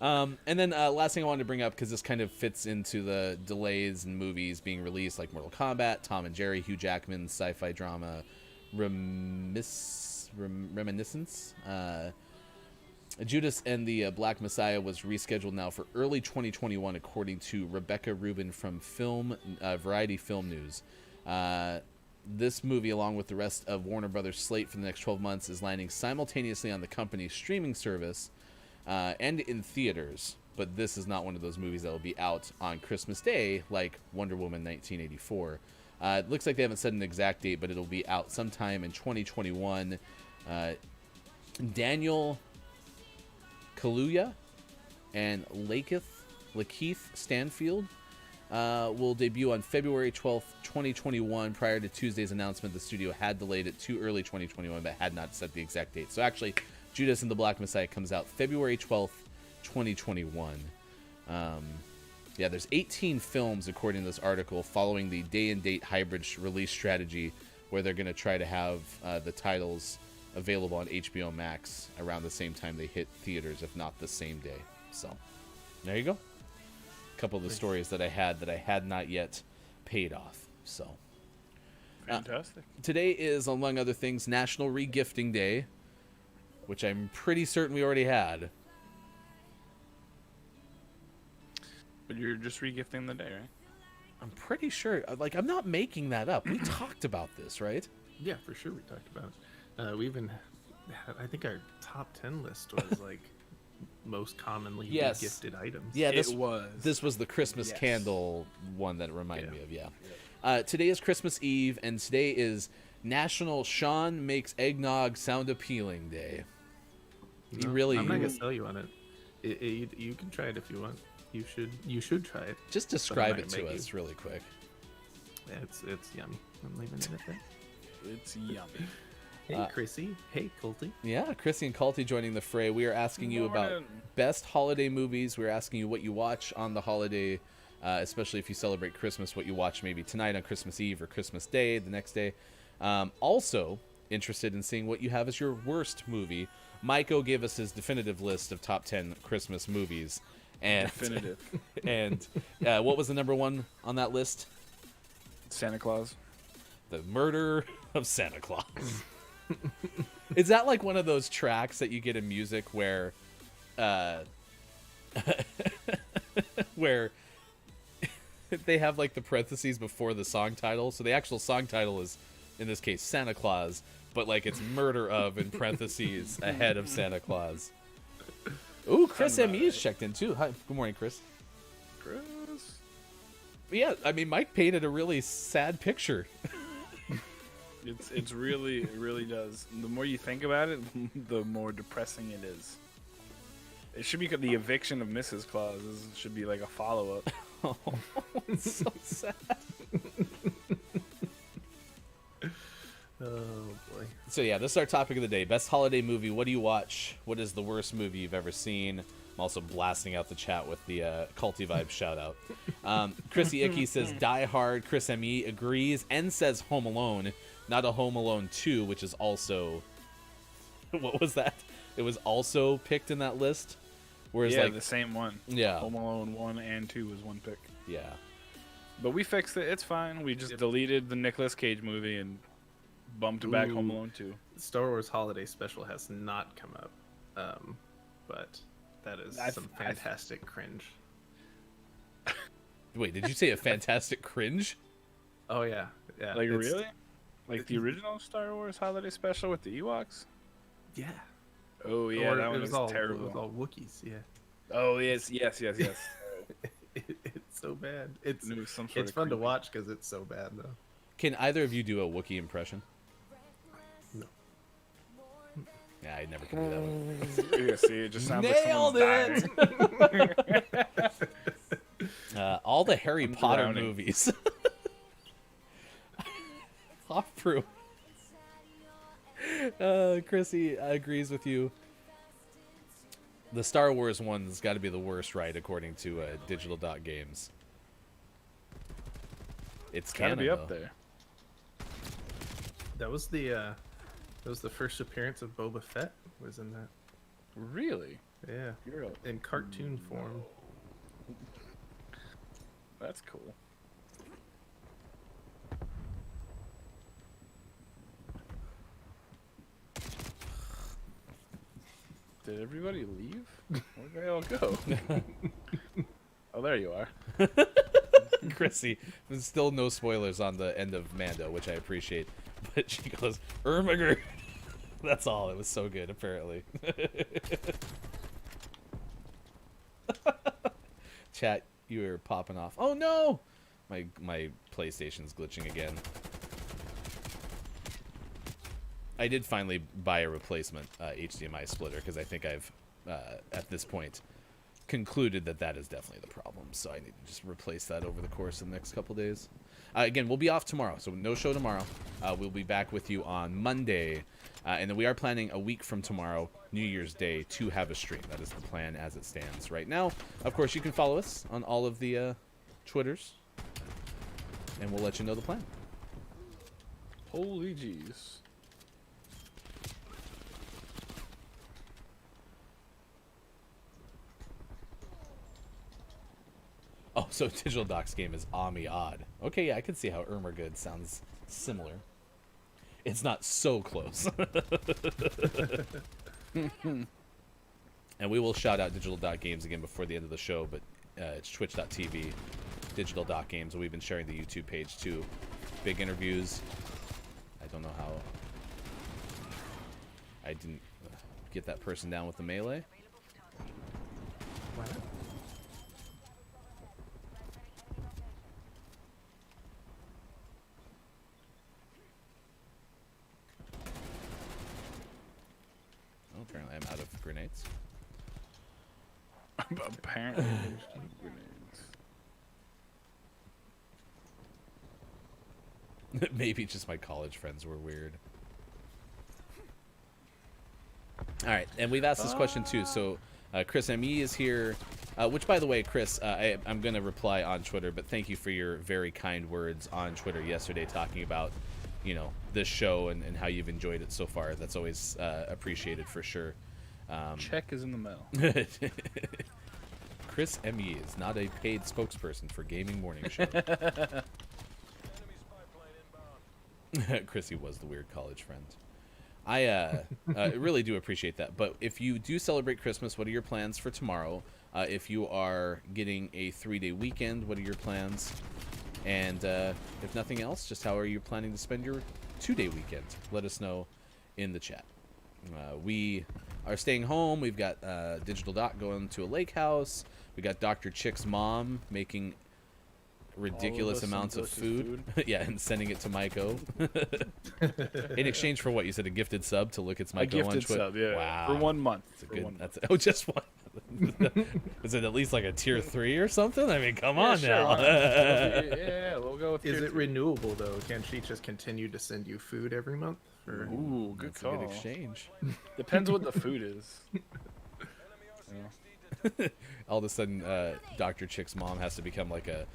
And then last thing I wanted to bring up, because this kind of fits into the delays in movies being released, like Mortal Kombat, Tom and Jerry, Hugh Jackman's sci-fi drama Reminiscence. Judas and the Black Messiah was rescheduled now for early 2021, according to Rebecca Rubin from Variety Film News. This movie, along with the rest of Warner Brothers' slate for the next 12 months, is landing simultaneously on the company's streaming service and in theaters, but this is not one of those movies that will be out on Christmas Day like Wonder Woman 1984. It looks like they haven't set an exact date, but it'll be out sometime in 2021. Daniel Kaluuya and Lakeith Stanfield will debut on February 12th, 2021. Prior to Tuesday's announcement, the studio had delayed it to early 2021, but had not set the exact date. So actually, Judas and the Black Messiah comes out February 12th, 2021. Yeah, there's 18 films, according to this article, following the day-and-date hybrid release strategy, where they're going to try to have the titles available on HBO Max around the same time they hit theaters, if not the same day. So, there you go. A couple of the stories that I had not yet paid off. So, Fantastic. Today is, among other things, National Regifting Day, which I'm pretty certain we already had. But you're just regifting the day, right? I'm pretty sure. Like, I'm not making that up. We talked about this, right? Yeah, for sure we talked about it. We even had, I think our top 10 list was like most commonly gifted items. Yeah, this was the Christmas candle one that it reminded me of, yeah. Today is Christmas Eve, and today is National Sean Makes Eggnog Sound Appealing Day. No, I'm not gonna sell you on it. You can try it if you want. You should try it. Just describe it to us really quick. Yeah, it's yummy. I'm leaving it at that. It's yummy. Hey, Chrissy. Hey, Colty. Yeah, Chrissy and Colty joining the fray. We are asking you about best holiday movies. We're asking you what you watch on the holiday, especially if you celebrate Christmas, what you watch maybe tonight on Christmas Eve or Christmas Day, the next day. Also, interested in seeing what you have as your worst movie. Maiko gave us his definitive list of top 10 Christmas movies. And, definitive. And what was the number one on that list? Santa Claus. The Murder of Santa Claus. Is that like one of those tracks that you get in music where where they have like the parentheses before the song title? So the actual song title is, in this case, Santa Claus, but like it's murder of in parentheses ahead of Santa Claus. Ooh, Chris M.E.'s checked in too. Hi, good morning, Chris. But yeah, I mean, Mike painted a really sad picture. It really does. The more you think about it, the more depressing it is. It should be the eviction of Mrs. Claus. This should be like a follow-up. Oh, it's so sad. Oh boy. So yeah, this is our topic of the day. Best holiday movie. What do you watch? What is the worst movie you've ever seen? I'm also blasting out the chat with the culty vibe shout out. Chrissy Icky says Die Hard. Chris M.E. agrees and says Home Alone. Not a Home Alone 2, which is also... What was that? It was also picked in that list? Whereas, yeah, the same one. Yeah. Home Alone 1 and 2 was one pick. Yeah. But we fixed it. It's fine. We just deleted the Nicolas Cage movie and bumped back Home Alone 2. Star Wars Holiday Special has not come up. But that is some fantastic cringe. Wait, did you say a fantastic cringe? Oh yeah, yeah. Like it's- really? Like the original Star Wars holiday special with the Ewoks? Yeah. Oh yeah, Or that it one was was all terrible. It was all Wookiees. Yeah. Oh yes. It's so bad. It's It was some sort it's of fun to creepy- watch because it's so bad though. Can either of you do a Wookiee impression? No. Yeah, I never can do that one. Yeah, see, it just sounds Nailed like someone's dying. All the Harry I'm Potter drowning. movies. Hofbrew. Chrissy agrees with you. The Star Wars one's got to be the worst, right? According to Digital Dot Games. It's Gotta canon, be up though. there. That was the first appearance of Boba Fett. Was in that. Really? Yeah. You're a- In cartoon form. That's cool. Did everybody leave? Where'd they all go? Oh, there you are. Chrissy, there's still no spoilers on the end of Mando, which I appreciate. But she goes, Ermiger. That's all. It was so good, apparently. Chat, you were popping off. Oh no! My PlayStation's glitching again. I did finally buy a replacement HDMI splitter because I think I've, at this point, concluded that that is definitely the problem. So I need to just replace that over the course of the next couple days. Again, we'll be off tomorrow, so no show tomorrow. We'll be back with you on Monday. And then we are planning a week from tomorrow, New Year's Day, to have a stream. That is the plan as it stands right now. Of course, you can follow us on all of the Twitters, and we'll let you know the plan. Holy jeez. Oh, so Digital Doc's game is Ami Odd. Okay, yeah, I can see how Ermergood sounds similar. It's not so close. And we will shout out Digital Doc Games again before the end of the show, but it's twitch.tv, Digital Doc Games, and we've been sharing the YouTube page too. Big interviews. I don't know how I didn't get that person down with the melee. What? Oh, apparently I'm out of grenades. Apparently, there's no grenades. Maybe just my college friends were weird. All right, and we've asked this question too. So Chris ME is here, which, by the way, Chris, I'm going to reply on Twitter, but thank you for your very kind words on Twitter yesterday talking about, you know, this show and how you've enjoyed it so far. That's always appreciated for sure. Check is in the mail. Chris ME is not a paid spokesperson for Gaming Morning Show. Chrissy was the weird college friend. I really do appreciate that. But if you do celebrate Christmas, what are your plans for tomorrow? If you are getting a 3-day weekend, what are your plans? And if nothing else, just how are you planning to spend your 2-day weekend? Let us know in the chat. We are staying home. We've got Digital Doc going to a lake house. We got Dr. Chick's mom making ridiculous us some amounts of delicious food. Yeah, and sending it to Maiko. In exchange for what? You said a gifted sub to look at A Maiko on gifted Twitter? sub, yeah. Wow. For 1 month. That's a For good, 1 month. oh, just one. Is it at least like a tier 3 or something? I mean, come on sure, now. why not? Yeah, we'll go with Is tier it two. renewable though? Can she just continue to send you food every month? Or... Ooh, good That's a call. good exchange. Depends what the food is. All of a sudden, Dr. Chick's mom has to become like a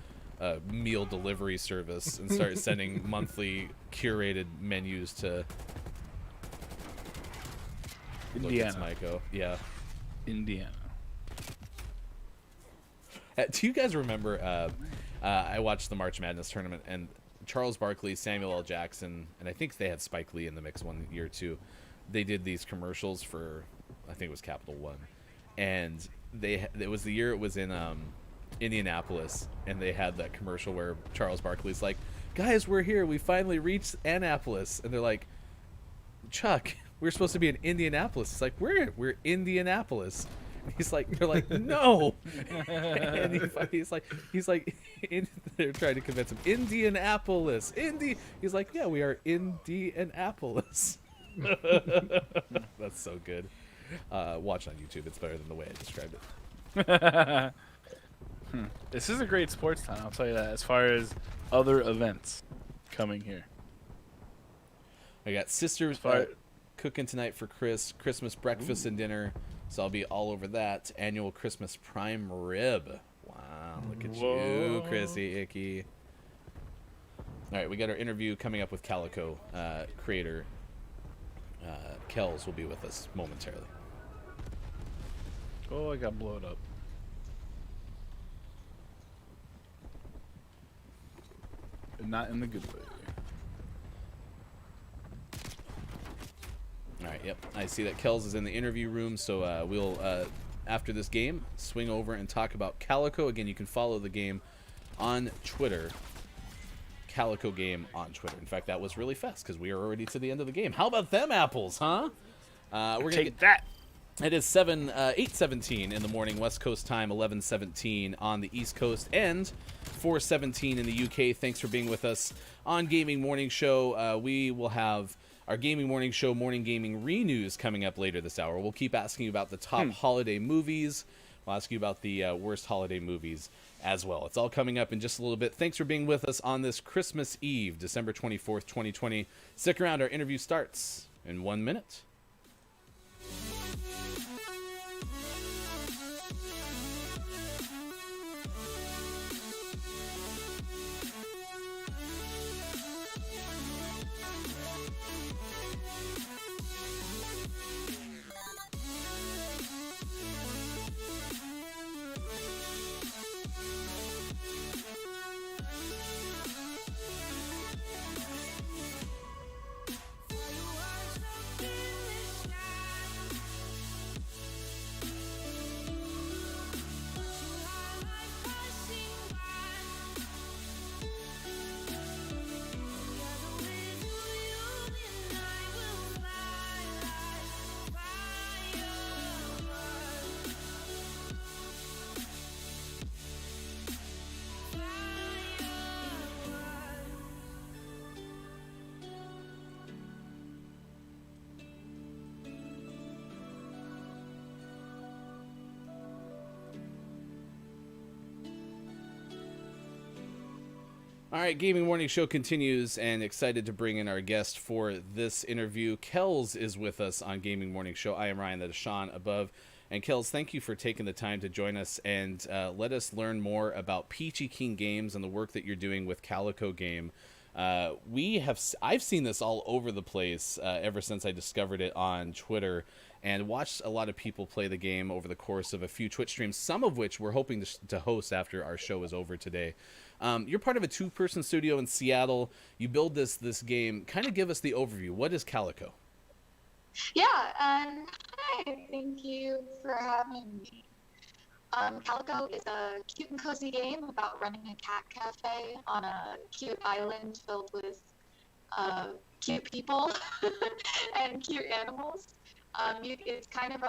meal delivery service and start sending monthly curated menus to Indiana. Maiko. Yeah. Indiana. Do you guys remember? I watched the March Madness tournament, and Charles Barkley, Samuel L. Jackson, and I think they had Spike Lee in the mix one year too. They did these commercials for, I think it was Capital One, and it was the year it was in Indianapolis, and they had that commercial where Charles Barkley's like, "Guys, we're here. We finally reached Annapolis," and they're like, "Chuck, we're supposed to be in Indianapolis." It's like, we're Indianapolis. And he's like, they're like, "No," and he's like, they're trying to convince him, Indianapolis, He's like, "Yeah, we are Indianapolis." That's so good. Watch on YouTube. It's better than the way I described it. This is a great sports town, I'll tell you that, as far as other events coming here. I got sisters cooking tonight for Christmas breakfast and dinner, so I'll be all over that. Annual Christmas prime rib. Wow, look at you, Chrissy Icky. All right, we got our interview coming up with Calico creator. Kells will be with us momentarily. Oh, I got blown up. But not in the good way. All right, yep. I see that Kells is in the interview room, so we'll, after this game, swing over and talk about Calico. Again, you can follow the game on Twitter. Calico game on Twitter. In fact, that was really fast because we are already to the end of the game. How about them apples, huh? We're gonna Take that. It is 8:17 in the morning, West Coast time, 11:17 on the East Coast, and 4:17 in the UK. Thanks for being with us on Gaming Morning Show. We will have our Gaming Morning Show Morning Gaming Renews coming up later this hour. We'll keep asking you about the top holiday movies. We'll ask you about the worst holiday movies as well. It's all coming up in just a little bit. Thanks for being with us on this Christmas Eve, December 24th, 2020. Stick around. Our interview starts in 1 minute. All right, Gaming Morning Show continues, and excited to bring in our guest for this interview. Kells is with us on Gaming Morning Show. I am Ryan, that is Sean above. And Kells, thank you for taking the time to join us and let us learn more about Peachy King Games and the work that you're doing with Calico Game. I've seen this all over the place ever since I discovered it on Twitter, and watched a lot of people play the game over the course of a few Twitch streams, some of which we're hoping to host after our show is over today. You're part of a two-person studio in Seattle. You build this game. Kind of give us the overview. What is Calico? Yeah, and hi, thank you for having me. Calico is a cute and cozy game about running a cat cafe on a cute island filled with cute people and cute animals. It's kind of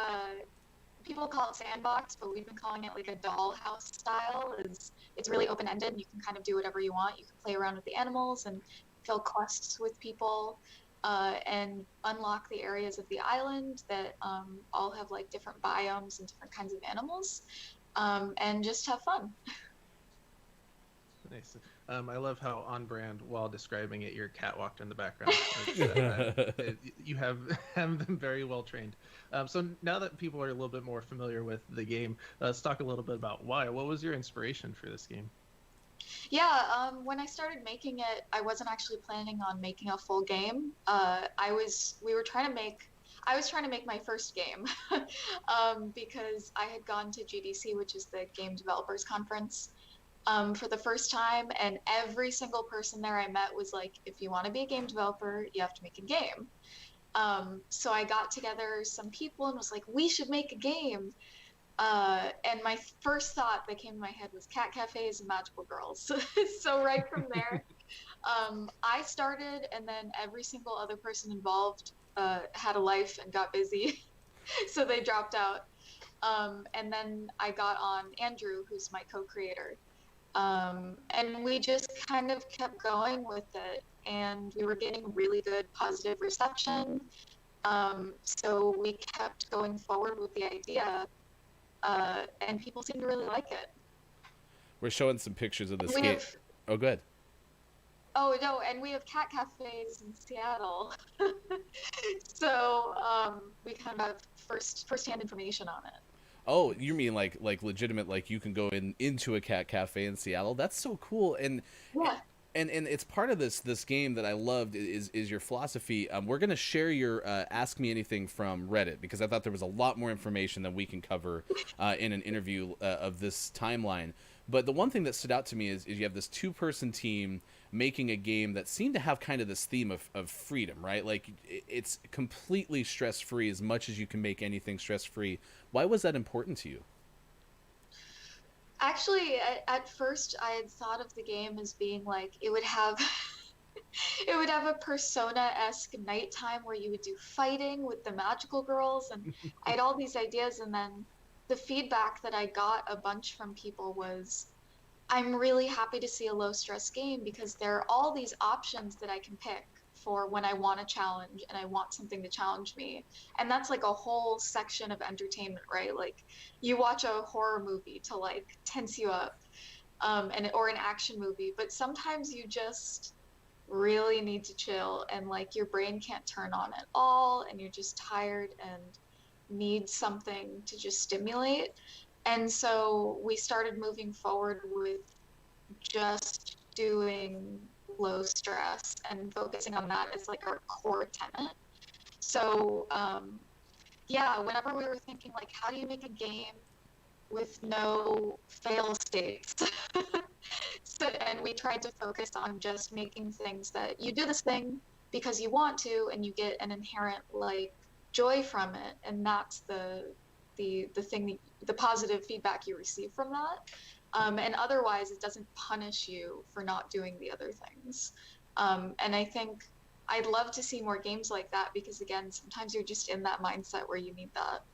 people call it sandbox, but we've been calling it like a dollhouse style. It's really open-ended. You can kind of do whatever you want. You can play around with the animals and fill quests with people. And unlock the areas of the island that all have like different biomes and different kinds of animals, and just have fun. Nice. I love how on brand, while describing it, your cat walked in the background. You have them very well trained. So now that people are a little bit more familiar with the game, let's talk a little bit about why. What was your inspiration for this game? Yeah, when I started making it, I wasn't actually planning on making a full game. I was trying to make my first game because I had gone to GDC, which is the Game Developers Conference, for the first time, and every single person there I met was like, if you want to be a game developer, you have to make a game. So I got together some people and was like, we should make a game. And my first thought that came to my head was cat cafes and magical girls. So right from there, I started, and then every single other person involved had a life and got busy, so they dropped out. And then I got on Andrew, who's my co-creator, and we just kind of kept going with it, and we were getting really good positive reception. So we kept going forward with the idea, and people seem to really like it. We're showing some pictures of this We game. have, Oh, good. oh no, and we have cat cafes in Seattle, so we kind of have first-hand information on it. Oh, you mean like legitimate, like you can go into a cat cafe in Seattle? That's so cool. Yeah. And it's part of this game that I loved is your philosophy. We're gonna share your Ask Me Anything from Reddit, because I thought there was a lot more information than we can cover in an interview of this timeline. But the one thing that stood out to me is you have this 2-person team making a game that seemed to have kind of this theme of freedom, right? Like it's completely stress free, as much as you can make anything stress free. Why was that important to you? Actually, at first, I had thought of the game as being like it would have it would have a Persona-esque nighttime where you would do fighting with the magical girls, and I had all these ideas, and then the feedback that I got a bunch from people was, I'm really happy to see a low stress game because there are all these options that I can pick for when I want a challenge and I want something to challenge me. And that's like a whole section of entertainment, right? Like you watch a horror movie to like tense you up, or an action movie, but sometimes you just really need to chill and like your brain can't turn on at all and you're just tired and need something to just stimulate. And so we started moving forward with just doing low stress and focusing on that as like our core tenet. So yeah, whenever we were thinking like, how do you make a game with no fail states? So, and we tried to focus on just making things that you do this thing because you want to, and you get an inherent like joy from it, and that's the thing, the positive feedback you receive from that. And otherwise, it doesn't punish you for not doing the other things. And I think I'd love to see more games like that because, again, sometimes you're just in that mindset where you need that.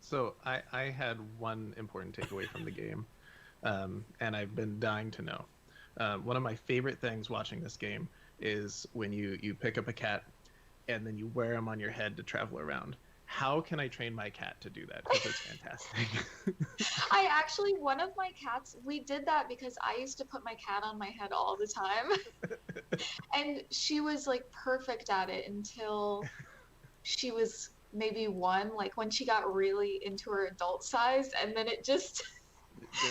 So I had one important takeaway from the game, and I've been dying to know. One of my favorite things watching this game is when you pick up a cat and then you wear him on your head to travel around. How can I train my cat to do that? Because it's fantastic. I actually, one of my cats, we did that because I used to put my cat on my head all the time. And she was like perfect at it until she was maybe 1, like when she got really into her adult size, and then it just,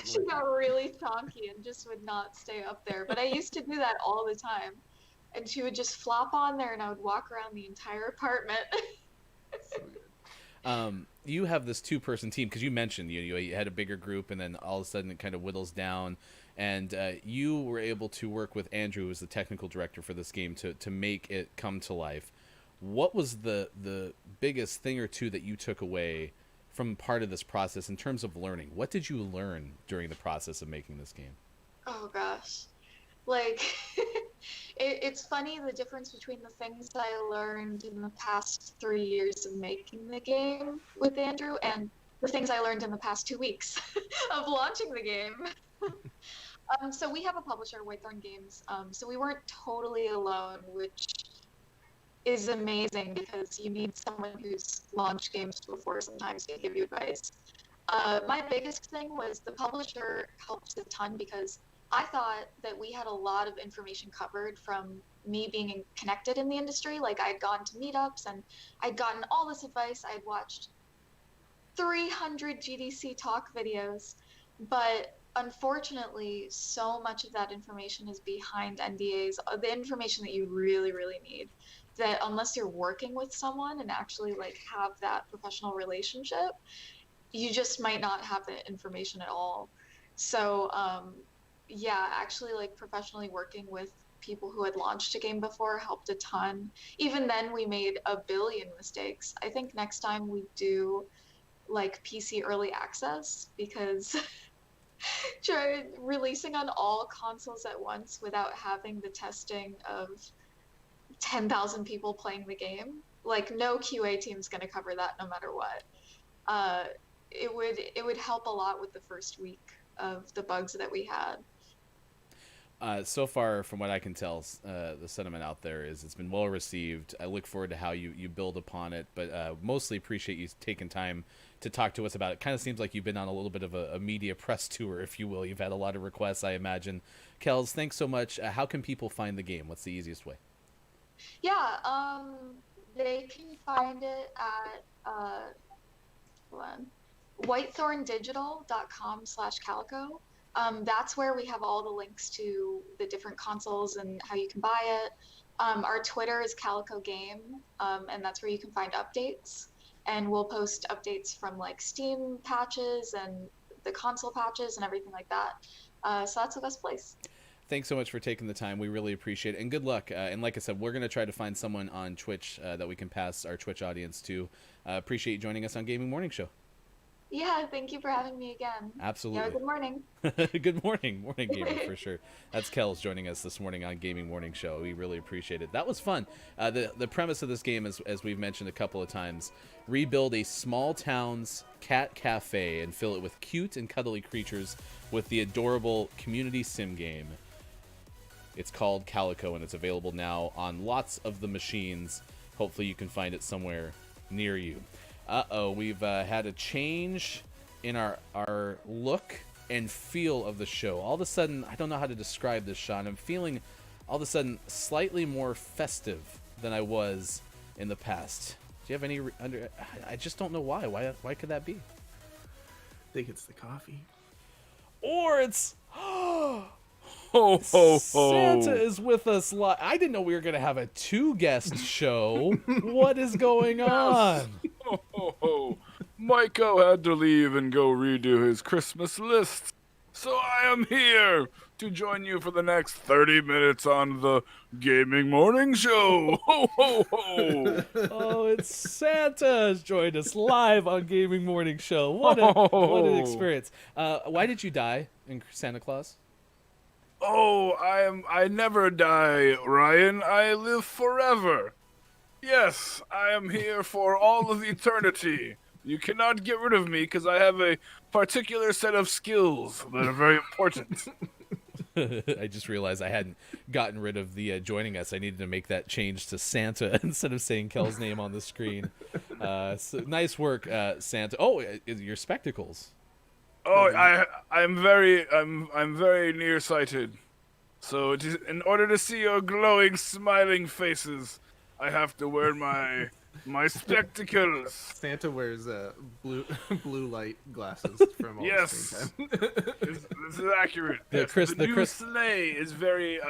she got really chonky and just would not stay up there. But I used to do that all the time. And she would just flop on there and I would walk around the entire apartment. So good. You have this 2-person team, because you mentioned you had a bigger group, and then all of a sudden it kind of whittles down, and you were able to work with Andrew, who was the technical director for this game, to make it come to life. What was the biggest thing or two that you took away from part of this process in terms of learning? What did you learn during the process of making this game? Oh gosh. Like, it's funny the difference between the things I learned in the past 3 years of making the game with Andrew and the things I learned in the past 2 weeks of launching the game. So we have a publisher, Whitethorn Games. So we weren't totally alone, which is amazing because you need someone who's launched games before sometimes to give you advice. My biggest thing was the publisher helps a ton because I thought that we had a lot of information covered from me being connected in the industry. Like I'd gone to meetups and I'd gotten all this advice. I'd watched 300 GDC talk videos, but unfortunately, so much of that information is behind NDAs, the information that you really, really need, that unless you're working with someone and actually like have that professional relationship, you just might not have the information at all. So, yeah, actually like professionally working with people who had launched a game before helped a ton. Even then, we made a billion mistakes. I think next time we do like PC early access, because releasing on all consoles at once without having the testing of 10,000 people playing the game, like no QA team's going to cover that no matter what. It would help a lot with the first week of the bugs that we had. So far, from what I can tell, the sentiment out there is it's been well received. I look forward to how you build upon it, but mostly appreciate you taking time to talk to us about it. Kind of seems like you've been on a little bit of a media press tour, if you will. You've had a lot of requests, I imagine. Kels, thanks so much. How can people find the game? What's the easiest way? Yeah, they can find it at whitethorndigital.com/calico. That's where we have all the links to the different consoles and how you can buy it. Our Twitter is Calico Game, and that's where you can find updates. And we'll post updates from like Steam patches and the console patches and everything like that. So that's the best place. Thanks so much for taking the time. We really appreciate it. And good luck. And like I said, we're going to try to find someone on Twitch that we can pass our Twitch audience to. Appreciate you joining us on Gaming Morning Show. Yeah, thank you for having me again. Absolutely. Yeah, good morning. Good morning. Morning, gamer, for sure. That's Kels joining us this morning on Gaming Morning Show. We really appreciate it. That was fun. The premise of this game, as we've mentioned a couple of times, rebuild a small town's cat cafe and fill it with cute and cuddly creatures with the adorable community sim game. It's called Calico, and it's available now on lots of the machines. Hopefully you can find it somewhere near you. We've had a change in our look and feel of the show. All of a sudden, I don't know how to describe this, Sean. I'm feeling all of a sudden slightly more festive than I was in the past. Do you have any I just don't know why. Why could that be? I think it's the coffee. Or it's Ho, ho, ho. Santa is with us live. I didn't know we were going to have a 2-guest show. What is going on? Ho, ho, ho. Maiko had to leave and go redo his Christmas list. So I am here to join you for the next 30 minutes on the Gaming Morning Show. Ho, ho, ho. Oh, it's Santa has joined us live on Gaming Morning Show. What an experience. Why did you die in Santa Claus? Oh, I never die, Ryan. I live forever. Yes, I am here for all of eternity. You cannot get rid of me because I have a particular set of skills that are very important. I just realized I hadn't gotten rid of the joining us. I needed to make that change to Santa instead of saying Kel's name on the screen. So nice work, Santa. Oh, your spectacles. Oh, I'm very nearsighted. So it is, in order to see your glowing, smiling faces, I have to wear my spectacles. Santa wears blue light glasses from all Yes, screen time. this is accurate. Yes, The the new sleigh is very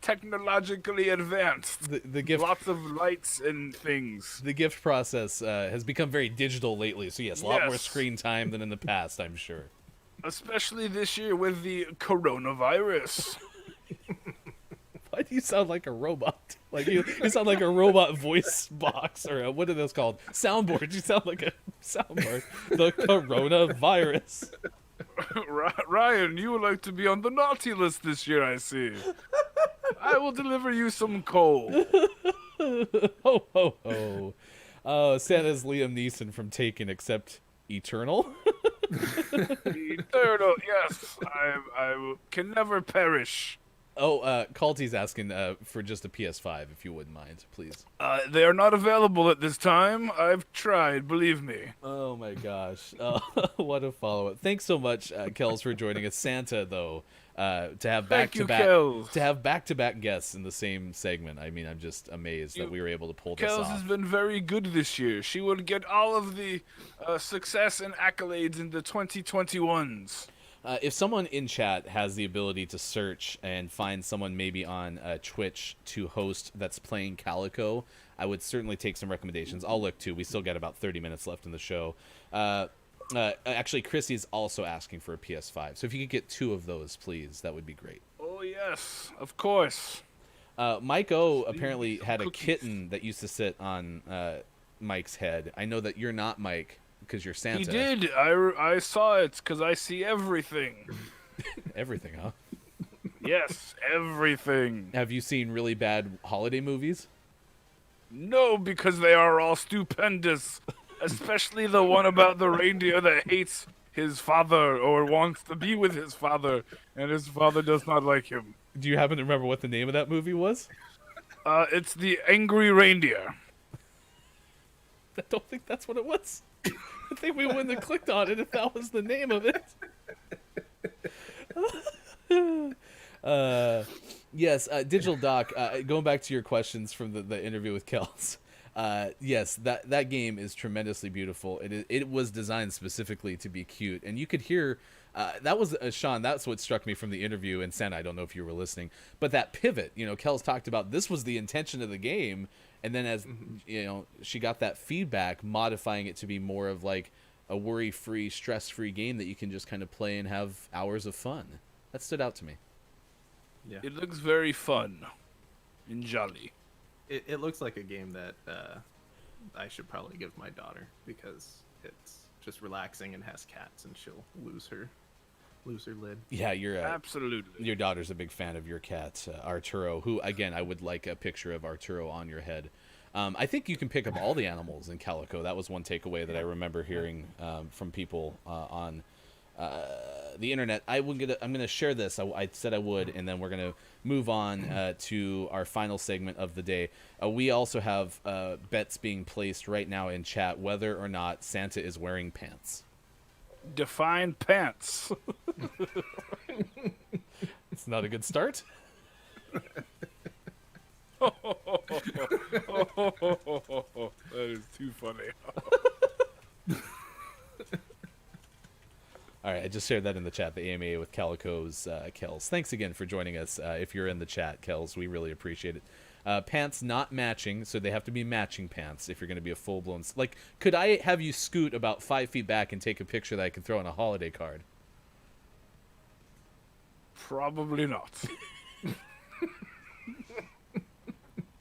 technologically advanced. The gift, Lots of lights and things. the gift process has become very digital lately. So yes, a lot more Yes. screen time than in the past, I'm sure. Especially this year with the coronavirus. Why do you sound like a robot? Like you sound like a robot voice box, or what are those called? Soundboards. You sound like a soundboard. The coronavirus. Ryan, you would like to be on the naughty list this year, I see. I will deliver you some coal. Ho ho ho. Oh, Santa's Liam Neeson from Taken, except eternal. Eternal, yes. I can never perish. Oh, Calty's asking for just a PS5, if you wouldn't mind, please. They are not available at this time. I've tried, believe me. Oh my gosh. What a follow-up. Thanks so much, Kels, for joining us. Santa, though, to have back-to-back guests in the same segment. I mean, I'm just amazed that we were able to pull this Kels off. has been very good this year. She will get all of the success and accolades in the 2021s. If someone in chat has the ability to search and find someone maybe on Twitch to host that's playing Calico, I would certainly take some recommendations. I'll look too. We still got about 30 minutes left in the show. Actually, Chrissy's also asking for a PS5. So if you could get 2 of those, please, that would be great. Oh, Oh yes, of course. Mike O apparently had a kitten that used to sit on Mike's head. I know that you're not Mike because you're Santa. He did. I saw it because I see everything. Everything, huh? Yes, everything. Have you seen really bad holiday movies? No, because they are all stupendous. Especially the one about the reindeer that hates his father or wants to be with his father, and his father does not like him. Do you happen to remember what the name of that movie was? It's the Angry Reindeer. I don't think that's what it was. I think we wouldn't have clicked on it if that was the name of it. Yes, Digital Doc, going back to your questions from the interview with Kels. Yes, that game is tremendously beautiful. It was designed specifically to be cute, and you could hear that was Sean. That's what struck me from the interview. And Santa, I don't know if you were listening, but that pivot. Kels talked about this was the intention of the game, and then as she got that feedback, modifying it to be more of like a worry-free, stress-free game that you can just kind of play and have hours of fun. That stood out to me. Yeah. It looks very fun and jolly. It looks like a game that I should probably give my daughter because it's just relaxing and has cats, and she'll lose her lid. Yeah, Absolutely. your daughter's a big fan of your cat, Arturo, who, again, I would like a picture of Arturo on your head. I think you can pick up all the animals in Calico. That was one takeaway that I remember hearing from people on the internet. I'm gonna share this. I said I would, and then we're gonna move on to our final segment of the day. We also have bets being placed right now in chat whether or not Santa is wearing pants. Define pants. It's not a good start. That is too funny. All right, I just shared that in the chat, the AMA with Calico's Kels. Thanks again for joining us. If you're in the chat, Kels, we really appreciate it. Pants not matching, so they have to be matching pants if you're going to be a full-blown... Like, could I have you scoot about 5 feet back and take a picture that I can throw on a holiday card? Probably not.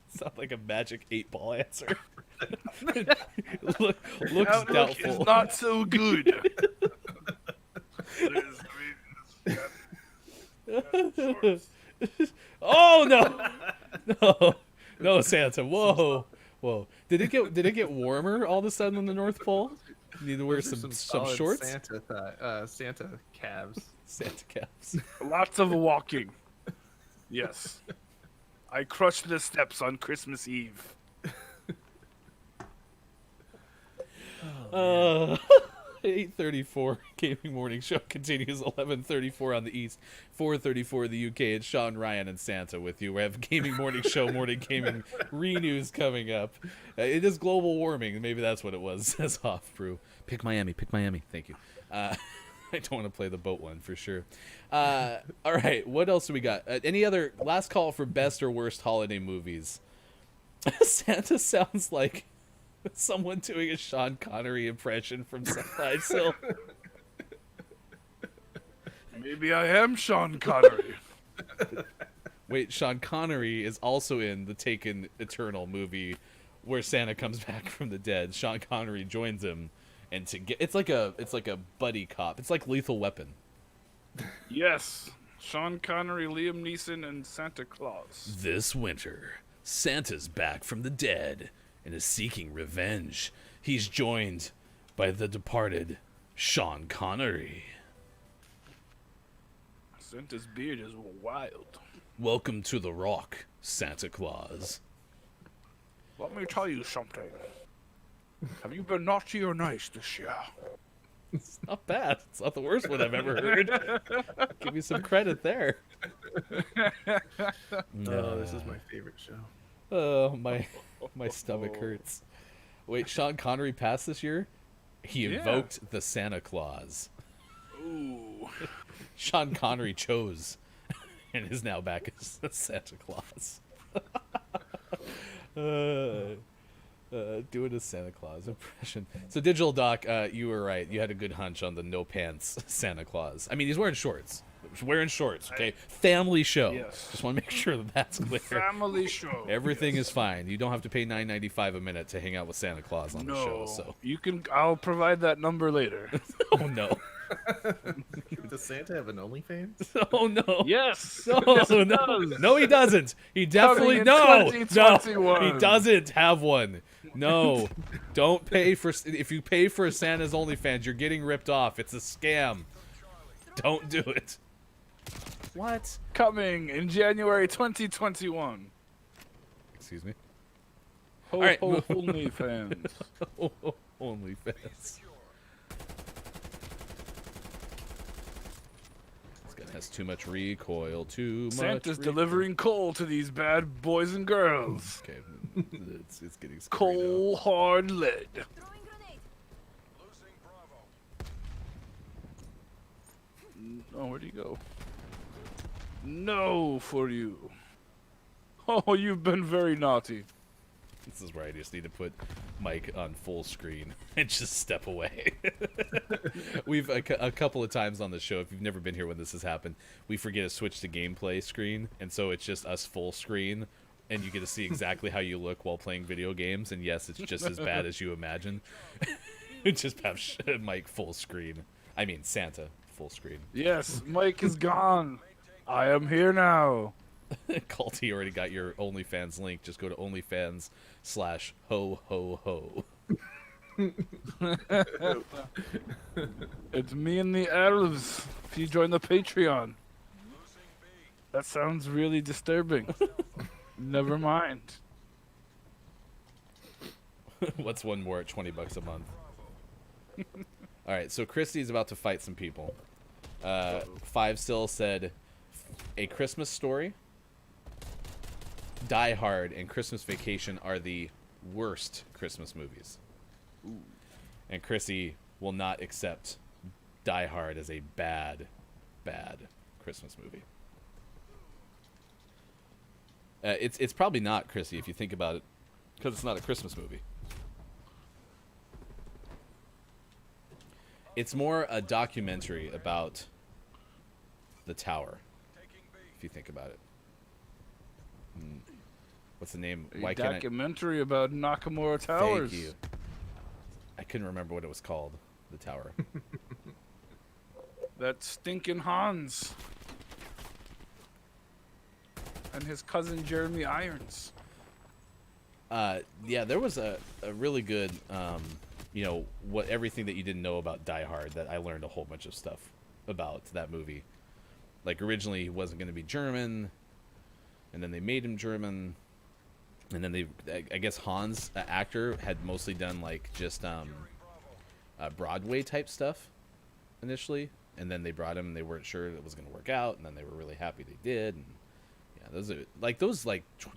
Sound like a magic 8-ball answer. Looks Outlook doubtful. is not so good. Oh no, Santa! Whoa. Did it get warmer all of a sudden on the North Pole? You need to wear some solid shorts. Santa calves. Santa caps. Lots of walking. Yes. I crushed the steps on Christmas Eve. 8:34 Gaming Morning Show continues. 11:34 on the East, 4:34 the UK. It's Sean, Ryan, and Santa with you. We have Gaming Morning Show, Morning Gaming Renews coming up. It is global warming. Maybe that's what it was. Says Hoff Brew. Pick Miami. Thank you. I don't want to play the boat one for sure. All right, what else do we got? Any other last call for best or worst holiday movies? Santa sounds like someone doing a Sean Connery impression from Sunrise Hill. Maybe I am Sean Connery. Wait, Sean Connery is also in the Taken Eternal movie where Santa comes back from the dead. Sean Connery joins him, and it's like a buddy cop. It's like Lethal Weapon. Yes. Sean Connery, Liam Neeson, and Santa Claus. This winter, Santa's back from the dead and is seeking revenge. He's joined by the departed Sean Connery. Santa's beard is wild. Welcome to the Rock, Santa Claus. Let me tell you something. Have you been naughty or nice this year? It's not bad. It's not the worst one I've ever heard. Give me some credit there. Oh, this is my favorite show. Oh, my stomach hurts. Wait, Sean Connery passed this year? He invoked the Santa Claus. Ooh. Sean Connery chose and is now back as Santa Claus. Doing a Santa Claus impression. So, Digital Doc, you were right. You had a good hunch on the no pants Santa Claus. I mean, he's wearing shorts. wearing shorts, okay? Family show. Yes. Just want to make sure that that's clear. Family show. Everything is fine. You don't have to pay $9.95 a minute to hang out with Santa Claus on the show. So. You can. I'll provide that number later. Oh no. Does Santa have an OnlyFans? Oh no. Yes. No, Yes, it no, does. no, he doesn't. He definitely Coming in no. 2021. He doesn't have one. No, don't pay for. If you pay for Santa's OnlyFans, you're getting ripped off. It's a scam. Don't do it. What? Coming in January 2021. Excuse me. Ho, All right. ho, OnlyFans. OnlyFans. Has too much recoil. Too much. Santa's recoil. delivering coal to these bad boys and girls. Okay, it's getting scary Coal hard lead. Oh, where'd he go? No, for you. Oh, you've been very naughty. This is where I just need to put Mike on full screen and just step away. We've a couple of times on the show, if you've never been here when this has happened, we forget to switch to gameplay screen, and so it's just us full screen, and you get to see exactly how you look while playing video games, and yes, it's just as bad as you imagine. Just have Mike full screen. I mean, Santa full screen. Yes, Mike is gone. I am here now. Culty already got your OnlyFans link. Just go to OnlyFans/ho-ho-ho. It's me and the elves. If you join the Patreon. That sounds really disturbing. Never mind. What's one more at $20 a month? All right, so Christy's about to fight some people. Five Still said, A Christmas Story, Die Hard, and Christmas Vacation are the worst Christmas movies. Ooh. And Chrissy will not accept Die Hard as a bad Christmas movie. It's probably not, Chrissy, if you think about it, because it's not a Christmas movie. It's more a documentary about the tower, if you think about it. What's the name? A documentary about Nakamura Towers. Thank you. I couldn't remember what it was called. The tower. That stinking Hans. And his cousin Jeremy Irons. Yeah, there was a really good, everything that you didn't know about Die Hard that I learned a whole bunch of stuff about that movie. Like, originally he wasn't going to be German, and then they made him German, and then I guess Hans, the actor, had mostly done like just Broadway type stuff initially, and then they brought him and they weren't sure it was going to work out, and then they were really happy they did. And yeah, those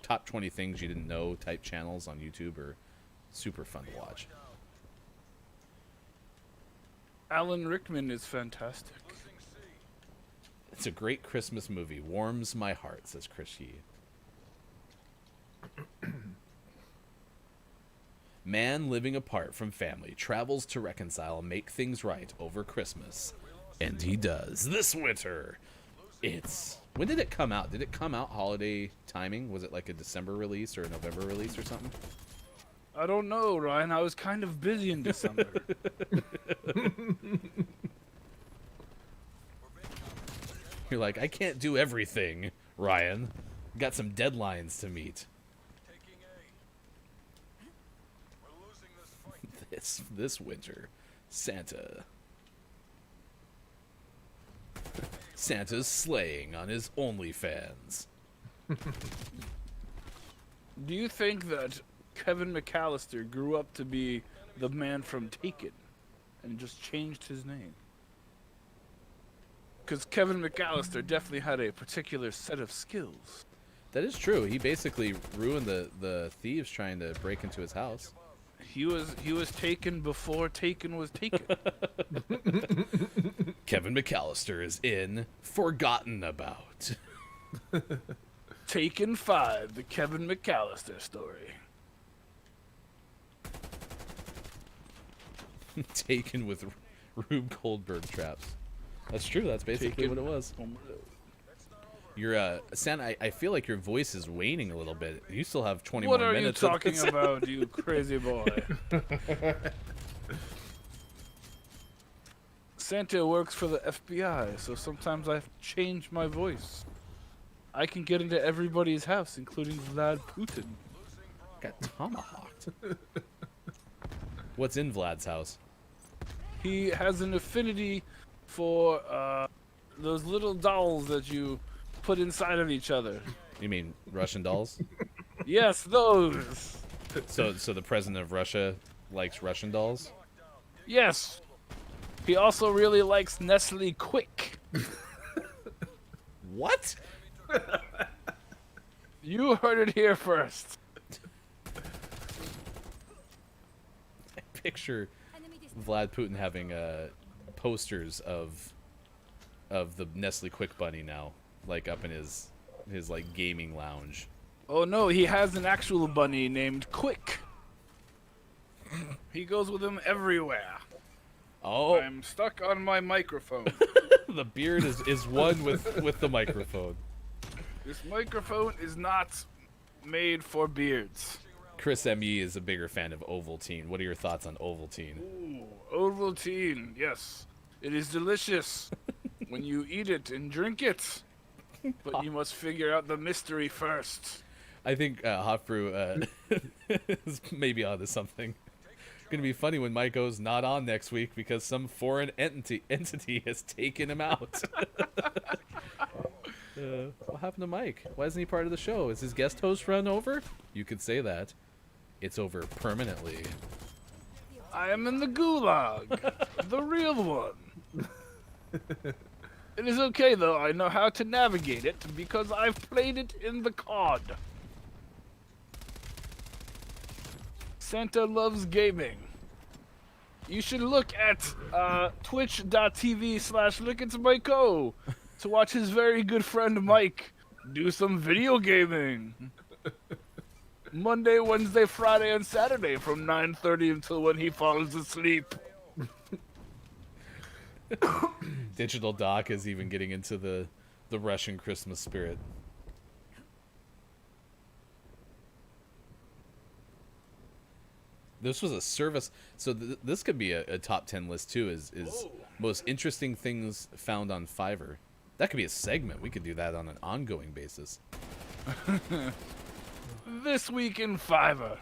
top 20 things you didn't know type channels on YouTube are super fun to watch. Alan Rickman is fantastic. It's a great Christmas movie. Warms my heart, says Chris Yee. Man living apart from family travels to reconcile and make things right over Christmas. And he does. This winter. When did it come out? Did it come out holiday timing? Was it like a December release or a November release or something? I don't know, Ryan. I was kind of busy in December. You're like, I can't do everything, Ryan. Got some deadlines to meet. This winter, Santa's slaying on his OnlyFans. Do you think that Kevin McAllister grew up to be the man from Taken and just changed his name? Because Kevin McAllister definitely had a particular set of skills. That is true. He basically ruined the thieves trying to break into his house. He was taken before Taken was taken. Kevin McAllister is in Forgotten About. Taken 5, the Kevin McAllister story. Taken with Rube Goldberg traps. That's true. That's basically Taken what it was. home road. Your Santa, I feel like your voice is waning a little bit. You still have 20 What more are you minutes. of talking this. about, you crazy boy? Santa works for the FBI, so sometimes I have to change my voice. I can get into everybody's house, including Vlad Putin. Got tomahawked. What's in Vlad's house? He has an affinity for those little dolls that you put inside of each other. You mean Russian dolls? Yes, those. So the president of Russia likes Russian dolls? Yes. He also really likes Nestle Quick. What? You heard it here first. I picture Vlad Putin having posters of the Nestle Quick Bunny now, like up in his like gaming lounge. Oh no, he has an actual bunny named Quick. He goes with him everywhere. Oh, I'm stuck on my microphone. the beard is one with the microphone. This microphone is not made for beards. Chris M.E. is a bigger fan of Ovaltine. What are your thoughts on Ovaltine? Ooh, Ovaltine, yes. It is delicious when you eat it and drink it. But you must figure out the mystery first. I think Hot Brew is maybe onto something. Gonna be funny when Mike goes not on next week because some foreign entity has taken him out. What happened to Mike? Why isn't he part of the show? Is his guest host run over? You could say that. It's over permanently. I am in the gulag. The real one. It is okay though, I know how to navigate it because I've played it in the COD. Santa loves gaming. You should look at twitch.tv/lookatmiko to watch his very good friend Mike do some video gaming. Monday, Wednesday, Friday, and Saturday from 9:30 until when he falls asleep. Digital Doc is even getting into the Russian Christmas spirit. This was a service, so this could be a top 10 list too. Is most interesting things found on Fiverr. That could be a segment. We could do that on an ongoing basis. This week in Fiverr.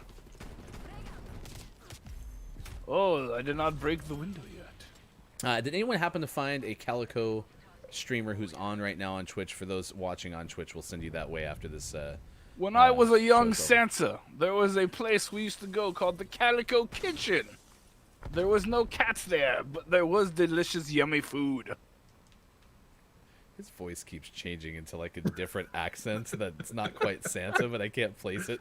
Oh, I did not break the window yet. Did anyone happen to find a Calico streamer who's on right now on Twitch? For those watching on Twitch, we'll send you that way after this. When I was a young show's over. Santa, there was a place we used to go called the Calico Kitchen. There was no cats there, but there was delicious, yummy food. His voice keeps changing into like a different accent that's not quite Santa, but I can't place it.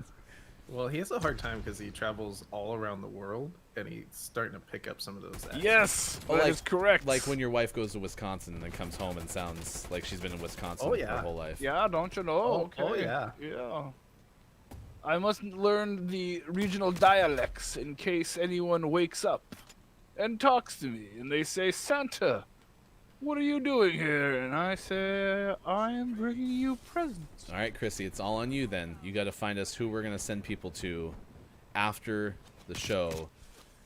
Well, he has a hard time because he travels all around the world, and he's starting to pick up some of those accents. Yes, Oh, that is correct. Like when your wife goes to Wisconsin and then comes home and sounds like she's been in Wisconsin Oh, yeah. her whole life. Yeah, don't you know? Oh, Okay. oh, yeah. Yeah. I must learn the regional dialects in case anyone wakes up and talks to me and they say, Santa, what are you doing here? And I say, I am bringing you presents. All right, Chrissy, it's all on you then. You got to find us who we're going to send people to after the show.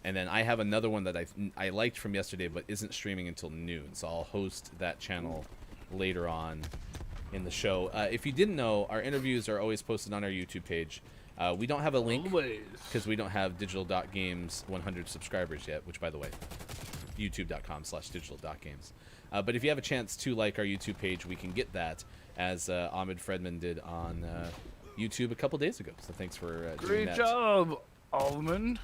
And then I have another one that I liked from yesterday but isn't streaming until noon. So I'll host that channel later on in the show. If you didn't know, our interviews are always posted on our YouTube page. We don't have a link Always. because we don't have Digital.Games 100 subscribers yet, which, by the way, youtube.com/digital.games. But if you have a chance to like our YouTube page, we can get that, as Ahmed Fredman did on YouTube a couple days ago. So thanks for doing Great that. job, Almond.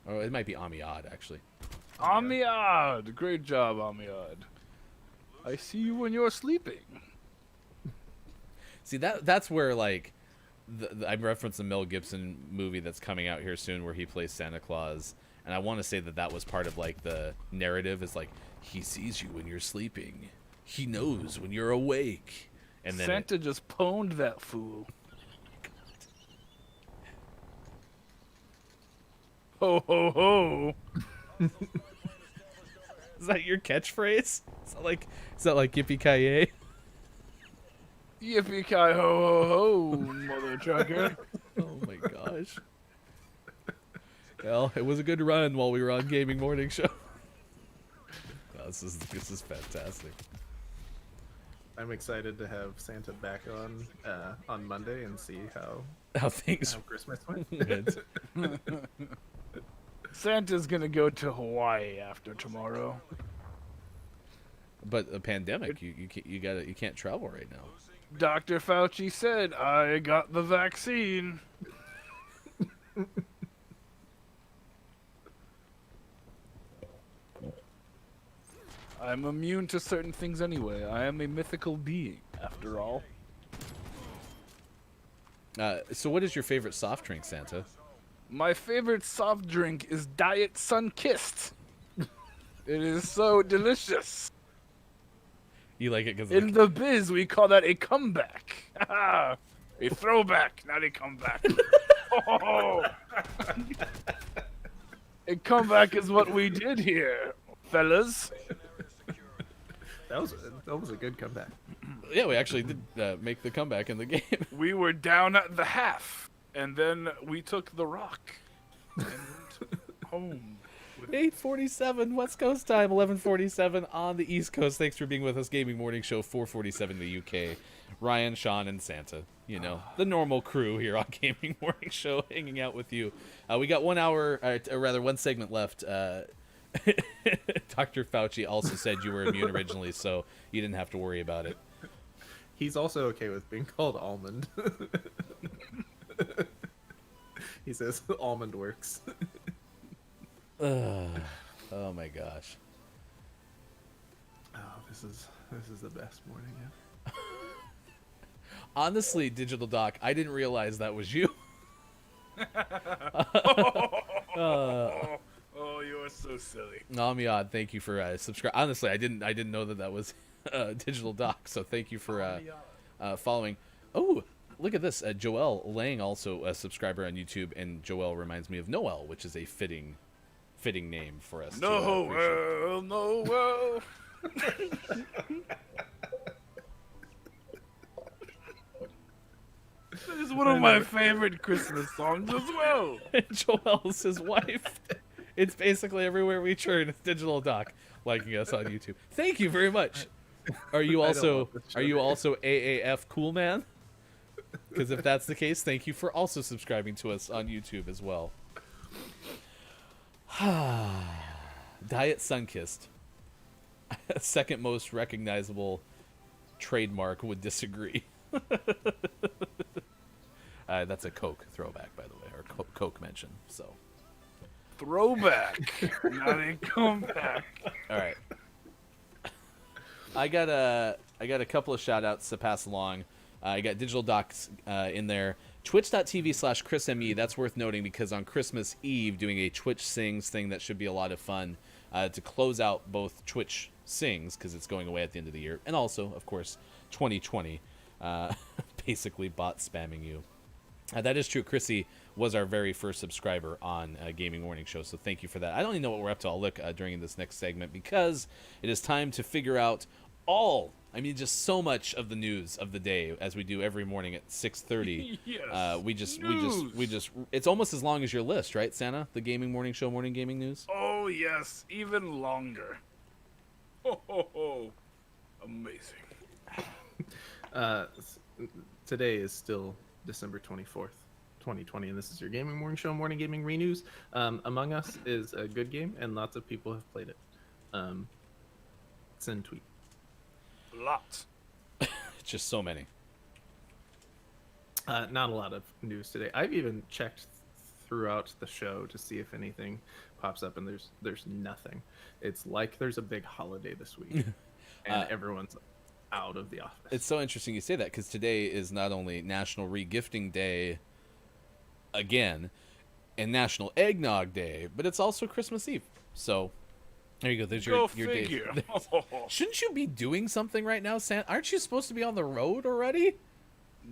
Oh, it might be Amiad, actually. Amiad. Great job, Amiad. I see you when you're sleeping. See, that's where, like, I referenced the Mel Gibson movie that's coming out here soon where he plays Santa Claus. And I want to say that was part of, like, the narrative is, like, he sees you when you're sleeping. He knows when you're awake. And then Santa just pwned that fool. Ho, ho, ho. Is that your catchphrase? Is that like yippee ki yay? Yippee ki ho ho ho, mother trucker. Oh my gosh. Well, it was a good run while we were on Gaming Morning Show. Oh, this is fantastic. I'm excited to have Santa back on Monday and see how How Christmas went. went. Santa's gonna go to Hawaii after tomorrow. But a pandemic, you can't travel right now. Dr. Fauci said, I got the vaccine. I'm immune to certain things anyway. I am a mythical being, after all. So what is your favorite soft drink, Santa? My favorite soft drink is Diet Sunkissed. It is so delicious. You like it because In the biz, we call that a comeback. A throwback, not a comeback. Oh. A comeback is what we did here, fellas. That was a good comeback. yeah, we actually did make the comeback in the game. We were down at the half, and then we took the rock and went home. 8:47 West Coast time, 11:47 on the East Coast. Thanks for being with us. Gaming Morning Show, 4:47 the UK. Ryan, Sean, and Santa. You know, the normal crew here on Gaming Morning Show, hanging out with you. We got 1 hour, or rather 1 segment left. Dr. Fauci also said you were immune originally, so you didn't have to worry about it. He's also okay with being called Almond. He says almond works. Oh my gosh. Oh, this is the best morning yet. Honestly, Digital Doc, I didn't realize that was you. Oh, you are so silly. Namiyad, thank you for subscribing. Honestly, I didn't know that was Digital Doc, so thank you for following. Oh, look at this. Joel Lang, also a subscriber on YouTube, and Joel reminds me of Noel, which is a fitting name for us. Noel, Noel. This is one of my favorite Christmas songs as well. Joel's his wife. It's basically everywhere we turn. It's Digital Doc liking us on YouTube. Thank you very much. Are you also AAF Cool Man? Because if that's the case, thank you for also subscribing to us on YouTube as well. Diet Sunkissed. Second most recognizable trademark would disagree. That's a Coke throwback, by the way, or Coke mention. So Throwback, not a comeback. all right, I got a couple of shout outs to pass along. I got Digital Docs in there. Twitch.tv/ChrisME. That's worth noting because on Christmas Eve, doing a Twitch Sings thing that should be a lot of fun to close out both Twitch Sings, because it's going away at the end of the year, and also, of course, 2020, basically bot spamming you. That is true. Chrissy was our very first subscriber on Gaming Morning Show, so thank you for that. I don't even know what we're up to. I'll look during this next segment, because it is time to figure out just so much of the news of the day, as we do every morning at 6:30. Yes. We just it's almost as long as your list, right, Santa? The Gaming Morning Show morning gaming news. Oh yes, even longer. Ho ho ho! Amazing. Today is still December 24th, 2020, and this is your Gaming Morning Show morning gaming renews. Among Us is a good game, and lots of people have played it. Send tweet. Lots. Just so many. Not a lot of news today. I've even checked throughout the show to see if anything pops up, and there's nothing. It's like there's a big holiday this week, and everyone's out of the office. It's so interesting you say that, because today is not only National Regifting Day again, and National Eggnog Day, but it's also Christmas Eve. So there you go. There's your figure. day. Shouldn't you be doing something right now, Santa? Aren't you supposed to be on the road already?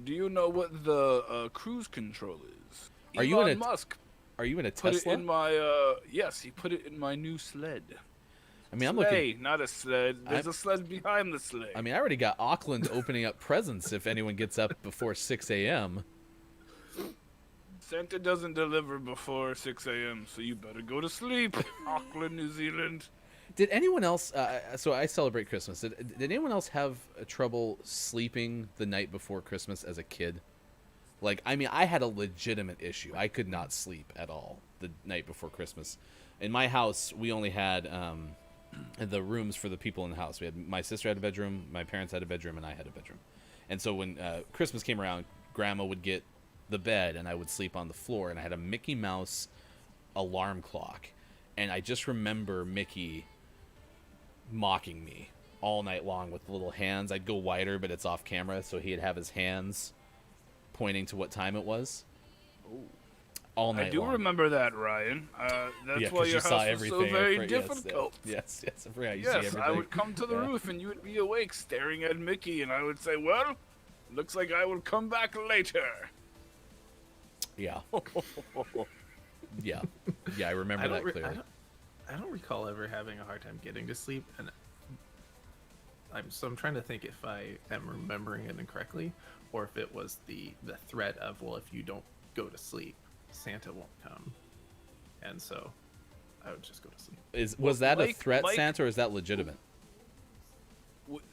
Do you know what the cruise control is? Are you in Elon Musk Are you in a put Tesla? it in my yes, he put it in my new sled. I mean, I'm Sleigh, looking. not a sled. There's a sled behind the sleigh. I mean, I already got Auckland opening up presents if anyone gets up before 6 a.m. Santa doesn't deliver before 6 a.m., so you better go to sleep, Auckland, New Zealand. Did anyone else? So I celebrate Christmas. Did anyone else have trouble sleeping the night before Christmas as a kid? Like, I mean, I had a legitimate issue. I could not sleep at all the night before Christmas. In my house, we only had the rooms for the people in the house. We had my sister had a bedroom, my parents had a bedroom, and I had a bedroom. And so when Christmas came around, Grandma would get the bed, and I would sleep on the floor. And I had a Mickey Mouse alarm clock, and I just remember Mickey mocking me all night long with the little hands. I'd go wider, but it's off camera, so he'd have his hands pointing to what time it was. All night I do long. remember that, Ryan. That's Yeah, why 'cause your you saw house was everything. so very Yes, difficult. Yes, I forgot you see Yes, everything. I would come to the Yeah. roof and you would be awake staring at Mickey, and I would say, well, looks like I will come back later. Yeah. Yeah, I remember that clearly. I don't recall ever having a hard time getting to sleep, and I'm trying to think if I am remembering it incorrectly, or if it was the threat of, well, if you don't go to sleep, Santa won't come, and so I would just go to sleep. Was that a Like- threat, like- Santa, or is that legitimate?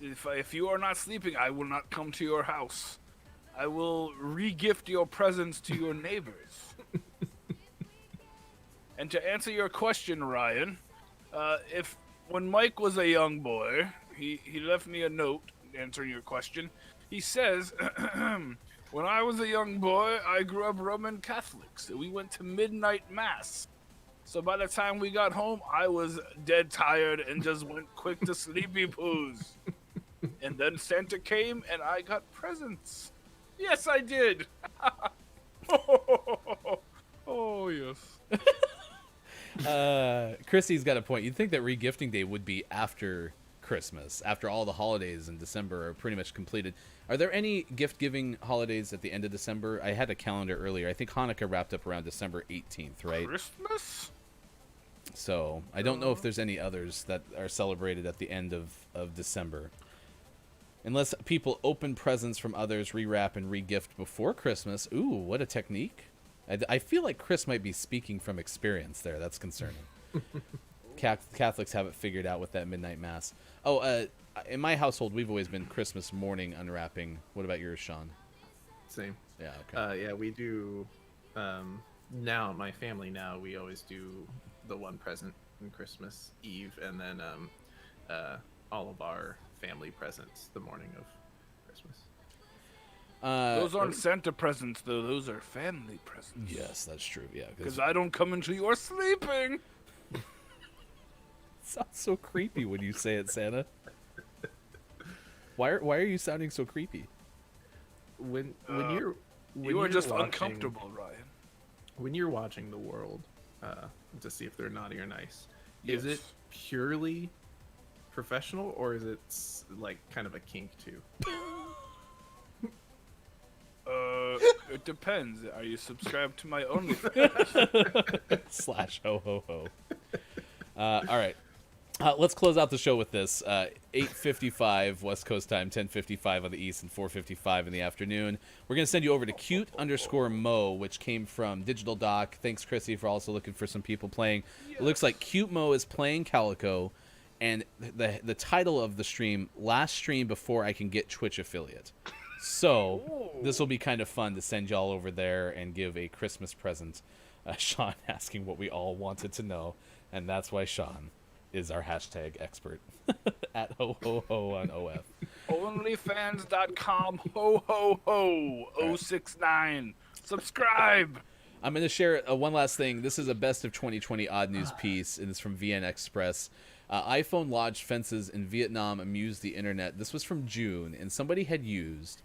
If you are not sleeping, I will not come to your house. I will re-gift your presents to your neighbors. And to answer your question, Ryan, when Mike was a young boy, he left me a note answering your question. He says, when I was a young boy, I grew up Roman Catholic, so we went to midnight mass. So by the time we got home, I was dead tired and just went quick to sleepy poos. And then Santa came and I got presents. Yes, I did. Oh, yes. Chrissy's got a point. You'd think that regifting day would be after Christmas, after all the holidays in December are pretty much completed. Are there any gift-giving holidays at the end of December? I had a calendar earlier. I think Hanukkah wrapped up around December 18th, right? Christmas? So I don't know if there's any others that are celebrated at the end of December. Unless people open presents from others, rewrap, and regift before Christmas. Ooh, what a technique. I feel like Chris might be speaking from experience there. That's concerning. Catholics have it figured out with that midnight mass. Oh, in my household, we've always been Christmas morning unwrapping. What about yours, Sean? Same. Yeah, okay. Yeah, we do. Now, my family now, we always do the one present on Christmas Eve, and then all of our family presents the morning of Christmas. Those aren't Santa presents, though. Those are family presents. Yes, that's true. Yeah, Because I don't come until you're sleeping. it sounds so creepy when you say it, Santa. Why are you sounding so creepy? When You you're are just watching- uncomfortable, Ryan. When you're watching the world to see if they're naughty or nice, is it Yes. purely professional, or is it like kind of a kink too? It depends. Are you subscribed to my OnlyFans? / ho ho ho. All right. Let's close out the show with this. 8:55 West Coast time, 10:55 on the East, and 4:55 in the afternoon. We're going to send you over to cute_mo, which came from Digital Doc. Thanks, Chrissy, for also looking for some people playing. Yes. It looks like Cute Mo is playing Calico, and the title of the stream, Last Stream Before I Can Get Twitch Affiliate. So this will be kind of fun to send y'all over there and give a Christmas present. Sean asking what we all wanted to know, and that's why Sean is our hashtag expert at ho ho ho on OF. Onlyfans.com ho ho ho 069. Subscribe. I'm going to share one last thing. This is a best of 2020 odd news piece, and it's from VN Express. iPhone lodged fences in Vietnam amuse the internet. This was from June, and somebody had used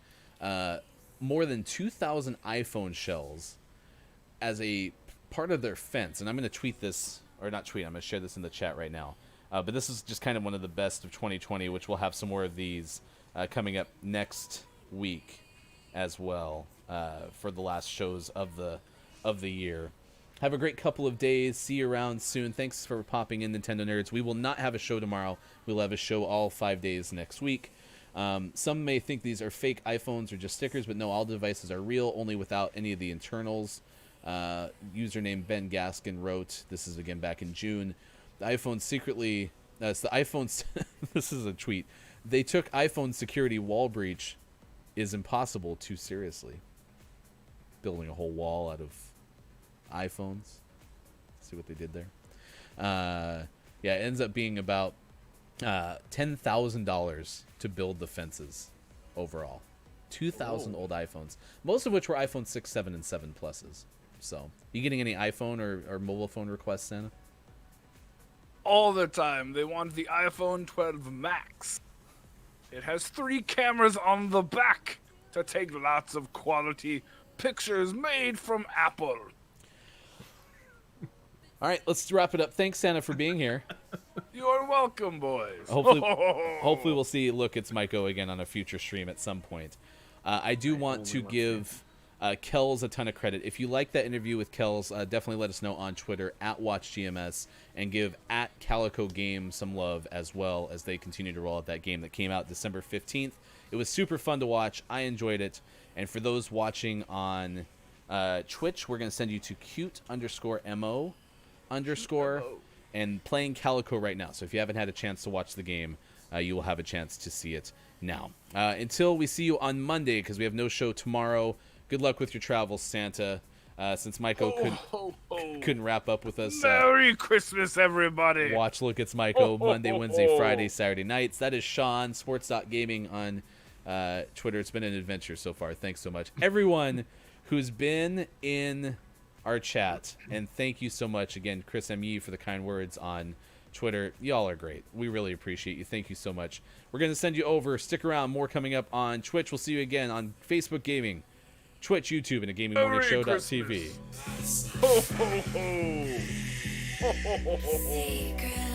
more than 2,000 iPhone shells as a part of their fence. And I'm going to tweet this, or not tweet, I'm going to share this in the chat right now. But this is just kind of one of the best of 2020, which we'll have some more of these coming up next week as well for the last shows of the year. Have a great couple of days. See you around soon. Thanks for popping in, Nintendo Nerds. We will not have a show tomorrow. We'll have a show all 5 days next week. Some may think these are fake iPhones or just stickers, but no, all devices are real, only without any of the internals. Username Ben Gaskin wrote, this is again back in June, the iPhone secretly, it's the iPhone's, this is a tweet, they took iPhone security wall breach is impossible too seriously. Building a whole wall out of iPhones. See what they did there? Yeah, it ends up being about $10,000 to build the fences overall. 2,000 old iPhones, most of which were iPhone 6, 7, and 7 Pluses. So, you getting any iPhone or mobile phone requests, Santa? All the time. They want the iPhone 12 Max. It has 3 cameras on the back to take lots of quality pictures made from Apple. All right, let's wrap it up. Thanks, Santa, for being here. You're welcome, boys. Hopefully we'll see Look, It's Maiko again on a future stream at some point. I do want to give Kells a ton of credit. If you like that interview with Kells, definitely let us know on Twitter @WatchGMS and give @Calico Game some love as well as they continue to roll out that game that came out December 15th. It was super fun to watch. I enjoyed it. And for those watching on Twitch, we're going to send you to cute_mo_ and playing Calico right now. So if you haven't had a chance to watch the game, you will have a chance to see it now. Until we see you on Monday, because we have no show tomorrow, good luck with your travels, Santa. Since Maiko couldn't wrap up with us. Merry Christmas, everybody. Watch Look, It's Maiko Monday, Wednesday, Friday, Saturday nights. That is Sean, sports.gaming on Twitter. It's been an adventure so far. Thanks so much. Everyone who's been in our chat, and thank you so much again, Chris M.E. for the kind words on Twitter. Y'all are great. We really appreciate you. Thank you so much. We're going to send you over. Stick around. More coming up on Twitch. We'll see you again on Facebook Gaming, Twitch, YouTube, and a GamingMorningShow.tv. Ho, ho, ho. Ho, ho, ho, ho. Seacrest.